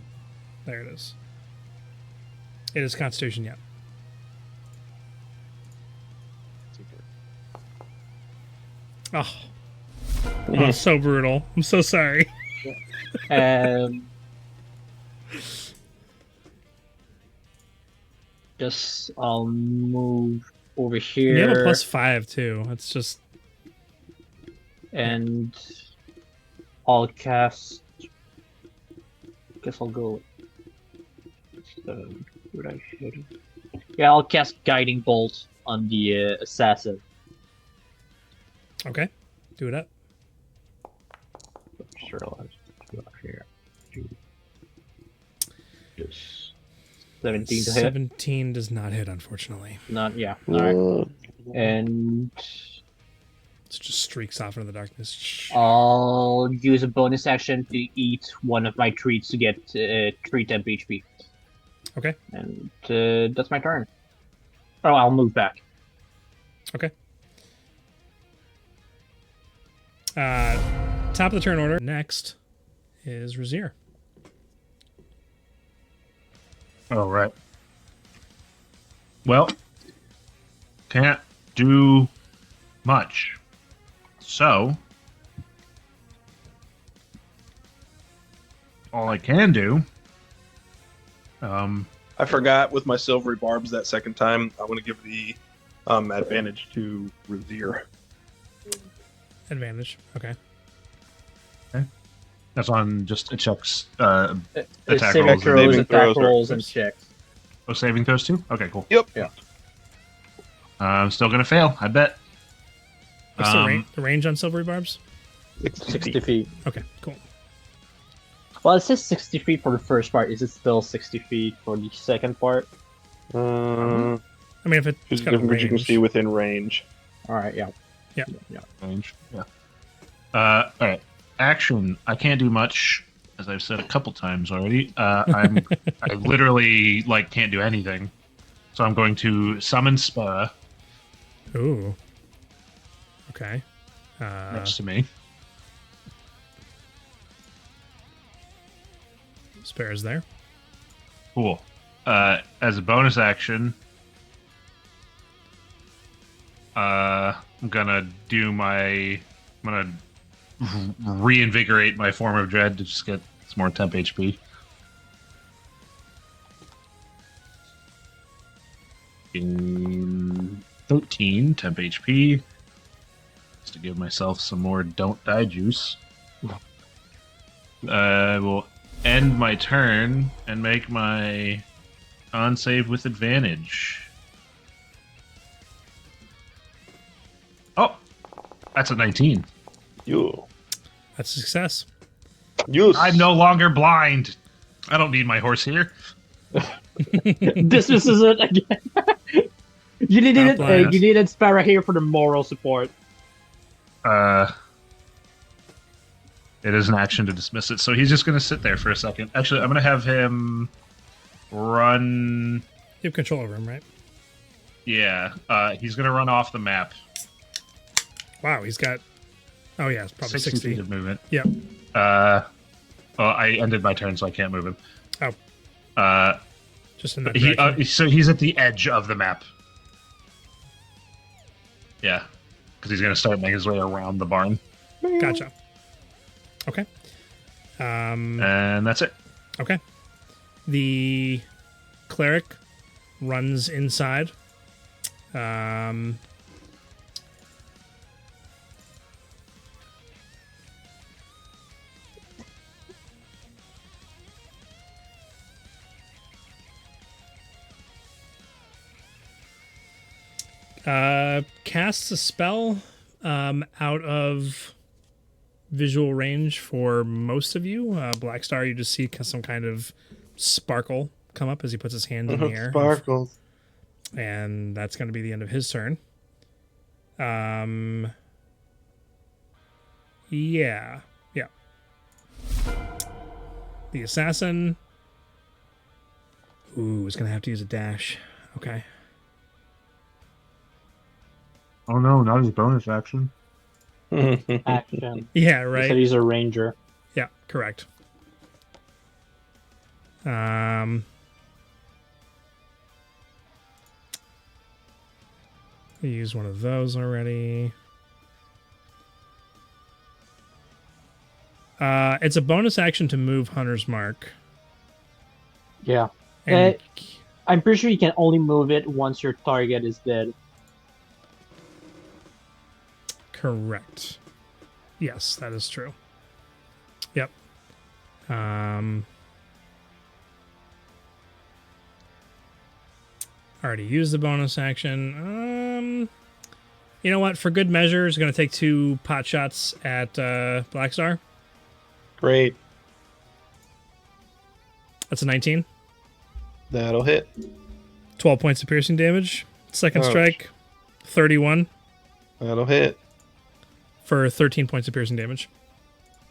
There it is. It is Constitution, yeah. Super. Oh, so brutal. I'm so sorry. Just I'll move over here. You have a +5 too. It's just and I'll cast. Guess I'll go. Would I should? Yeah, I'll cast Guiding Bolt on the assassin. okay. Do it up. Sure, I'll have to go here. Just 17 to hit. 17 does not hit, unfortunately. Not yeah. All right. And It just streaks off into the darkness. I'll use a bonus action to eat one of my treats to get 3 temp HP. Okay. And that's my turn. Oh, I'll move back. Okay. Top of the turn order. Next is Razir. Oh, right. Well, can't do much. So, all I can do... I forgot with my silvery barbs that second time. I want to give the advantage to Razir. Advantage. Okay. That's on just Chuck's attack Saving rolls. throws, saving attack throws, rolls, and right. checks. Oh, saving throws too? Okay, cool. Yep. Yeah. I'm still going to fail, I bet. What's the range on silvery barbs? 60 feet. Okay, cool. Well, it says 60 feet for the first part. Is it still 60 feet for the second part? I mean, if it's There's got a different you can range. see within range. All right, yeah. Yeah. Range. Yeah. All right. Action. I can't do much, as I've said a couple times already. I literally can't do anything. So I'm going to summon Spara Ooh. Okay. next to me. Spare's there. Cool. As a bonus action, I'm gonna reinvigorate my form of dread to just get some more temp HP. In 13 temp HP, just to give myself some more don't die juice. I will end my turn and make my con save with advantage. Oh, that's a 19. You. That's a success. Yes. I'm no longer blind. I don't need my horse here. Dismisses it again. You needed Not blind. you needed Sparrow here for the moral support. It is an action to dismiss it, so he's just going to sit there for a second. Actually, I'm going to have him run. You have control over him, right? Yeah, he's going to run off the map. Wow, he's got. Oh yeah, it's probably 60 feet of movement. Yep. Well, I ended my turn, so I can't move him. Oh. Just in that He, direction. so he's at the edge of the map. Yeah, because he's going to start making his way around the barn. Gotcha. Okay. And that's it. Okay. The cleric runs inside. Casts a spell out of visual range for most of you. Black Star, you just see some kind of sparkle come up as he puts his hand in the air. Sparkles. And that's going to be the end of his turn. Yeah. The assassin. Ooh, is going to have to use a dash. Okay. Oh no, not his bonus action. Action. Yeah, He right. said he's a ranger. Yeah, correct. I used one of those already. It's a bonus action to move Hunter's Mark. Yeah. And I'm pretty sure you can only move it once your target is dead. correct. Yes, that is true. Yep. Already used the bonus action. You know what? For good measure, is going to take 2 pot shots at Black Star. Great. That's a 19. That'll hit. 12 points of piercing damage. Second Ouch. strike, 31 That'll hit. for 13 points of piercing damage.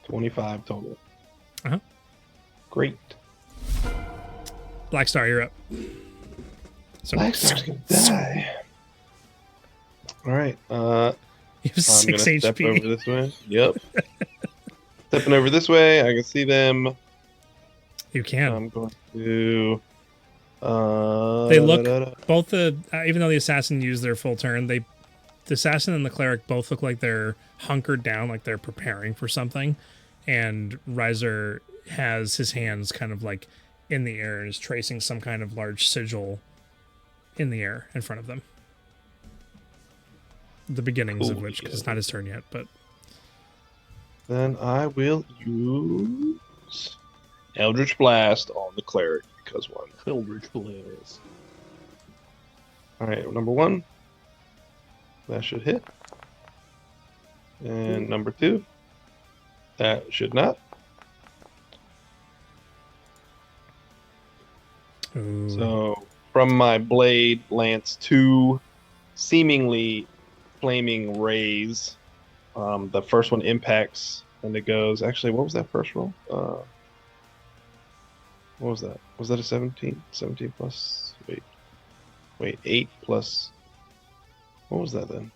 25 total. Uh-huh. Great. Black Star, you're up. So, Black Star's gonna die. All right. you have I'm 6 gonna step over HP. this way. Yep. Stepping over this way, I can see them. You can. I'm going to. They look both the even though the assassin used their full turn, the assassin and the cleric both look like they're hunkered down, like they're preparing for something. And Ryver has his hands kind of like in the air and is tracing some kind of large sigil in the air in front of them. The beginnings of which, because it's not his turn yet, but Then I will use Eldritch Blast on the cleric because one. Eldritch Blast. All right, number 1. That should hit. And number 2. That should not. ooh. So from my blade lance 2 seemingly flaming rays. The first one impacts and it goes. Actually, what was that first roll? What was that? Was that a 17? 17 plus. Wait, 8 plus. What was that then?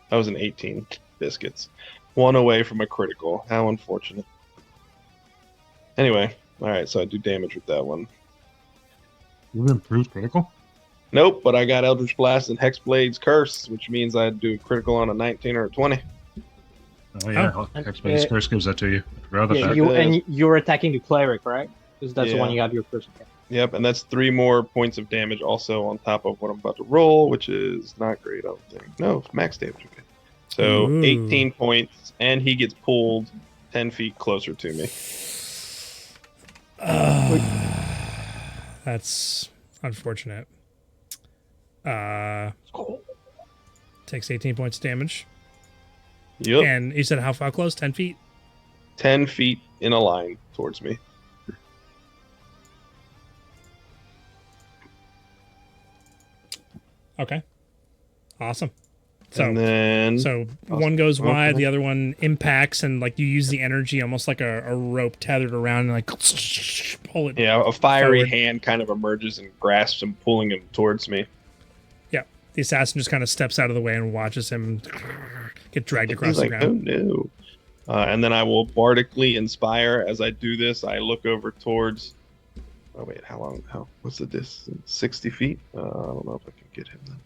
That was an 18 biscuits. 1 away from a critical. How unfortunate. Anyway, all right. So I do damage with that one. You improved critical? Nope, but I got Eldritch Blast and Hexblade's Curse, which means I do a critical on a 19 or a 20. Oh yeah, Oh. Hexblade's Curse gives that to you. I forgot about Yeah, that. and you're attacking the cleric, right? Because that's the Yeah. one you have your first attack. Yep, and that's 3 more points of damage also on top of what I'm about to roll, which is not great, I don't think. No, it's max damage. Okay. So Ooh. 18 points, and he gets pulled 10 feet closer to me. That's unfortunate. Takes 18 points of damage. Yep. And you said how far close? 10 feet? 10 feet in a line towards me. Okay. Awesome. So, And then one goes wide, okay. the other one impacts, and like you use the energy almost like a rope tethered around and like pull it. yeah, a fiery forward. hand kind of emerges and grasps him, pulling him towards me. Yeah. The assassin just kind of steps out of the way and watches him get dragged across He's the like, ground. oh no. And then I will bardically inspire. As I do this, I look over towards. Oh wait, how long? What's the distance? 60 feet. I don't know if I can get him then.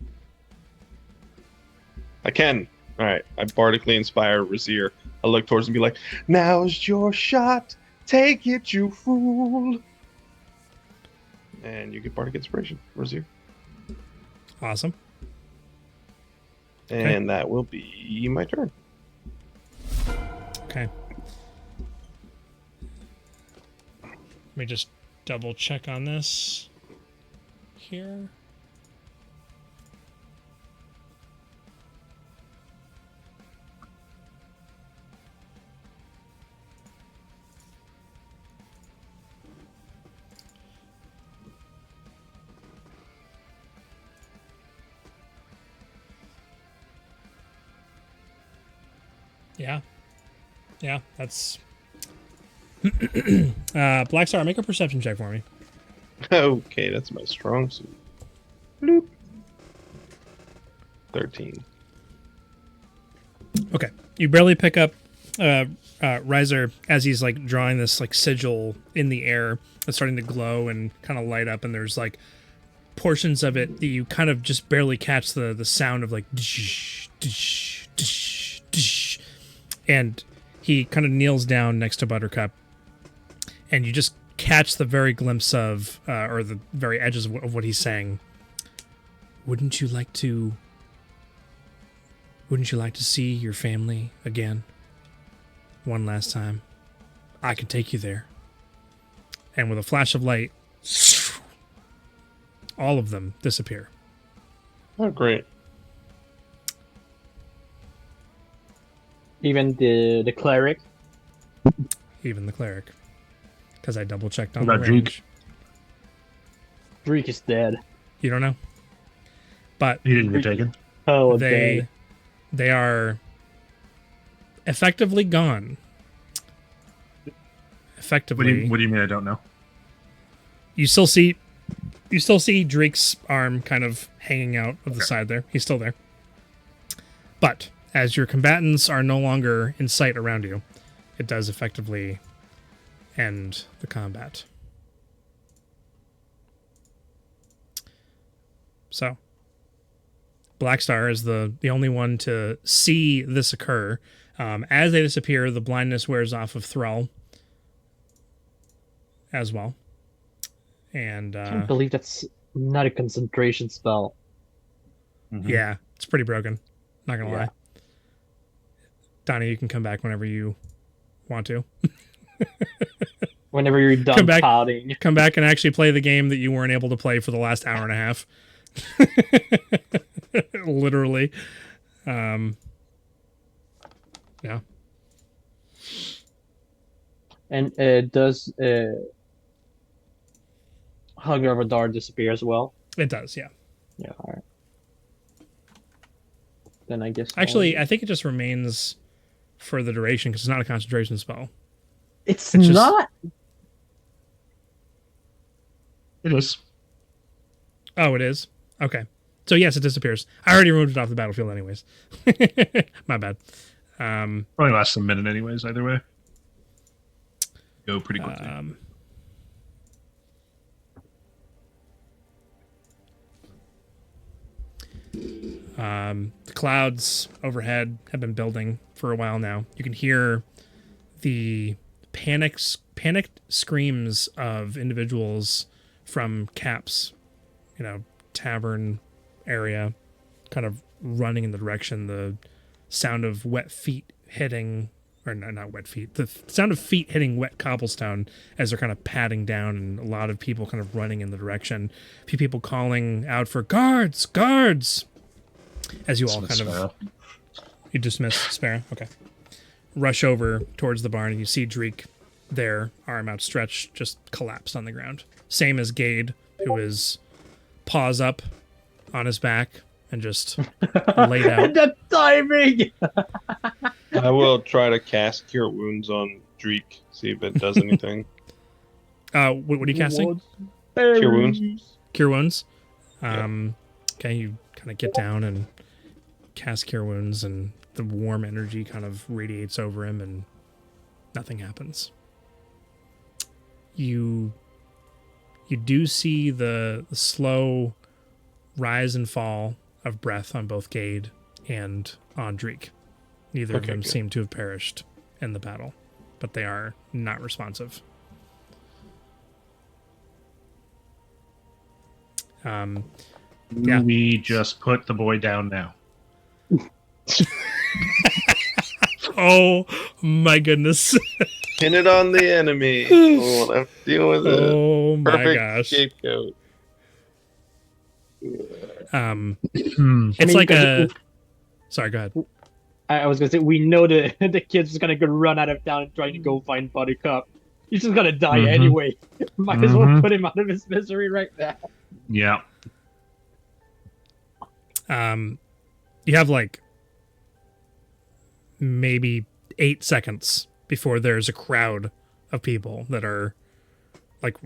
I can. All right. I bardically inspire Razir. I look towards him and be like, "Now's your shot. Take it, you fool." And you get bardic inspiration, Razir. Awesome. And that will be my turn. Okay. Let me just double check on this here. Yeah. Yeah, that's... Black Star, make a perception check for me. Okay, that's my strong suit. Bloop. 13. Okay. You barely pick up Ryzer as he's like drawing this like sigil in the air. It's starting to glow and kind of light up, and there's like portions of it that you kind of just barely catch the sound of like dish, dish, dish, dish. And he kind of kneels down next to Buttercup, and you just catch the very glimpse of, or the very edges of what he's saying. Wouldn't you like to see your family again? One last time. I can take you there. And with a flash of light, all of them disappear. Oh, great. Even the cleric. Even the cleric. Because I double checked on What the about range. Dreek is dead. You don't know? But He didn't get taken. Oh, they dead. are effectively gone. Effectively. What do you mean I don't know? You still see Drake's arm kind of hanging out of the side there. He's still there. But as your combatants are no longer in sight around you, it does effectively end the combat. So, Blackstar is the only one to see this occur. As they disappear, the blindness wears off of Thrall as well. And I can't believe that's not a concentration spell. Mm-hmm. yeah, it's pretty broken. Not gonna Yeah. lie. Donnie, you can come back whenever you want to. Whenever you're done Come back. pouting. Come back and actually play the game that you weren't able to play for the last hour and a half. Literally. Yeah. And does Hunger of a Dart disappear as well? It does, yeah. Yeah, alright. Then I guess Actually, I think it just remains for the duration because it's not a concentration spell. it's just- not. It is. Oh, it is? Okay. So, yes, it disappears. I already removed it off the battlefield anyways. My bad. Probably lasts a minute anyways, either way. Go pretty quickly. The clouds overhead have been building for a while now. You can hear the panicked screams of individuals from Cap's, tavern area, kind of running in the direction. The sound of wet feet hitting or not wet feet, the sound of feet hitting wet cobblestone as they're kind of padding down, and a lot of people kind of running in the direction. A few people calling out for guards, as you all kind of... You dismiss Sparrow? Okay. Rush over towards the barn, and you see Dreek there, arm outstretched, just collapsed on the ground. Same as Gade, who is paws up on his back and just laid out. The timing! I will try to cast Cure Wounds on Dreek, see if it does anything. What are you casting? Cure Wounds. Cure Wounds? Okay, you kind of get down and cast Cure Wounds, and the warm energy kind of radiates over him, and nothing happens. You do see the slow rise and fall of breath on both Gade and on Dreek. Neither of them seem to have perished in the battle, but they are not responsive. We just put the boy down now. Oh my goodness. Pin it on the enemy. We won't have to deal with it. Oh my Perfect gosh. scapegoat. It's like a... Sorry, go ahead. I was gonna say, we know the kid's just gonna go run out of town and trying to go find Buttercup. He's just gonna die anyway. Might as well put him out of his misery right now. Yeah. You have like maybe 8 seconds before there's a crowd of people that are like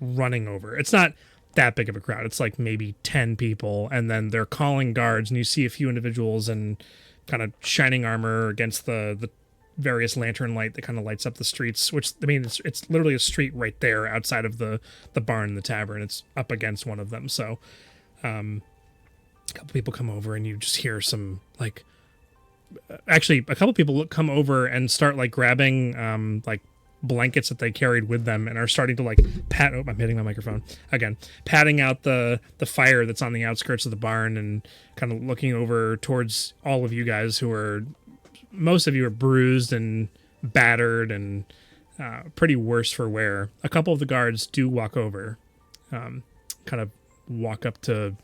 running over. It's not that big of a crowd. It's like maybe 10 people, and then they're calling guards, and you see a few individuals in kind of shining armor against the various lantern light that kind of lights up the streets, which, I mean, it's literally a street right there outside of the barn, the tavern. It's up against one of them. So a couple people come over, and you just hear some like... Actually, a couple people come over and start like grabbing like blankets that they carried with them, and are starting to like pat... Oh, I'm hitting my microphone again. Patting out the fire that's on the outskirts of the barn, and kind of looking over towards all of you guys who are... Most of you are bruised and battered and pretty worse for wear. A couple of the guards do walk over, kind of walk up to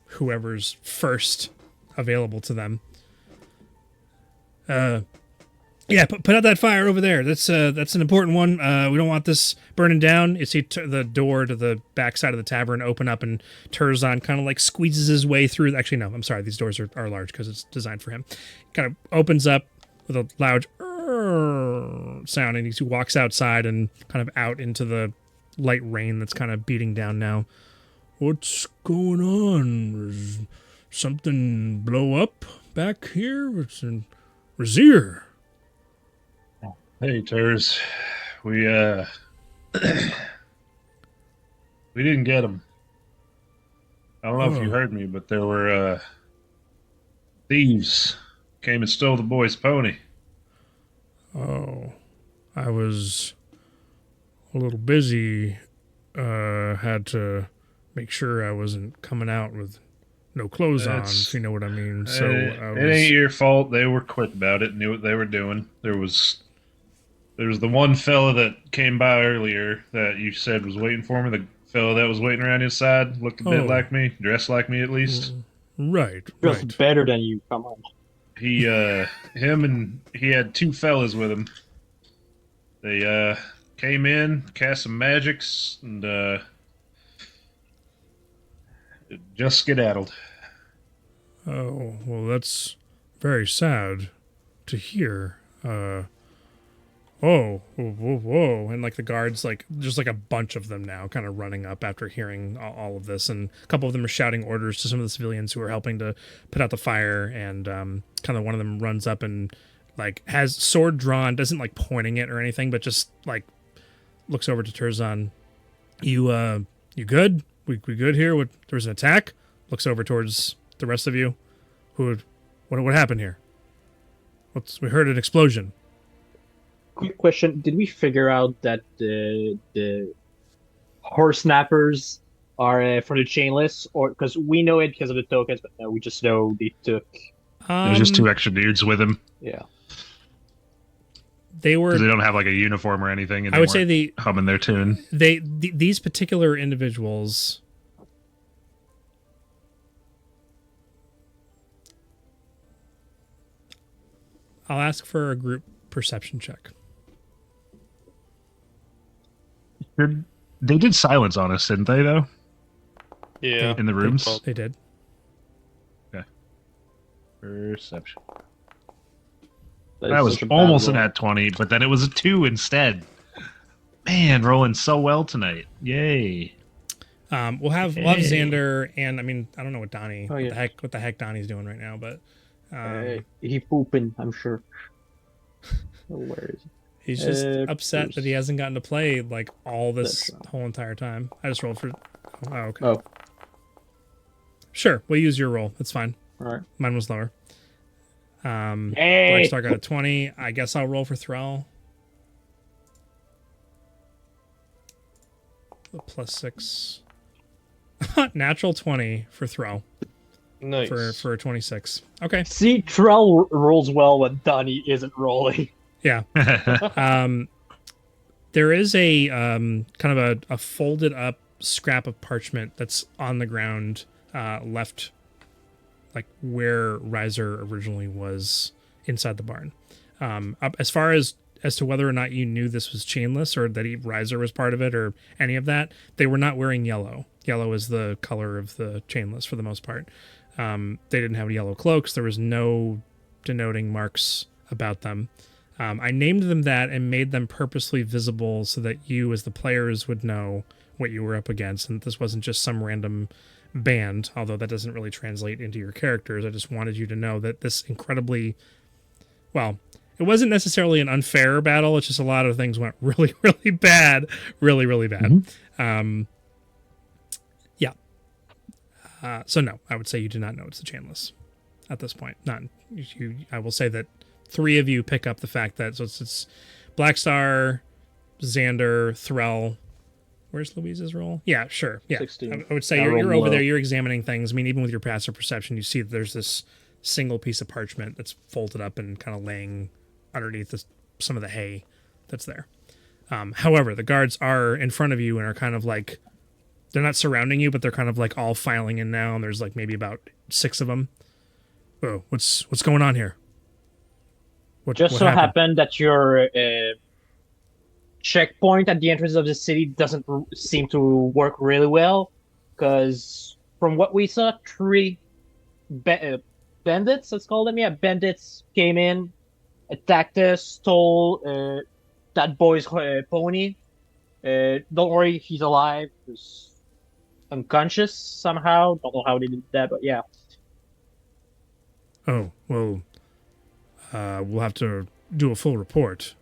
whoever's first available to them. Yeah, put out that fire over there. That's an important one. We don't want this burning down. You see the door to the back side of the tavern open up, and Turzon kind of like squeezes his way through. Actually, no, I'm sorry. These doors are large because it's designed for him. Kind of opens up with a loud sound, and he walks outside and kind of out into the light rain that's kind of beating down now. What's going on? Does something blow up back here? It's in Razir. Hey, Turs. We we didn't get him. I don't know if you heard me, but there were thieves came and stole the boy's pony. Oh, I was a little busy. Had to make sure I wasn't coming out with no clothes on, if you know what I mean. So it ain't your fault. They were quick about it, knew what they were doing. There was the one fella that came by earlier that you said was waiting for me. The fella that was waiting around inside looked a bit like me, dressed like me at least. Right. Just better than you. Come on. He had 2 fellas with him. They came in, cast some magics, and just skedaddled. Oh, well, that's very sad to hear. Whoa. And like the guards, like just like a bunch of them now kind of running up after hearing all of this. And a couple of them are shouting orders to some of the civilians who are helping to put out the fire. And kind of one of them runs up and like has sword drawn, doesn't like pointing it or anything, but just like looks over to Turzon. You good? We good here? There's an attack? Looks over towards the rest of you. What happened here? We heard an explosion. Quick question: did we figure out that the horse snappers are from the chainless, or because we know it because of the tokens, but no, we just know they took. There's just 2 extra dudes with him. Yeah. They were. Because they don't have like a uniform or anything. And I would say humming their tune. These particular individuals. I'll ask for a group perception check. They did silence on us, didn't they? Though. Yeah. In the rooms. They did. Okay. Perception. That That is was such a bad almost roll. an at 20, but then it was a 2 instead. Man, rolling so well tonight. Yay. We'll have Xander and I mean I don't know what Donny Oh, yeah. what the heck Donnie's doing right now, but He pooping, I'm sure. Oh, where is he? he's just upset that he hasn't gotten to play like all this That's right. whole entire time. I just rolled for. Oh, okay. Oh, Sure, we'll use your roll. It's fine. all right. Mine was lower. Hey! Blackstar got a 20. I guess I'll roll for Thrall. A +6. Natural 20 for Thrall Nice. for 26. Okay. See, Trell rolls well when Donny isn't rolling. Yeah. There is a kind of a folded up scrap of parchment that's on the ground, left like where Ryver originally was inside the barn. As far as to whether or not you knew this was chainless or that Ryver was part of it or any of that, they were not wearing yellow. Yellow is the color of the chainless for the most part. They didn't have yellow cloaks. There was no denoting marks about them. I named them that and made them purposely visible so that you as the players would know what you were up against and that this wasn't just some random band, although that doesn't really translate into your characters. I just wanted you to know that this incredibly, well, it wasn't necessarily an unfair battle. It's just a lot of things went really, really bad. Really, really bad. Mm-hmm. Yeah. So no, I would say you do not know it's the chainless at this point. Not you. I will say that 3 of you pick up the fact that so it's Blackstar, Xander, Thrall. Where's Louise's roll? Yeah, sure. Yeah, 16. I would say I you're rolled over low. there. You're examining things. I mean, even with your passive perception, you see that there's this single piece of parchment that's folded up and kind of laying underneath some of the hay that's there. However, the guards are in front of you and are kind of like, they're not surrounding you, but they're kind of like all filing in now. And there's like maybe about 6 of them. Oh, what's going on here? What Just so happened that your checkpoint at the entrance of the city doesn't seem to work really well, because from what we saw, 3 bandits, let's call them, bandits came in, attacked us, stole that boy's pony. Don't worry, he's alive. He's unconscious somehow. Don't know how they did that, but yeah. Oh, well, we'll have to do a full report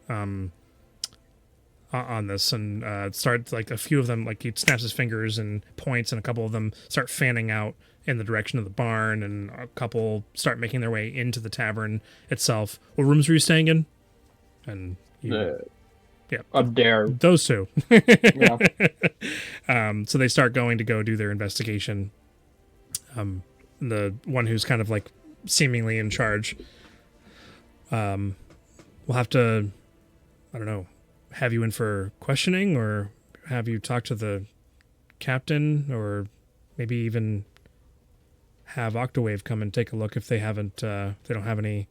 on this and start, like, a few of them, like, he snaps his fingers and points, and a couple of them start fanning out in the direction of the barn, and a couple start making their way into the tavern itself. What rooms were you staying in? And you, yeah, Up there. those 2. Yeah. So they start going to go do their investigation. The one who's kind of like seemingly in charge, we'll have to, I don't know, have you in for questioning, or have you talk to the captain, or maybe even have Octawave come and take a look if they haven't, they don't have any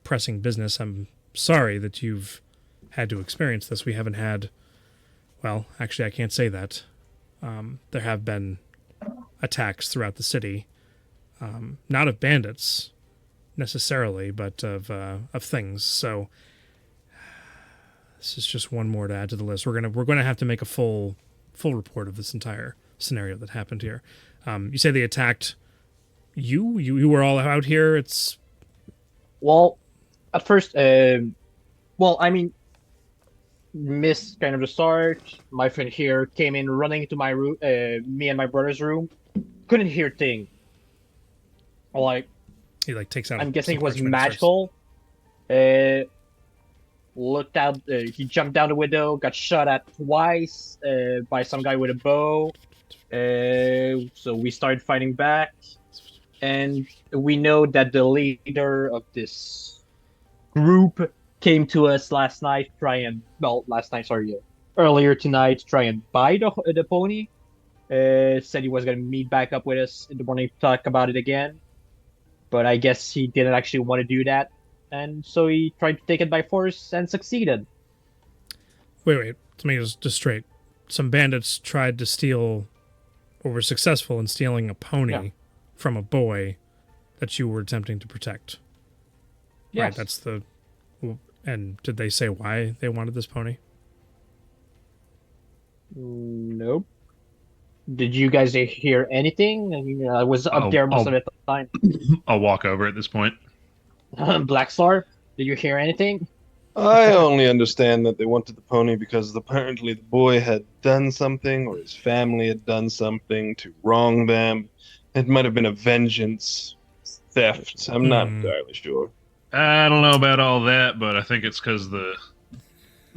pressing business. I'm sorry that you've had to experience this. We haven't had, well, actually I can't say that. There have been attacks throughout the city, not of bandits necessarily, but of things. So this is just one more to add to the list. We're gonna have to make a full report of this entire scenario that happened here. You say they attacked you? You were all out here. It's Well, at first, well, I mean, missed kind of the start. My friend here came in running into my room, me and my brother's room. Couldn't hear a thing. Like, he like takes out. I'm guessing it some was parchment and starts- magical. Looked out. He jumped down the window, got shot at twice by some guy with a bow. So we started fighting back, and we know that the leader of this group came to us last night, earlier tonight, to try and buy the pony. Said he was gonna meet back up with us in the morning to talk about it again, but I guess he didn't actually want to do that, and so he tried to take it by force and succeeded. Wait. To make it just straight. Some bandits tried to steal, or were successful in stealing a pony from a boy that you were attempting to protect. Yes. Right, that's the... And did they say why they wanted this pony? Nope. Did you guys hear anything? I mean, I was up there most of the time. I'll walk over at this point. Black Star, did you hear anything? I only understand that they wanted the pony because apparently the boy had done something, or his family had done something to wrong them. It might have been a vengeance, theft. I'm not entirely sure. I don't know about all that, but I think it's because I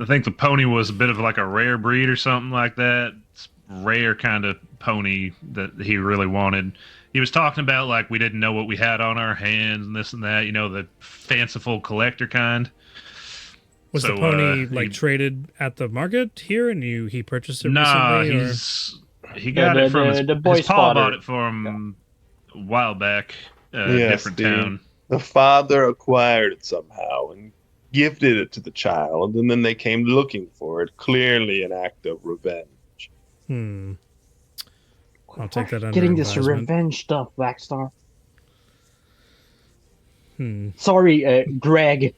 think the pony was a bit of like a rare breed or something like that. It's rare kind of pony that he really wanted. He was talking about like we didn't know what we had on our hands and this and that, the fanciful collector kind. Was the pony traded at the market here, and he purchased it recently? He got it from his pa bought it for him a while back, different town. The father acquired it somehow and gifted it to the child, and then they came looking for it. Clearly an act of revenge. I'll take that under getting this revenge stuff, Blackstar. Sorry, Greg.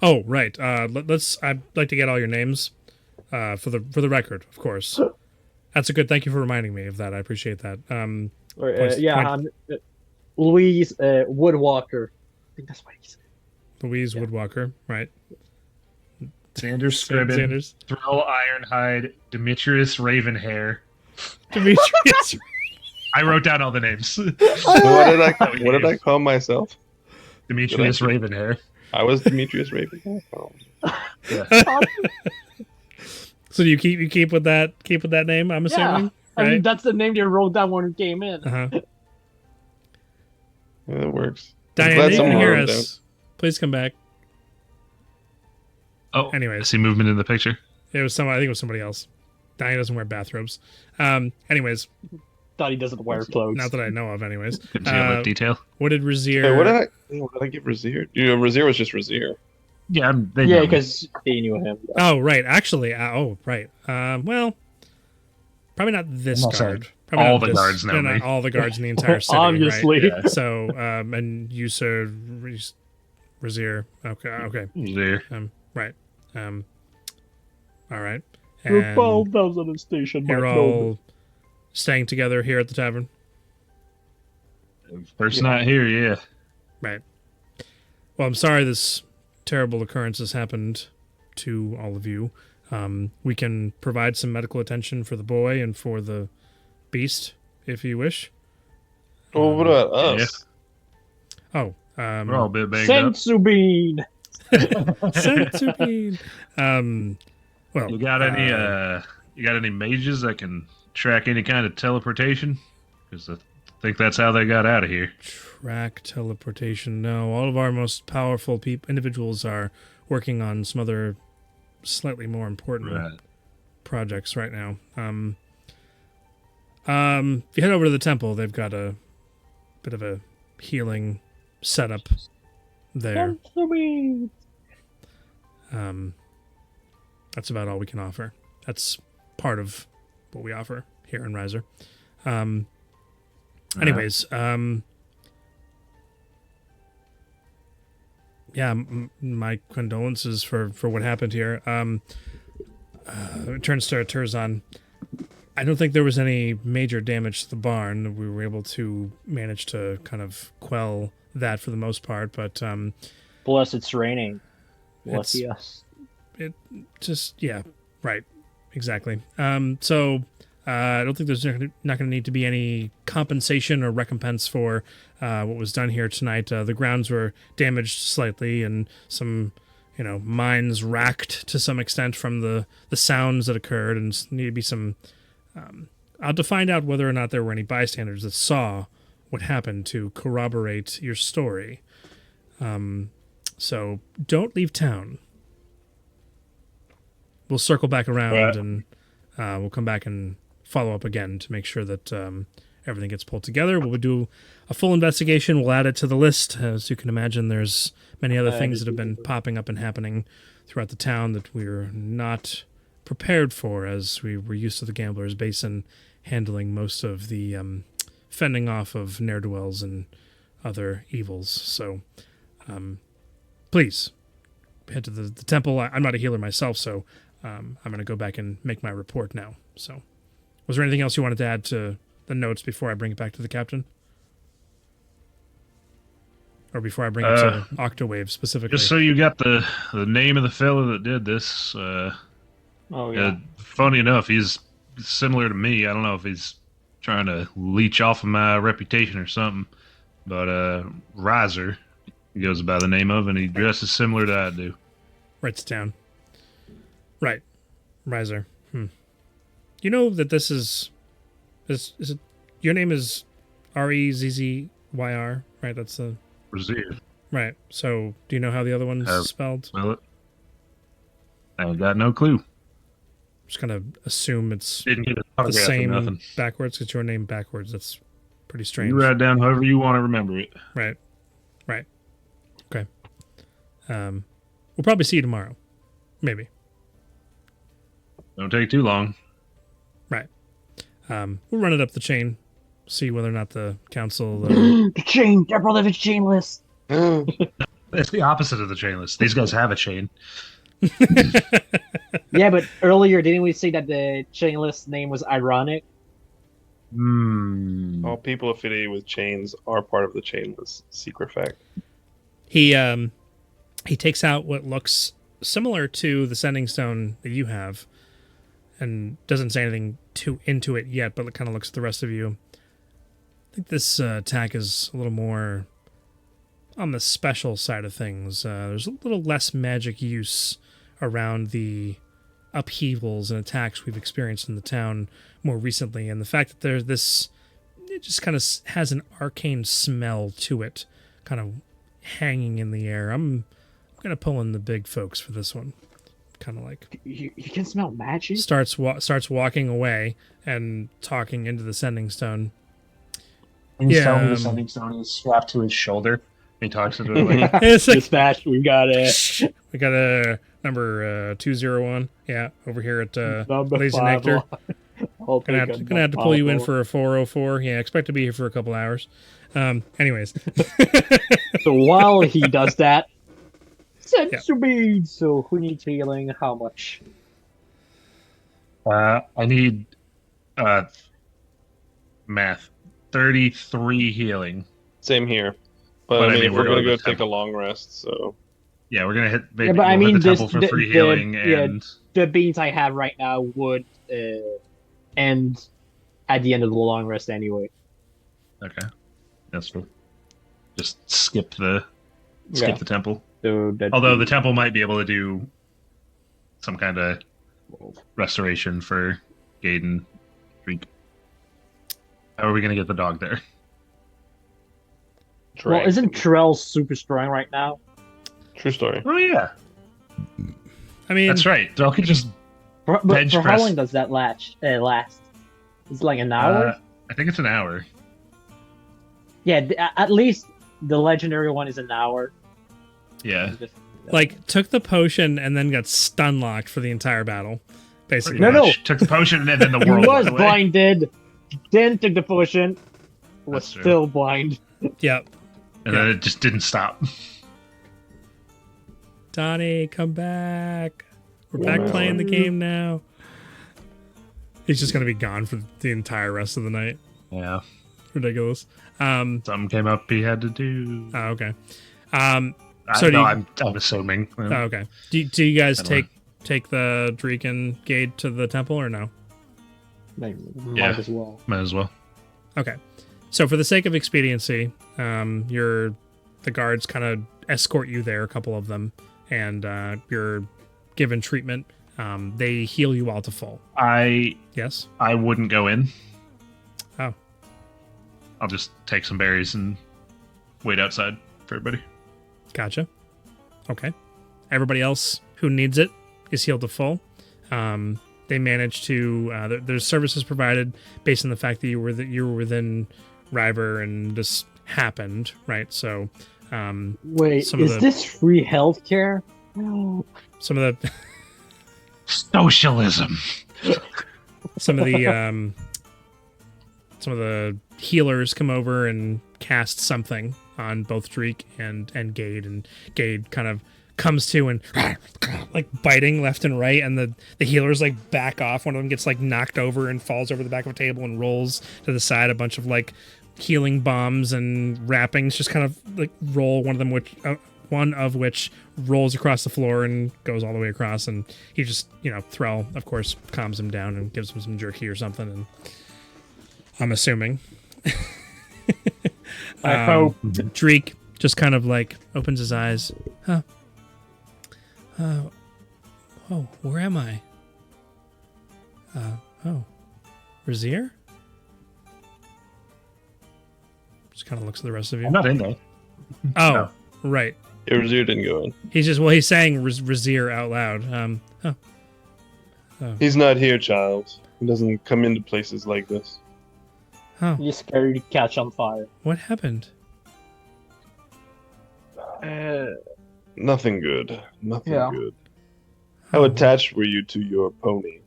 Oh, right. I'd like to get all your names for the record, of course. That's a good. Thank you for reminding me of that. I appreciate that. Louise Woodwalker. I think that's what he said. Louise Woodwalker, right? Sanders Scribbin, Sanders. Thrall Ironhide, Demetrius Ravenhair. Demetrius. I wrote down all the names. What did I call myself? Demetrius Ravenhair. I was Demetrius Ravenhair. Oh. Yeah. So you keep with that name? I'm assuming. Yeah. Right? I mean, that's the name they wrote down when it came in. Yeah, that works. Diane, you can hear us. Please come back. Oh, anyways, I see movement in the picture. I think it was somebody else. Diane doesn't wear bathrobes. Anyways, Donny doesn't wear clothes. Not that I know of. Anyways, couldn't see all that detail. What did Razier? Hey, what did I give Razier? Razier was just Razier. Yeah, because they knew him. Oh, right. Actually, right. Well, probably not this guard. Probably all the guards know me. All the guards in the entire city. Obviously. Right? Yeah. So, and you said Razier. Okay. Razier. Right. All right. We're both on the station. You're all staying together here at the tavern. First night here, yeah. Right. Well, I'm sorry this terrible occurrence has happened to all of you. We can provide some medical attention for the boy and for the beast, if you wish. Well, what about us? Yeah. Oh, we're all a bit banged Sensubine. Sensubine. Well, you got any mages that can track any kind of teleportation? Because I think that's how they got out of here. Track teleportation? No, all of our most powerful individuals are working on some other slightly more important projects right now. If you head over to the temple, they've got a bit of a healing setup there. That's about all we can offer. That's part of what we offer here in Ryver. Anyways, my condolences for what happened here. It turns to Turzan. I don't think there was any major damage to the barn. We were able to manage to kind of quell that for the most part, but plus it's raining. Lucky us. It just right, exactly. So I don't think there's not going to need to be any compensation or recompense for what was done here tonight. The grounds were damaged slightly, and some minds racked to some extent from the sounds that occurred, and need to be some. I'll have to find out whether or not there were any bystanders that saw what happened to corroborate your story. So don't leave town. We'll circle back around Right. and we'll come back and follow up again to make sure that everything gets pulled together. We'll do a full investigation. We'll add it to the list. As you can imagine, there's many other things that have been popping up and happening throughout the town that we're not prepared for, as we were used to the Gambler's Basin handling most of the fending off of ne'er-do-wells and other evils. So please head to the temple. I'm not a healer myself, so I'm going to go back and make my report now. So was there anything else you wanted to add to the notes before I bring it back to the captain? Or before I bring it to Octawave specifically? Just so you got the name of the fellow that did this. Oh yeah. Funny enough, he's similar to me. I don't know if he's trying to leech off of my reputation or something, but Ryver, he goes by the name of, and he dresses similar to I do. Writes it down. Right. Ryver. You know that this is it, your name is Rezzyr, right? That's the... Brazil. Right. So do you know how the other one's spelled? Spell it. I got no clue. Just kind of assume it's Didn't get a the autograph or same nothing. backwards. It's your name backwards. That's pretty strange. You write down however you want to remember it. Right. Okay. We'll probably see you tomorrow. Maybe. Don't take too long. Right. We'll run it up the chain. See whether or not the council... The chain, Deborah Livage chainless. It's the opposite of the chain list. These guys have a chain. Yeah, but earlier didn't we say that the chainless name was ironic? All people affiliated with chains are part of the chainless. Secret fact. He takes out what looks similar to the sending stone that you have, and doesn't say anything too into it yet, but it kind of looks at the rest of you. I think this attack is a little more on the special side of things. There's a little less magic use around the upheavals and attacks we've experienced in the town more recently, and the fact that there's this, it just kind of has an arcane smell to it, kind of hanging in the air. I'm gonna pull in the big folks for this one. Kind of like You can smell magic? starts walking away and talking into the sending stone. And he's Yeah, telling me the sending stone is strapped to his shoulder. He talks to it like, It's like, Dispatch, we got it. we got a number 201. Yeah, over here at Number Lazy 5. Nectar. I'll Gonna take have a to pull you in number for a 404. Yeah, expect to be here for a couple hours. Anyways, So while he does that, send Yeah. some beads. So who needs healing? How much? I need math. 33 healing. Same here. But I mean, if we're gonna go take a long rest, so Yeah, we're gonna hit. Maybe Yeah, but I we'll hit mean, the temple for the- free the- healing, yeah. and The beans I have right now would end at the end of the long rest anyway. okay, that's true. Just skip the Yeah. temple. So that Although the temple might be able to do some kind of restoration for Gaiden Drink. How are we gonna get the dog there? well, isn't Trell super strong right now? True story. Oh yeah, I mean, that's right. Dog can just. But Bench for how press. long does that last? It's like an hour. I think it's an hour. Yeah, at least the legendary one is an hour. Yeah. like took the potion and then got stun locked for the entire battle, basically. No, no. Took the potion and then the He world was went away. blinded, then took the potion, was That's true. still blind. Yep. And then it just didn't stop. Donny, come back. We're Yeah, back man. playing the game now. He's just gonna be gone for the entire rest of the night. Yeah. Ridiculous. Something came up he had to do. Oh, okay. So I'm assuming. Oh, okay. Do you guys I don't take the Dreeken Gate to the temple or no? Might Yeah. as well. Might as well. Okay. So for the sake of expediency, the guards kind of escort you there, a couple of them, and you're given treatment. They heal you all to full. Yes? I wouldn't go in. Oh. I'll just take some berries and wait outside for everybody. Gotcha. Okay. Everybody else who needs it is healed to full. They managed to. There's services provided based on the fact that you were within Ryver and this happened, right? So, Wait, some of is this free healthcare? No. some of the Socialism. some of the healers come over and cast something on both Dreek and Gade, and Gade kind of comes to and like biting left and right, and the healers like back off. One of them gets like knocked over and falls over the back of a table and rolls to the side. A bunch of like healing bombs and wrappings just kind of like roll. One of which rolls across the floor and goes all the way across, and he just, Thrall, of course, calms him down and gives him some jerky or something, and I'm assuming. I hope. Dreek just kind of like opens his eyes. Huh. Oh, where am I? Razier? Just kind of looks at the rest of you. I'm not in there. Oh, No. right. Razir didn't go in. He's saying Razier out loud. He's not here, child. He doesn't come into places like this. Oh, He's scared to catch on fire. what happened? Nothing good. Nothing Yeah. good. How attached were you to your pony?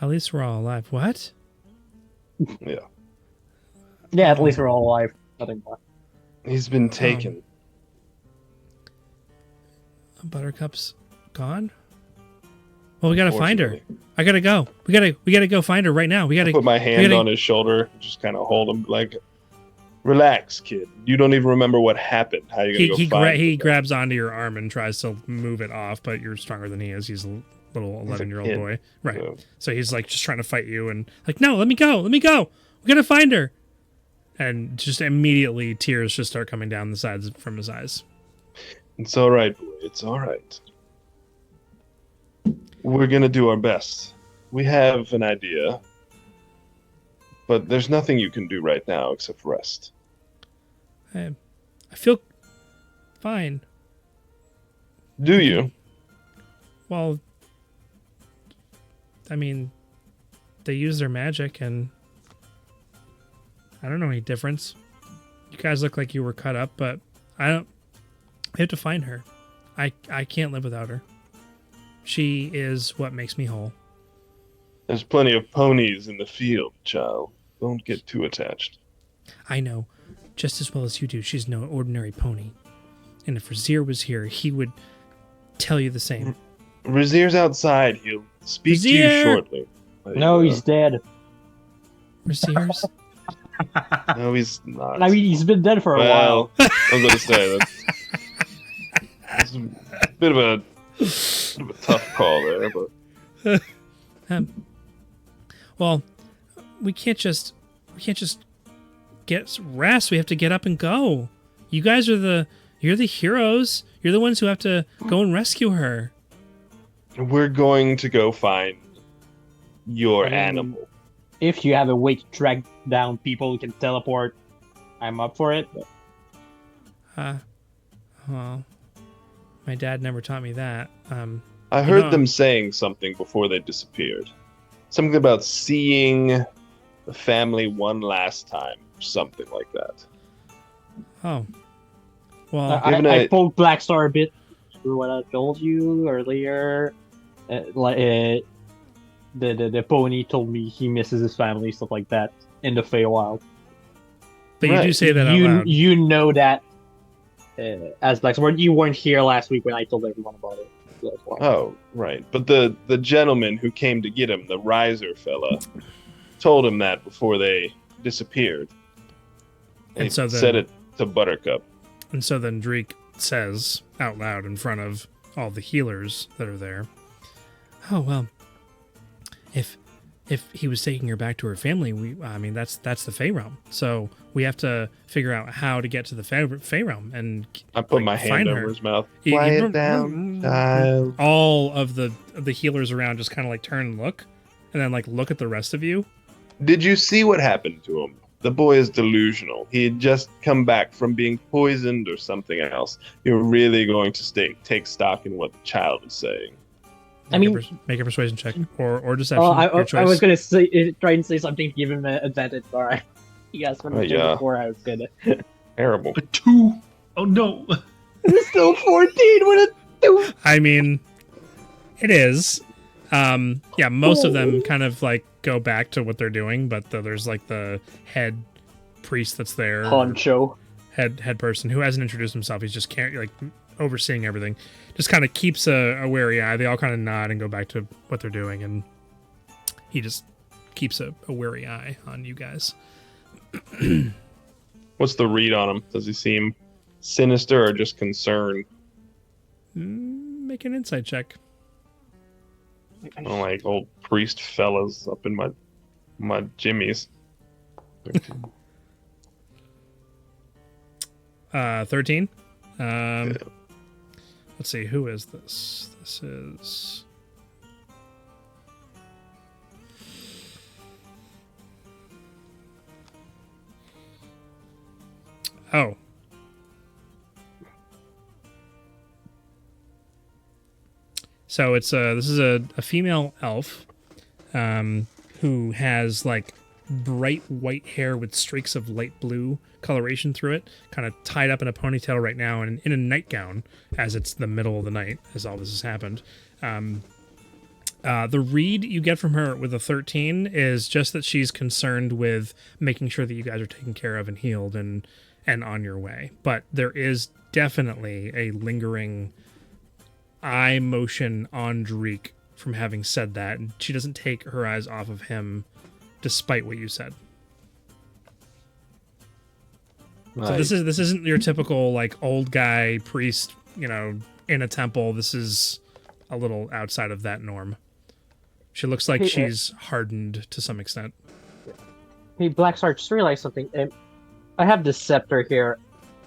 At least we're all alive. What? Yeah. Yeah, at least we're all alive. Nothing more. He's been taken. Buttercup's gone? Well, we gotta find her. Unfortunately. I gotta go. We gotta go find her right now. We gotta Put my hand gotta- on his shoulder, just kind of hold him like, relax, kid. You don't even remember what happened. How you gonna go find he her? grabs onto your arm and tries to move it off, but you're stronger than he is. He's a little He's a 11-year-old kid. boy, right? Yeah. So he's like just trying to fight you, and like, no, let me go. We gotta find her. And just immediately tears just start coming down the sides from his eyes. It's all right, boy. It's all right. We're gonna do our best. We have an idea, but there's nothing you can do right now except rest. I feel fine. Do you? Well, I mean, they use their magic, and I don't know any difference. You guys look like you were cut up, but I don't. We have to find her. I can't live without her. She is what makes me whole. There's plenty of ponies in the field, child. Don't get too attached. I know, just as well as you do. She's no ordinary pony. And if Razier was here, he would tell you the same. Razir's outside. He'll speak to you Razir! shortly. No, he's dead. Razier's? No, he's not. I mean, he's been dead for a while. Well, I was gonna say that's a bit of a tough call there, but Well, we can't just get rest. We have to get up and go. You guys are you're the heroes. You're the ones who have to go and rescue her. we're going to go find your I mean, animal. If you have a way to track down people who can teleport, I'm up for it. Well, my dad never taught me that. I heard know- them saying something before they disappeared. Something about seeing the family one last time, or something like that. Oh. Well, I poked Blackstar a bit through what I told you earlier. The pony told me he misses his family, stuff like that, in the Feywild. but you do right. say that out loud. You know that as Blackstar. You weren't here last week when I told everyone about it. So that's why. Oh, right. But the gentleman who came to get him, the Ryver fella, told him that before they disappeared. And He so then- said it to Buttercup. And so then Dreek says out loud in front of all the healers that are there, "Oh well, if he was taking her back to her family, that's the Fey realm. So we have to figure out how to get to the Fey realm." And I put like, my hand find over her. his mouth. You- Quiet down, child. all of the healers around just kind of like turn and look, and then like look at the rest of you. Did you see what happened to him? The boy is delusional. He had just come back from being poisoned or something else. You're really going to take stock in what the child is saying. Make a persuasion check or deception. Oh, your choice. I was gonna say try and say something to give him an advantage. All right, you guys want to yeah. before I was gonna. Terrible. A 2. Oh no. It's still 14 with a 2. I mean, it is. Yeah, most of them kind of like go back to what they're doing, but there's like the head priest that's there, Honcho. head person who hasn't introduced himself. He's just like overseeing everything. Just kind of keeps a wary eye. They all kind of nod and go back to what they're doing, and he just keeps a wary eye on you guys. What's the read on him? Does he seem sinister or just concerned? Make an insight check. I don't like old priest fellas up in my jimmies. 13. Yeah. Let's see, who is this? This is... Oh. So it's this is a female elf who has like bright white hair with streaks of light blue coloration through it, kind of tied up in a ponytail right now and in a nightgown as it's the middle of the night as all this has happened. The read you get from her with a 13 is just that she's concerned with making sure that you guys are taken care of and healed and on your way. But there is definitely a lingering eye motion on Dreek from having said that, and she doesn't take her eyes off of him despite what you said. So this isn't your typical like old guy priest, in a temple. This is a little outside of that norm. She looks like she's hardened to some extent. Hey, Blackstar, just realized something. I have this scepter here.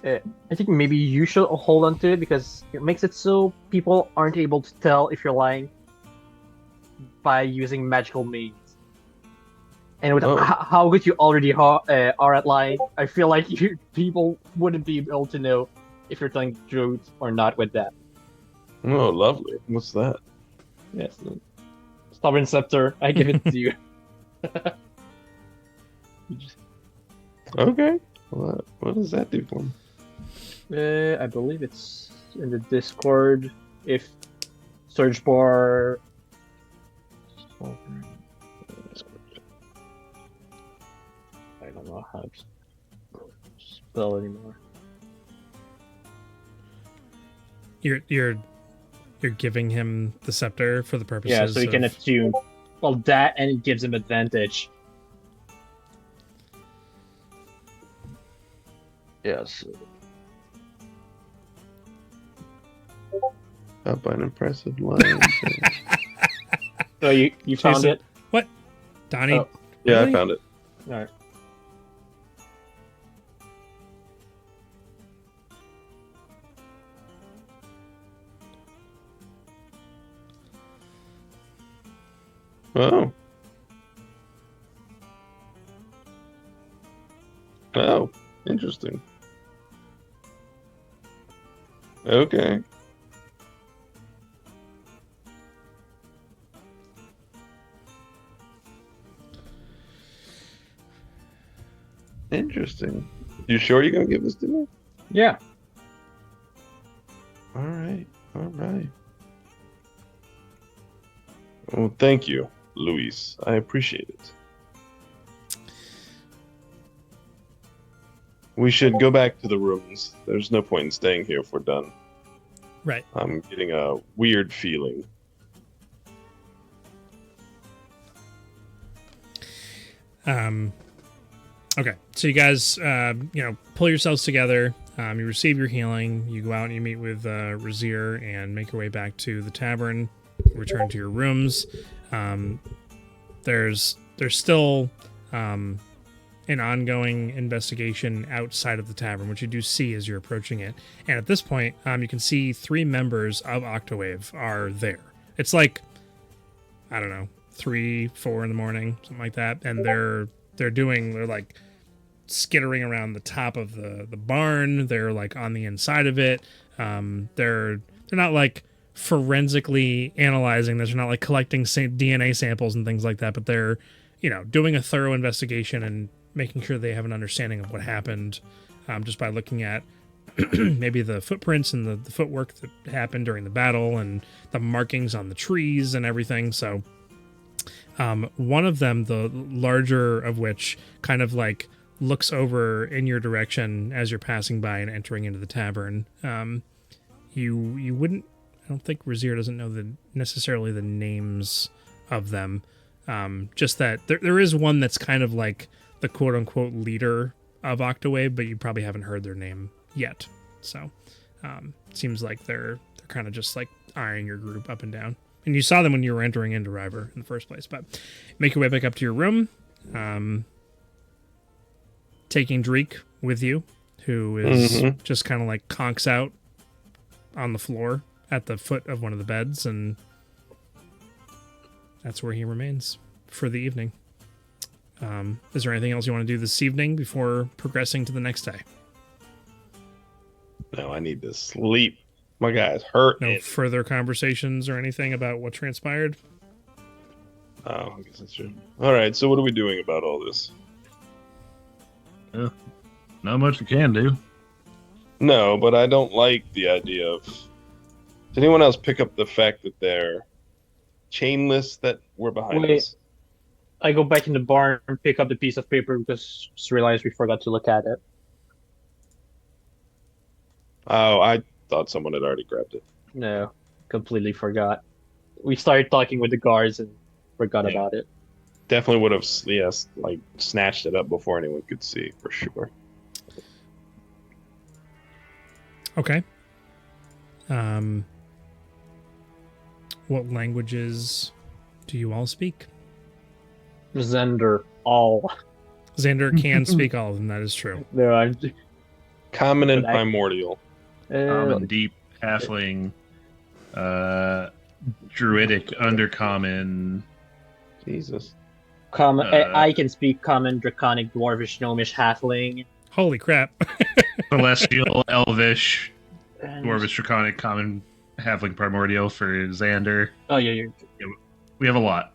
I think maybe you should hold on to it because it makes it so people aren't able to tell if you're lying by using magical means. And with how good you already are at lying, I feel like people wouldn't be able to know if you're telling the truth or not with that. Oh, lovely. What's that? Yes. Stubborn Scepter, I give it to you. Okay. What does that do for me? I believe it's in the Discord. If search bar. I don't know how to spell anymore. You're giving him the scepter for the purposes. Yeah, so he can attune. Well, that and it gives him advantage. Yes. Up by an impressive line. So you found it? What? Donnie? Oh. Yeah, Really? I found it. Alright. Oh. Oh, interesting. Okay. Interesting. You sure you're gonna give this to me? Yeah. All right. All right. Well, thank you, Luis. I appreciate it. We should go back to the rooms. There's no point in staying here if we're done. Right. I'm getting a weird feeling. Okay, so you guys, pull yourselves together. You receive your healing. You go out and you meet with Razir and make your way back to the tavern. Return to your rooms. There's still an ongoing investigation outside of the tavern, which you do see as you're approaching it. And at this point, you can see 3 members of Octawave are there. It's like, I don't know, 3, 4 in the morning, something like that. And they're like skittering around the top of the barn. They're like on the inside of it. They're not like forensically analyzing this. They're not like collecting DNA samples and things like that, but they're, doing a thorough investigation and making sure they have an understanding of what happened, just by looking at maybe the footprints and the footwork that happened during the battle and the markings on the trees and everything. So one of them, the larger of which, kind of like looks over in your direction as you're passing by and entering into the tavern. You wouldn't, I don't think Razir doesn't know necessarily the names of them. Just that there is one that's kind of like the quote unquote leader of Octawave, but you probably haven't heard their name yet. So it seems like they're kind of just like eyeing your group up and down. And you saw them when you were entering into Ryver in the first place. But make your way back up to your room, taking Dreek with you, who is just kind of like conks out on the floor at the foot of one of the beds, and that's where he remains for the evening. Is there anything else you want to do this evening before progressing to the next day? No, I need to sleep. My guy's hurt. No further conversations or anything about what transpired? Oh, I guess that's true. All right, so what are we doing about all this? Not much we can do. No, but I don't like the idea of... Did anyone else pick up the fact that they're chainless that were behind us? I go back in the barn and pick up the piece of paper because just realized we forgot to look at it. Oh, I thought someone had already grabbed it. No, completely forgot. We started talking with the guards and forgot about it. Definitely would have, snatched it up before anyone could see, for sure. Okay. What languages do you all speak? Xander, all. Xander can speak all of them, that is true. No, I'm... Common and But primordial. Common, deep, halfling, druidic, undercommon. Jesus. Common. I can speak common, draconic, dwarvish, gnomish, halfling. Holy crap. Celestial, elvish, dwarvish, draconic, common, halfling, primordial for Xander. Oh, yeah. We have a lot.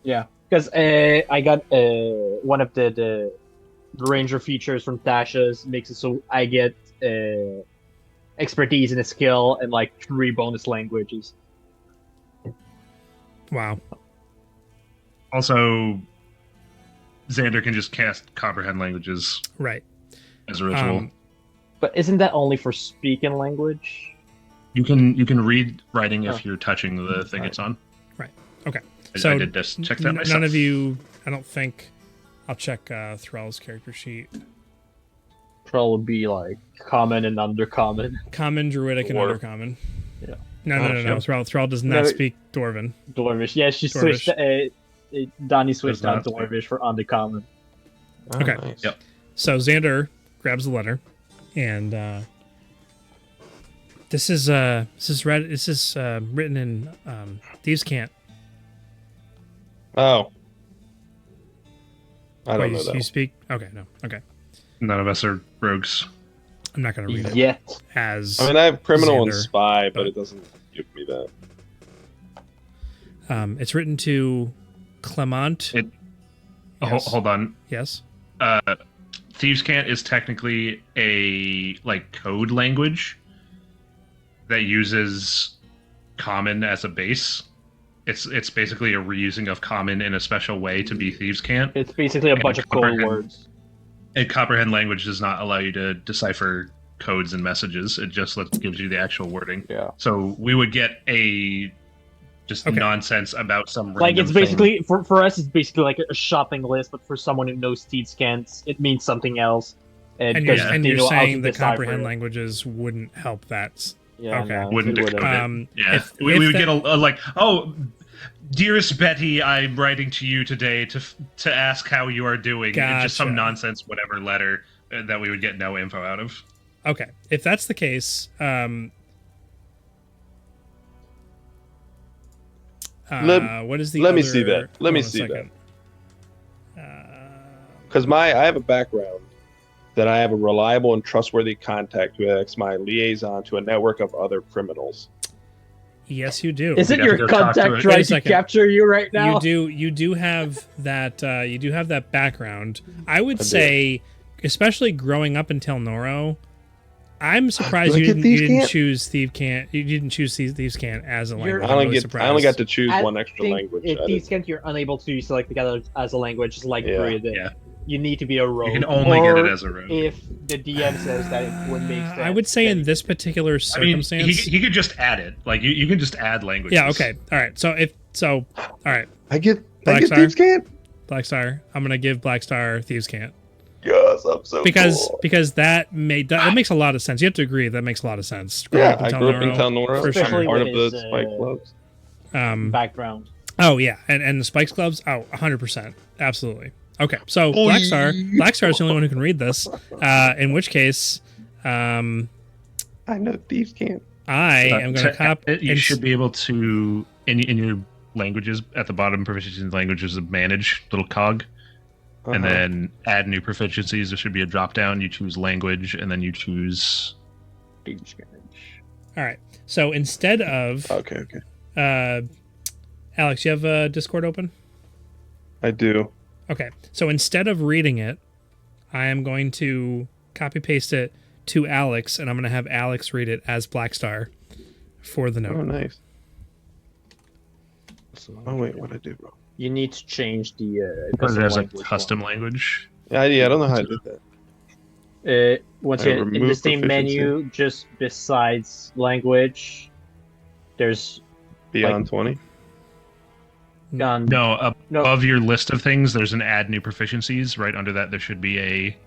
Yeah, because I got one of the ranger features from Tasha's makes it so I get expertise in a skill and like 3 bonus languages. Wow. Also, Xander can just cast comprehend languages Right. as a ritual. But isn't that only for speaking language? You can read writing if you're touching the thing it's on. Right. Okay. I So did just check that myself. none of you, I don't think, I'll check Thrall's character sheet. Probably be like common and undercommon. Common, druidic, and Dwarf. undercommon. Yeah. No. Thrall does not speak Dwarven. Dwarvish. Yeah, she Dwarvish. switched. Donny switched Does out not speak. Dwarvish for undercommon. Oh, Okay. Nice. Yep. So Xander grabs the letter, and this is written in Thieves' Cant. Oh. I don't Wait, know that. you speak? Okay, no. Okay. None of us are rogues. I'm not going to read it Yet. as... I mean, I have criminal and Xander, spy, but but- it doesn't give me that. it's written to Clement. Yes. Hold on. Yes. Thieves' Cant is technically a code language that uses common as a base. It's basically a reusing of common in a special way to be Thieves' Cant. It's basically a bunch of code comprehend. words. And comprehend language does not allow you to decipher codes and messages. It just gives you the actual wording. Yeah. So we would get just Okay. nonsense about some Like random it's basically thing. for us, it's basically like a shopping list, but for someone who knows Steed scans, it means something else. And because you're, they know how to saying the decipher comprehend it. languages wouldn't help that. Yeah, Okay. no, Wouldn't it decode wouldn't. it. Yeah, If we would that- get dearest Betty, I'm writing to you today to ask how you are doing. And just some Gotcha. nonsense, whatever letter that we would get no info out of. Okay. If that's the case, what is the let me other- see that. Let me hold on a see that. second. Because I have a background that I have a reliable and trustworthy contact who acts my liaison to a network of other criminals. Yes, you do. Isn't You'd have your to go talk to contact it. trying Wait a to second. capture you right now? You do have that. You do have that background. I would I do. say, especially growing up in Tel Noro, I'm surprised Do I you get didn't, Thieves' you didn't Cant? choose Thieves Cant. You didn't choose Thieves Cant as a You're- language. I I'm only really get I only got to choose I one extra think language. in I Thieves' didn't- Cant, you're unable to select the other as a language, just like Yeah. Druid. Yeah. You need to be a rogue. You can only get it Or as a rogue. if the DM says that it would make sense. I would say then in this particular I mean, circumstance. he could just add it. Like you can just add languages. Yeah. Okay. All right. All right. I get Blackstar? Thieves' Cant? Blackstar. I'm gonna give Blackstar Thieves Cant Yes, I'm so cool. because that makes a lot of sense. You have to agree that makes a lot of sense. Growing Yeah, up in I Tel grew up in Noro, Tel Noro. for Especially sure. Part with of the his, Spike Clubs. background. Oh yeah, and the Spikes Clubs. Oh, 100%, absolutely. Okay, so Blackstar is the only one who can read this. In which case, I know Thieves' Cant. I am going to cop. You should be able to in your languages at the bottom, proficiency in languages, of manage little cog, and then add new proficiencies. There should be a drop down. You choose language, and then you choose. All right. So instead of Okay. Alex, you have Discord open? I do. Okay. So instead of reading it, I am going to copy paste it to Alex, and I'm going to have Alex read it as Blackstar for the note. Oh, nice. Oh wait, what did I do, bro? You need to change the Because it has a language custom language. Yeah, I don't know how I did that. one. Once I again, in the remove same proficiency. menu, just besides language, there's Beyond 20. no. Above your list of things, there's an add new proficiencies. Right under that, there should be a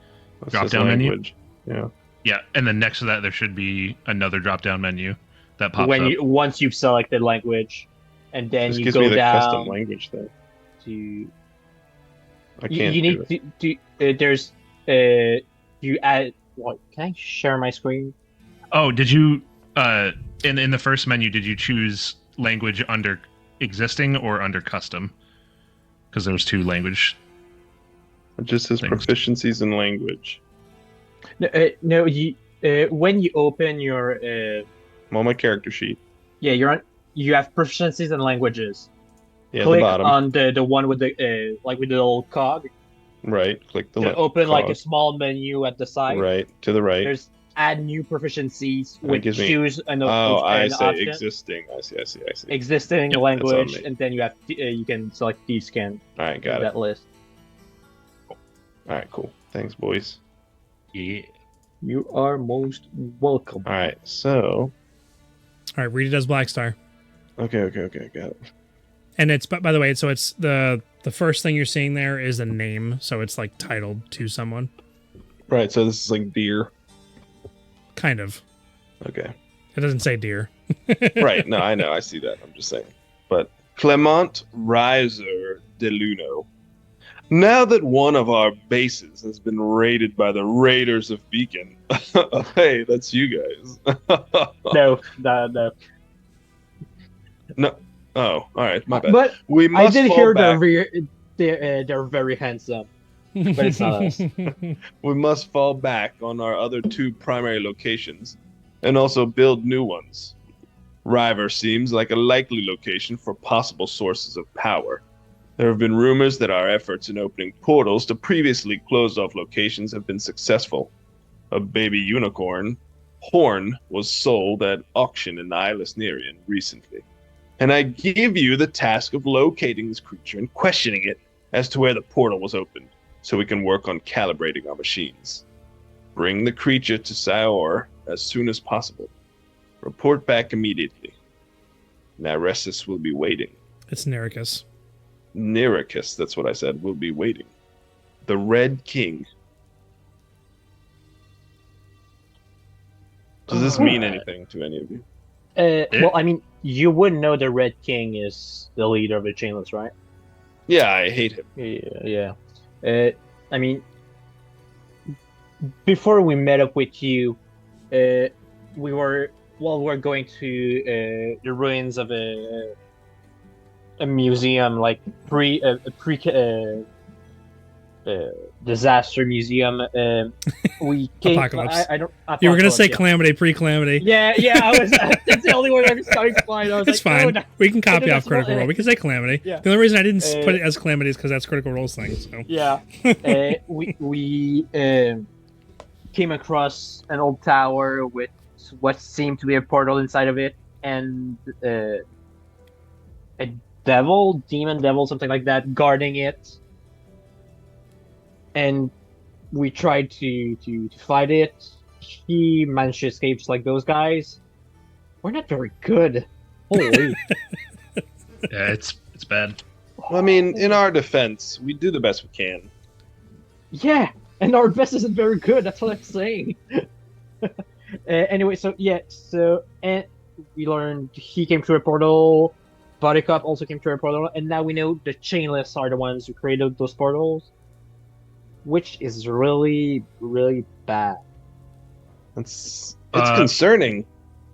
That's drop just down menu. language. Yeah. Yeah, and then next to that, there should be another drop down menu that pops when up. you once you've selected language, and then This you gives me go the custom down language thing. to I you, can't you do need it. to there's you add what? Can I share my screen? Oh, did you in the first menu did you choose language under existing or under custom? Because there was two language. It just says Things. proficiencies in language. No, you when you open your I'm on my character sheet. you have proficiencies in languages. Yeah, at the Click bottom. on the one with the like with the little cog. Right. Click the To left. open like a cog. small menu at the side. Right. To the right. There's add new proficiencies That with gives me- choose an, Oh, I an say option. existing. I see. Existing Yep, that's language, on me. and then you have you can select Thieves' Cant All right, got it. that list. All right, cool. Thanks, boys. Yeah. You are most welcome. All right, so All right, read it as Blackstar. okay, got it. And it's by the way, so it's the first thing you're seeing there is a name, so it's like titled to someone, Right, so this is like deer. kind of. Okay. It doesn't say deer. Right. No, I know. I see that. I'm just saying. But Clement Ryver de Luno. Now that one of our bases has been raided by the Raiders of Beacon, hey, that's you guys. No. No. Oh, all right. My bad. But We I must did fall hear back. they're very handsome. But it's not us. We must fall back on our other two primary locations and also build new ones. Ryver seems like a likely location for possible sources of power. There have been rumors that our efforts in opening portals to previously closed off locations have been successful. A baby unicorn, Horn, was sold at auction in Islas Nerian recently. And I give you the task of locating this creature and questioning it as to where the portal was opened, so we can work on calibrating our machines. Bring the creature to Saor as soon as possible. Report back immediately. Naressus will be waiting. It's Nericus. Nericus, that's what I said, will be waiting. The Red King. Does this mean anything to any of you? Well, I mean, you would know the Red King is the leader of the Chainless, right? Yeah, I hate him. Yeah. I mean, before we met up with you, we were going to the ruins of a museum, like disaster museum. We came. Apocalypse. I don't. You were gonna say Apocalypse, yeah. calamity, pre-calamity. Yeah, I was. That's the only word I was starting to find. I was It's like, fine. oh, no. We can copy no, off that's Critical not- Role. We can say calamity. Yeah. The only reason I didn't put Uh, it as calamity is because that's Critical Role's thing. So Yeah. We came across an old tower with what seemed to be a portal inside of it, and a demon devil, something like that, guarding it. And we tried to fight it. He managed to escape just like those guys. We're not very good. Holy. Yeah, it's bad. Well, I mean, in our defense, we do the best we can. Yeah, and our best isn't very good. That's what I'm saying. Anyway, and we learned he came through a portal. Buttercup also came through a portal, and now we know the Chainless are the ones who created those portals, which is really, really bad. It's Uh, concerning.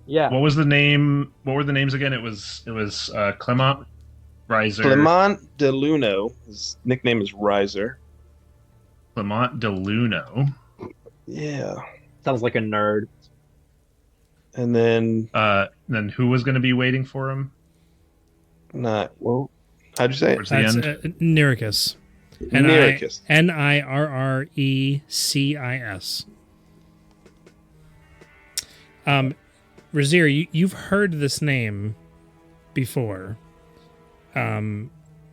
Yeah, What was the name? What were the names again? It was Clement, Ryzer, Clement de Luno, his nickname is Ryzer. Clement de Luno. Yeah. sounds like a nerd. And then, Then who was going to be waiting for him? how'd you say it? Towards the that's end. Niricus. Niricus. Nirrecis. Razir, you've heard this name before.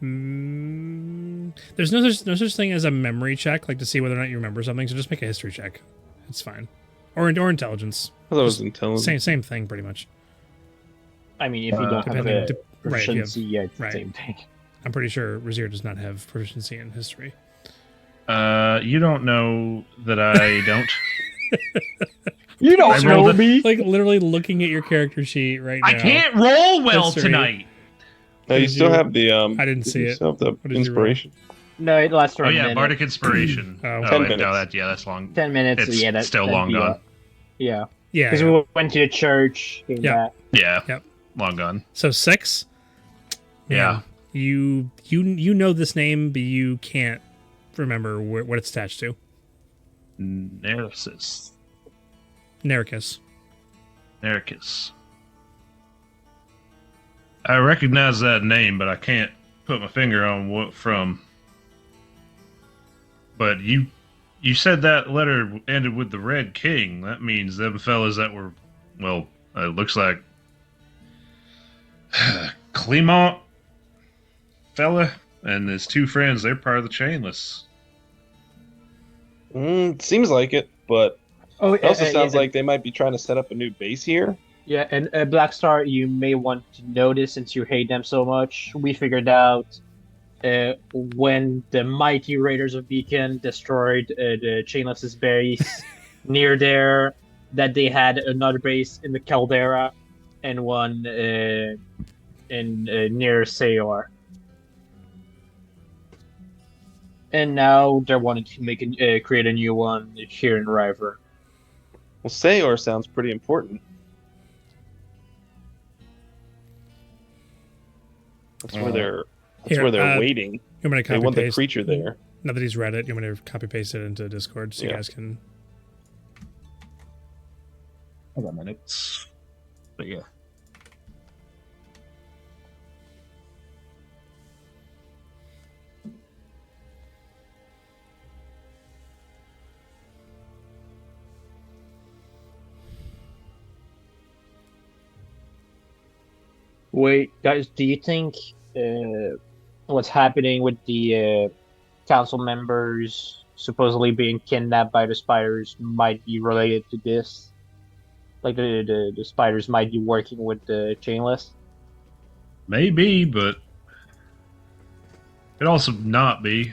There's no such thing as a memory check, like to see whether or not you remember something. So just make a history check. It's fine, or intelligence. I thought it was intelligent. Same thing, pretty much. I mean, if you don't have Depending, a right, if you have- proficiency, yeah, it's right. the same thing. I'm pretty sure Razir does not have proficiency in history. You don't know that I don't. You I don't know rolled it. me. Like literally looking at your character sheet right now. I can't roll well History. tonight. No, you Did still you- have the I didn't see you it. still have the did you roll? inspiration. No, it lasts for Oh a yeah, minute. Bardic Inspiration. Oh. 10 wait, no, minutes. that's long. 10 minutes. It's yeah, that's still long gone. Yeah, Yeah. because we went to the church. Came Yeah. back. Yeah. Yep. Long gone. So 6. Yeah. You know this name, but you can't remember what it's attached to. Nericus. Nericus. Nericus. I recognize that name, but I can't put my finger on what from. But you said that letter ended with the Red King. That means them fellas that were, well, it looks like Clement fella and his two friends. They're part of the Chainless. Seems like it, but Oh, it also sounds yeah, like they might be trying to set up a new base here. yeah, and Black Star, you may want to notice since you hate them so much. We figured out when the mighty Raiders of Beacon destroyed the Chainless's base near there, that they had another base in the Caldera and one near Sayor. And now they're wanting to create a new one here in Ryver. Well, Sayor sounds pretty important. That's where they're. That's Here, where they're waiting. You want me to They copy want the paste? creature there. Now that he's read it, you want me to copy paste it into Discord so you Yeah. guys can. I got my notes. But yeah. Wait, guys, do you think what's happening with the council members supposedly being kidnapped by the spiders might be related to this? Like the spiders might be working with the Chainless? Maybe, but could also not be.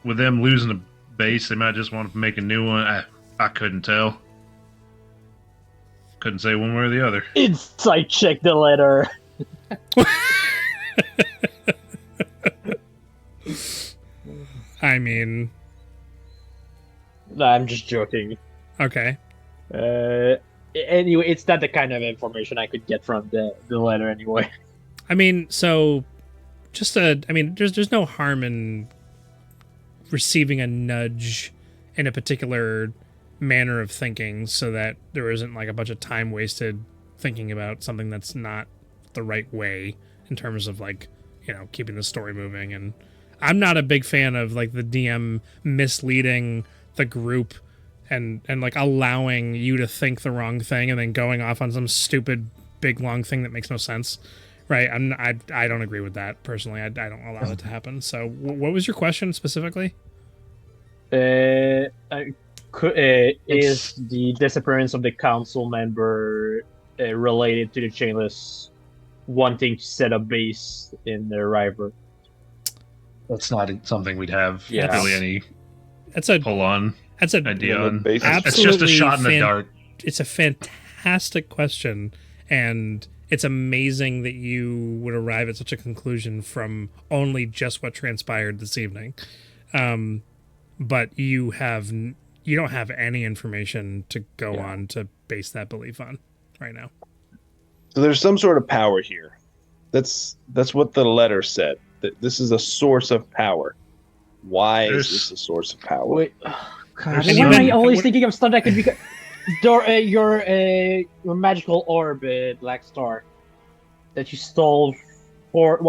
With them losing a base, they might just want to make a new one. I couldn't tell. Couldn't say one way or the other. Insight check the letter. I mean, Nah, I'm just joking. okay. Anyway, it's not the kind of information I could get from the letter anyway. I mean, so there's no harm in receiving a nudge in a particular manner of thinking so that there isn't like a bunch of time wasted thinking about something that's not the right way in terms of like, keeping the story moving. And I'm not a big fan of like the DM misleading the group and like allowing you to think the wrong thing and then going off on some stupid big long thing that makes no sense. Right. I don't agree with that personally. I don't allow that to happen. So what was your question specifically? Is the disappearance of the council member related to the Chainless wanting to set a base in the Ryver? That's not something we'd have Yeah. really any That's a pull on that's a idea on. Absolutely It's just a shot in the dark. It's a fantastic question, and it's amazing that you would arrive at such a conclusion from only just what transpired this evening. But you don't have any information to go on to base that belief on right now. So there's some sort of power here. That's what the letter said. That this is a source of power. Why is this a source of power? Wait, God, There's why am I some- always thinking of stuff that could be... your magical orb, Black Star, that you stole for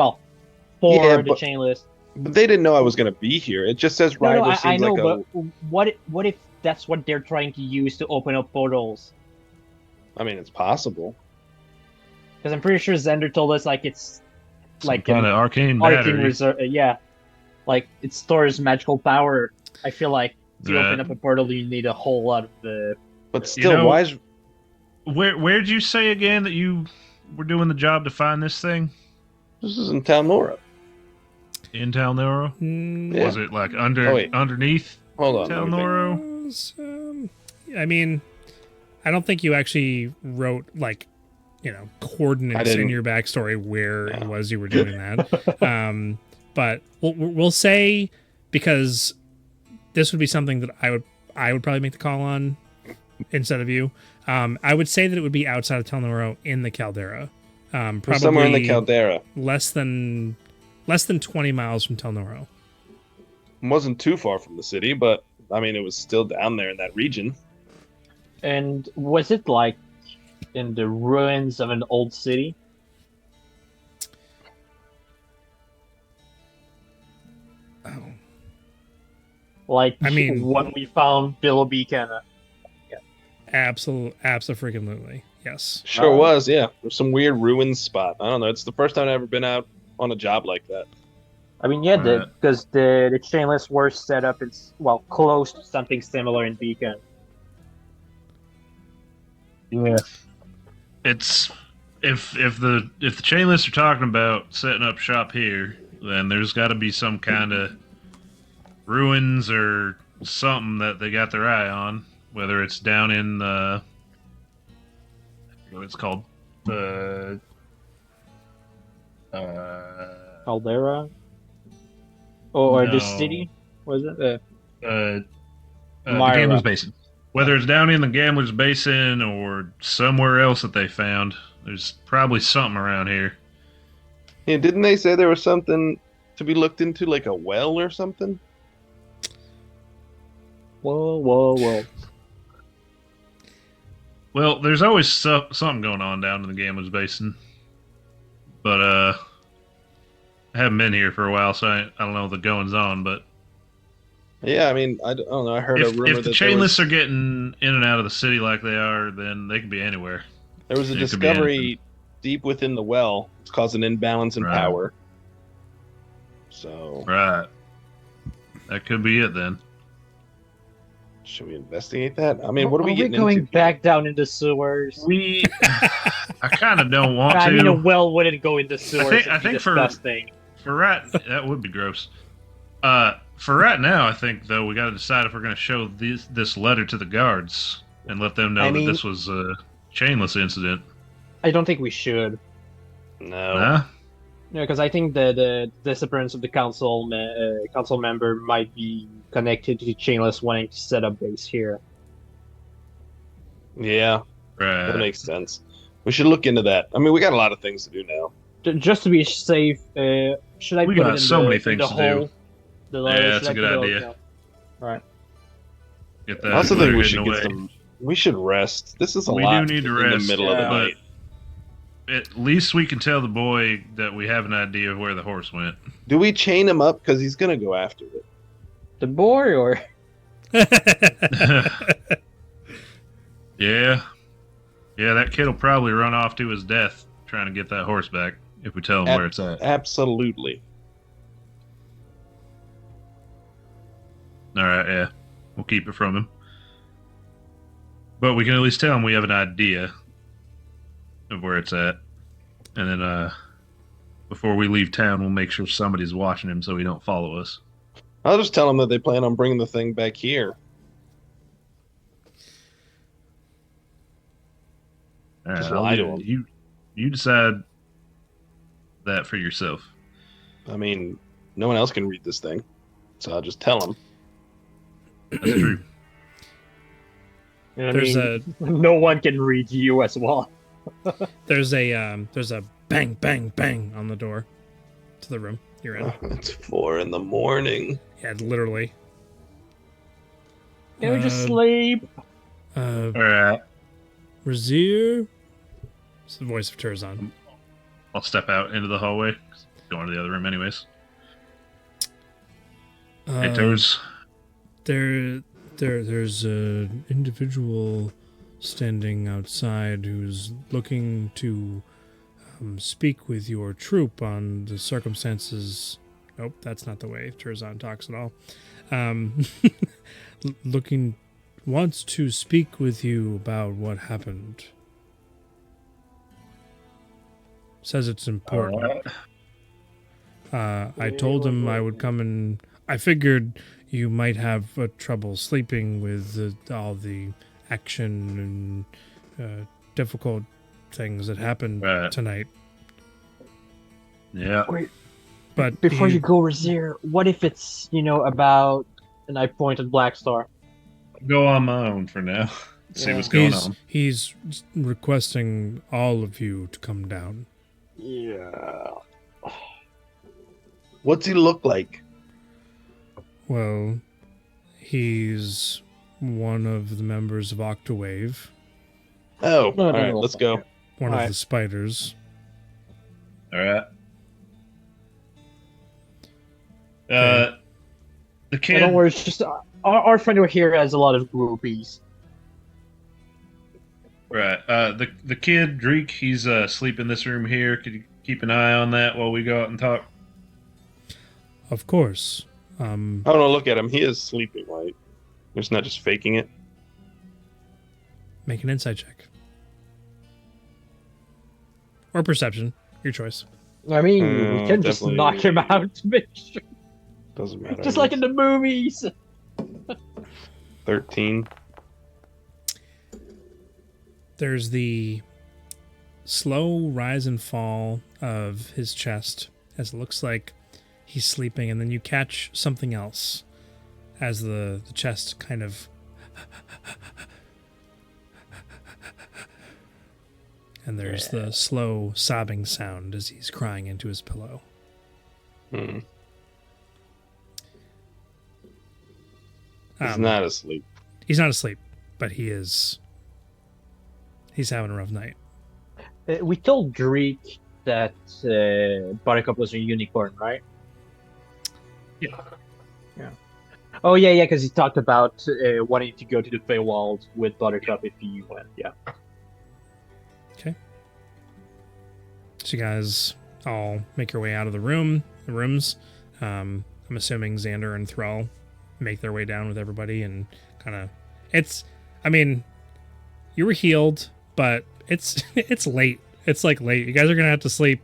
Yeah, the but- Chainless. But they didn't know I was going to be here. It just says No, Ryver I seems know, like but what if that's what they're trying to use to open up portals? I mean, it's possible. Because I'm pretty sure Zender told us like it's like Kind of arcane arcane battery. reserve. Like it stores magical power. I feel like to Yeah. open up a portal, you need a whole lot of the. But still, why is... Where'd you say again that you were doing the job to find this thing? This is in Talnora. In Talnora? Yeah. Was it like underneath Hold on. let me think. Talnora? I mean, I don't think you actually wrote like, I coordinates didn't. in your backstory where it No. was you were doing that. But we'll say, because this would be something that I would probably make the call on instead of you. I would say that it would be outside of Telnoro in the Caldera. Probably Somewhere in the Caldera. less than 20 miles from Telnoro. It wasn't too far from the city, but I mean, it was still down there in that region. And was it like in the ruins of an old city? Oh. Like I mean- when we found Billo Beacon. Absolutely. Yes. Sure was, yeah. There's some weird ruins spot. I don't know. It's the first time I've ever been out on a job like that. I mean, yeah, Right. because the Chainless were set up in close to something similar in Beacon. Yeah. It's if the chainless are talking about setting up shop here, then there's got to be some kind of ruins or something that they got their eye on. Whether it's down in the what it's called, the Caldera? Or No. the city? Was it? the Myra. Gambler's Basin. Whether it's down in the Gambler's Basin or somewhere else that they found, there's probably something around here. Yeah, didn't they say there was something to be looked into, like a well or something? Whoa. Well, there's always something going on down in the Gambler's Basin. But, I haven't been here for a while, so I don't know the goings on, but Yeah, I mean, I don't know. I heard a if rumor the that chainless are getting in and out of the city like they are, then they can be anywhere. there was a it could be discovery anything. deep within the well. It's caused an imbalance in Right. power. So, Right. That could be it then. should we investigate that? I mean, what are we getting going into? back down into sewers? We, I kind of don't want I to. mean, a well wouldn't go into sewers. I think for- disgusting. For right, that would be gross. For right now, I think though we got to decide if we're going to show this letter to the guards and let them know I mean- that this was a chainless incident. I don't think we should. No. Huh? No, because I think the disappearance of the council member might be connected to Chainless wanting to set up base here. Yeah, Right. that makes sense. We should look into that. I mean, we got a lot of things to do now. Just to be safe, should I We put got it in so the, many in things the to do. hole? The letter? Yeah, Should that's a I good put it idea. no. Right. Get that. I also think letter we hidden should away. get some. We should rest. This is a We lot do need to in the rest, middle of the yeah. night. At least we can tell the boy that we have an idea of where the horse went. Do we chain him up because he's gonna go after it? The boy or Yeah. Yeah, that kid will probably run off to his death trying to get that horse back if we tell him where it's at. Absolutely. All right, yeah. We'll keep it from him. But we can at least tell him we have an idea of where it's at. And then before we leave town, we'll make sure somebody's watching him so he don't follow us. I'll just tell him that they plan on bringing the thing back here. All right, Just I'll lie to leave- him. You decide that for yourself. I mean, no one else can read this thing, so I'll just tell him. That's true. I There's mean, no one can read you as well. There's a bang bang bang on the door to the room you're in. It's 4 a.m. Yeah, literally. Can we just Uh, sleep? All right. Razir. It's the voice of Turzon. I'll step out into the hallway. Going to the other room anyways. Hey, Toes. There's an individual standing outside who's looking to speak with your troop on the circumstances. Nope, that's not the way Turzon talks at all. Wants to speak with you about what happened. Says it's important. I told him I would come and I figured you might have trouble sleeping with all the action and difficult things that happened Right. tonight. Yeah. But Before you go, Razir, what if it's, about, and I point at Black Star. Go on my own for now. See Yeah. what's going on. He's requesting all of you to come down. Yeah. What's he look like? Well, he's one of the members of Octawave, Oh, No, all no, right, no. let's go. one Alright. of the spiders. All right. The kid. Don't worry, it's just our friend over here has a lot of groupies. Right. The kid Dreek. He's asleep in this room here. Could you keep an eye on that while we go out and talk? Of course. Oh no, look at him. He is sleeping, right? He's not just faking it. Make an insight check. Or perception. Your choice. I mean, we can just definitely- knock him out to make sure. Doesn't matter. Just like in the movies. 13. There's the slow rise and fall of his chest as it looks like he's sleeping, and then you catch something else as the chest kind of and there's the slow sobbing sound as he's crying into his pillow. Hmm. He's Um, not asleep. He's not asleep, but he's having a rough night. We told Dreek that Buttercup was a unicorn, right? Yeah. Yeah. Oh yeah, because he talked about wanting to go to the Feywild with Buttercup if he went. Yeah. So you guys all make your way out of the rooms. I'm assuming Xander and Thrall make their way down with everybody and kind of. I mean, you were healed, but it's late. It's like late. You guys are gonna have to sleep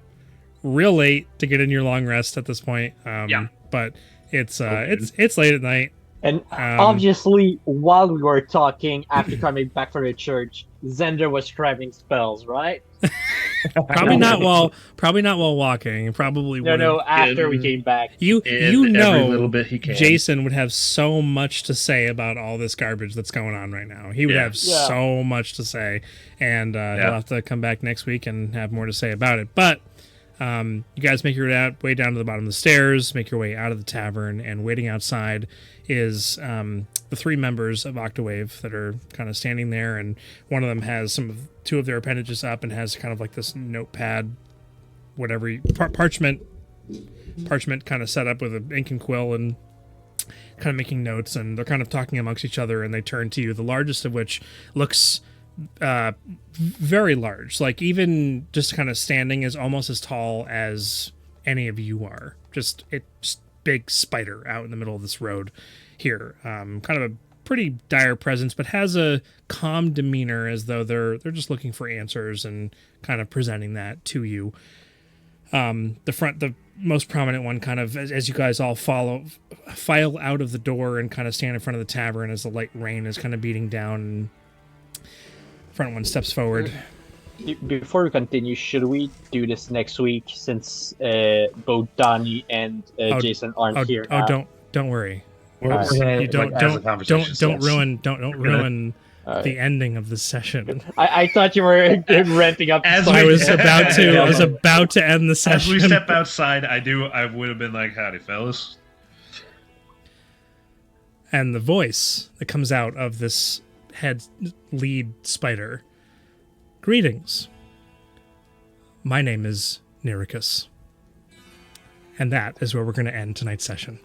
real late to get in your long rest at this point. Yeah. But it's late at night. And obviously, while we were talking after coming back from the church, Xander was scribing spells, right? Probably not while walking. Probably No, after we in- came back. You Every know, little bit he can. Jason would have so much to say about all this garbage that's going on right now. He would Yeah. have Yeah. so much to say, and he'll have to come back next week and have more to say about it. But You guys make your way down to the bottom of the stairs, make your way out of the tavern, and waiting outside is the 3 members of Octawave that are kind of standing there, and one of them has 2 of their appendages up and has kind of like this notepad, whatever, parchment kind of set up with an ink and quill and kind of making notes, and they're kind of talking amongst each other, and they turn to you, the largest of which looks very large, like even just kind of standing is almost as tall as any of you are. Just big spider out in the middle of this road here. Kind of a pretty dire presence, but has a calm demeanor, as though they're just looking for answers and kind of presenting that to you. The most prominent one, kind of as you guys all file out of the door and kind of stand in front of the tavern as the light rain is kind of beating down. And front one steps forward. Before we continue, should we do this next week, since both Donny and Jason aren't here? Don't worry. We're gonna, You don't like, as the conversation starts. ruin the ending of the session. I thought you were ramping up. I was about to end the session. As we step outside, I would have been like, "Howdy, fellas." And the voice that comes out of this head lead spider: "Greetings. My name is Niricus." And that is where we're going to end tonight's session.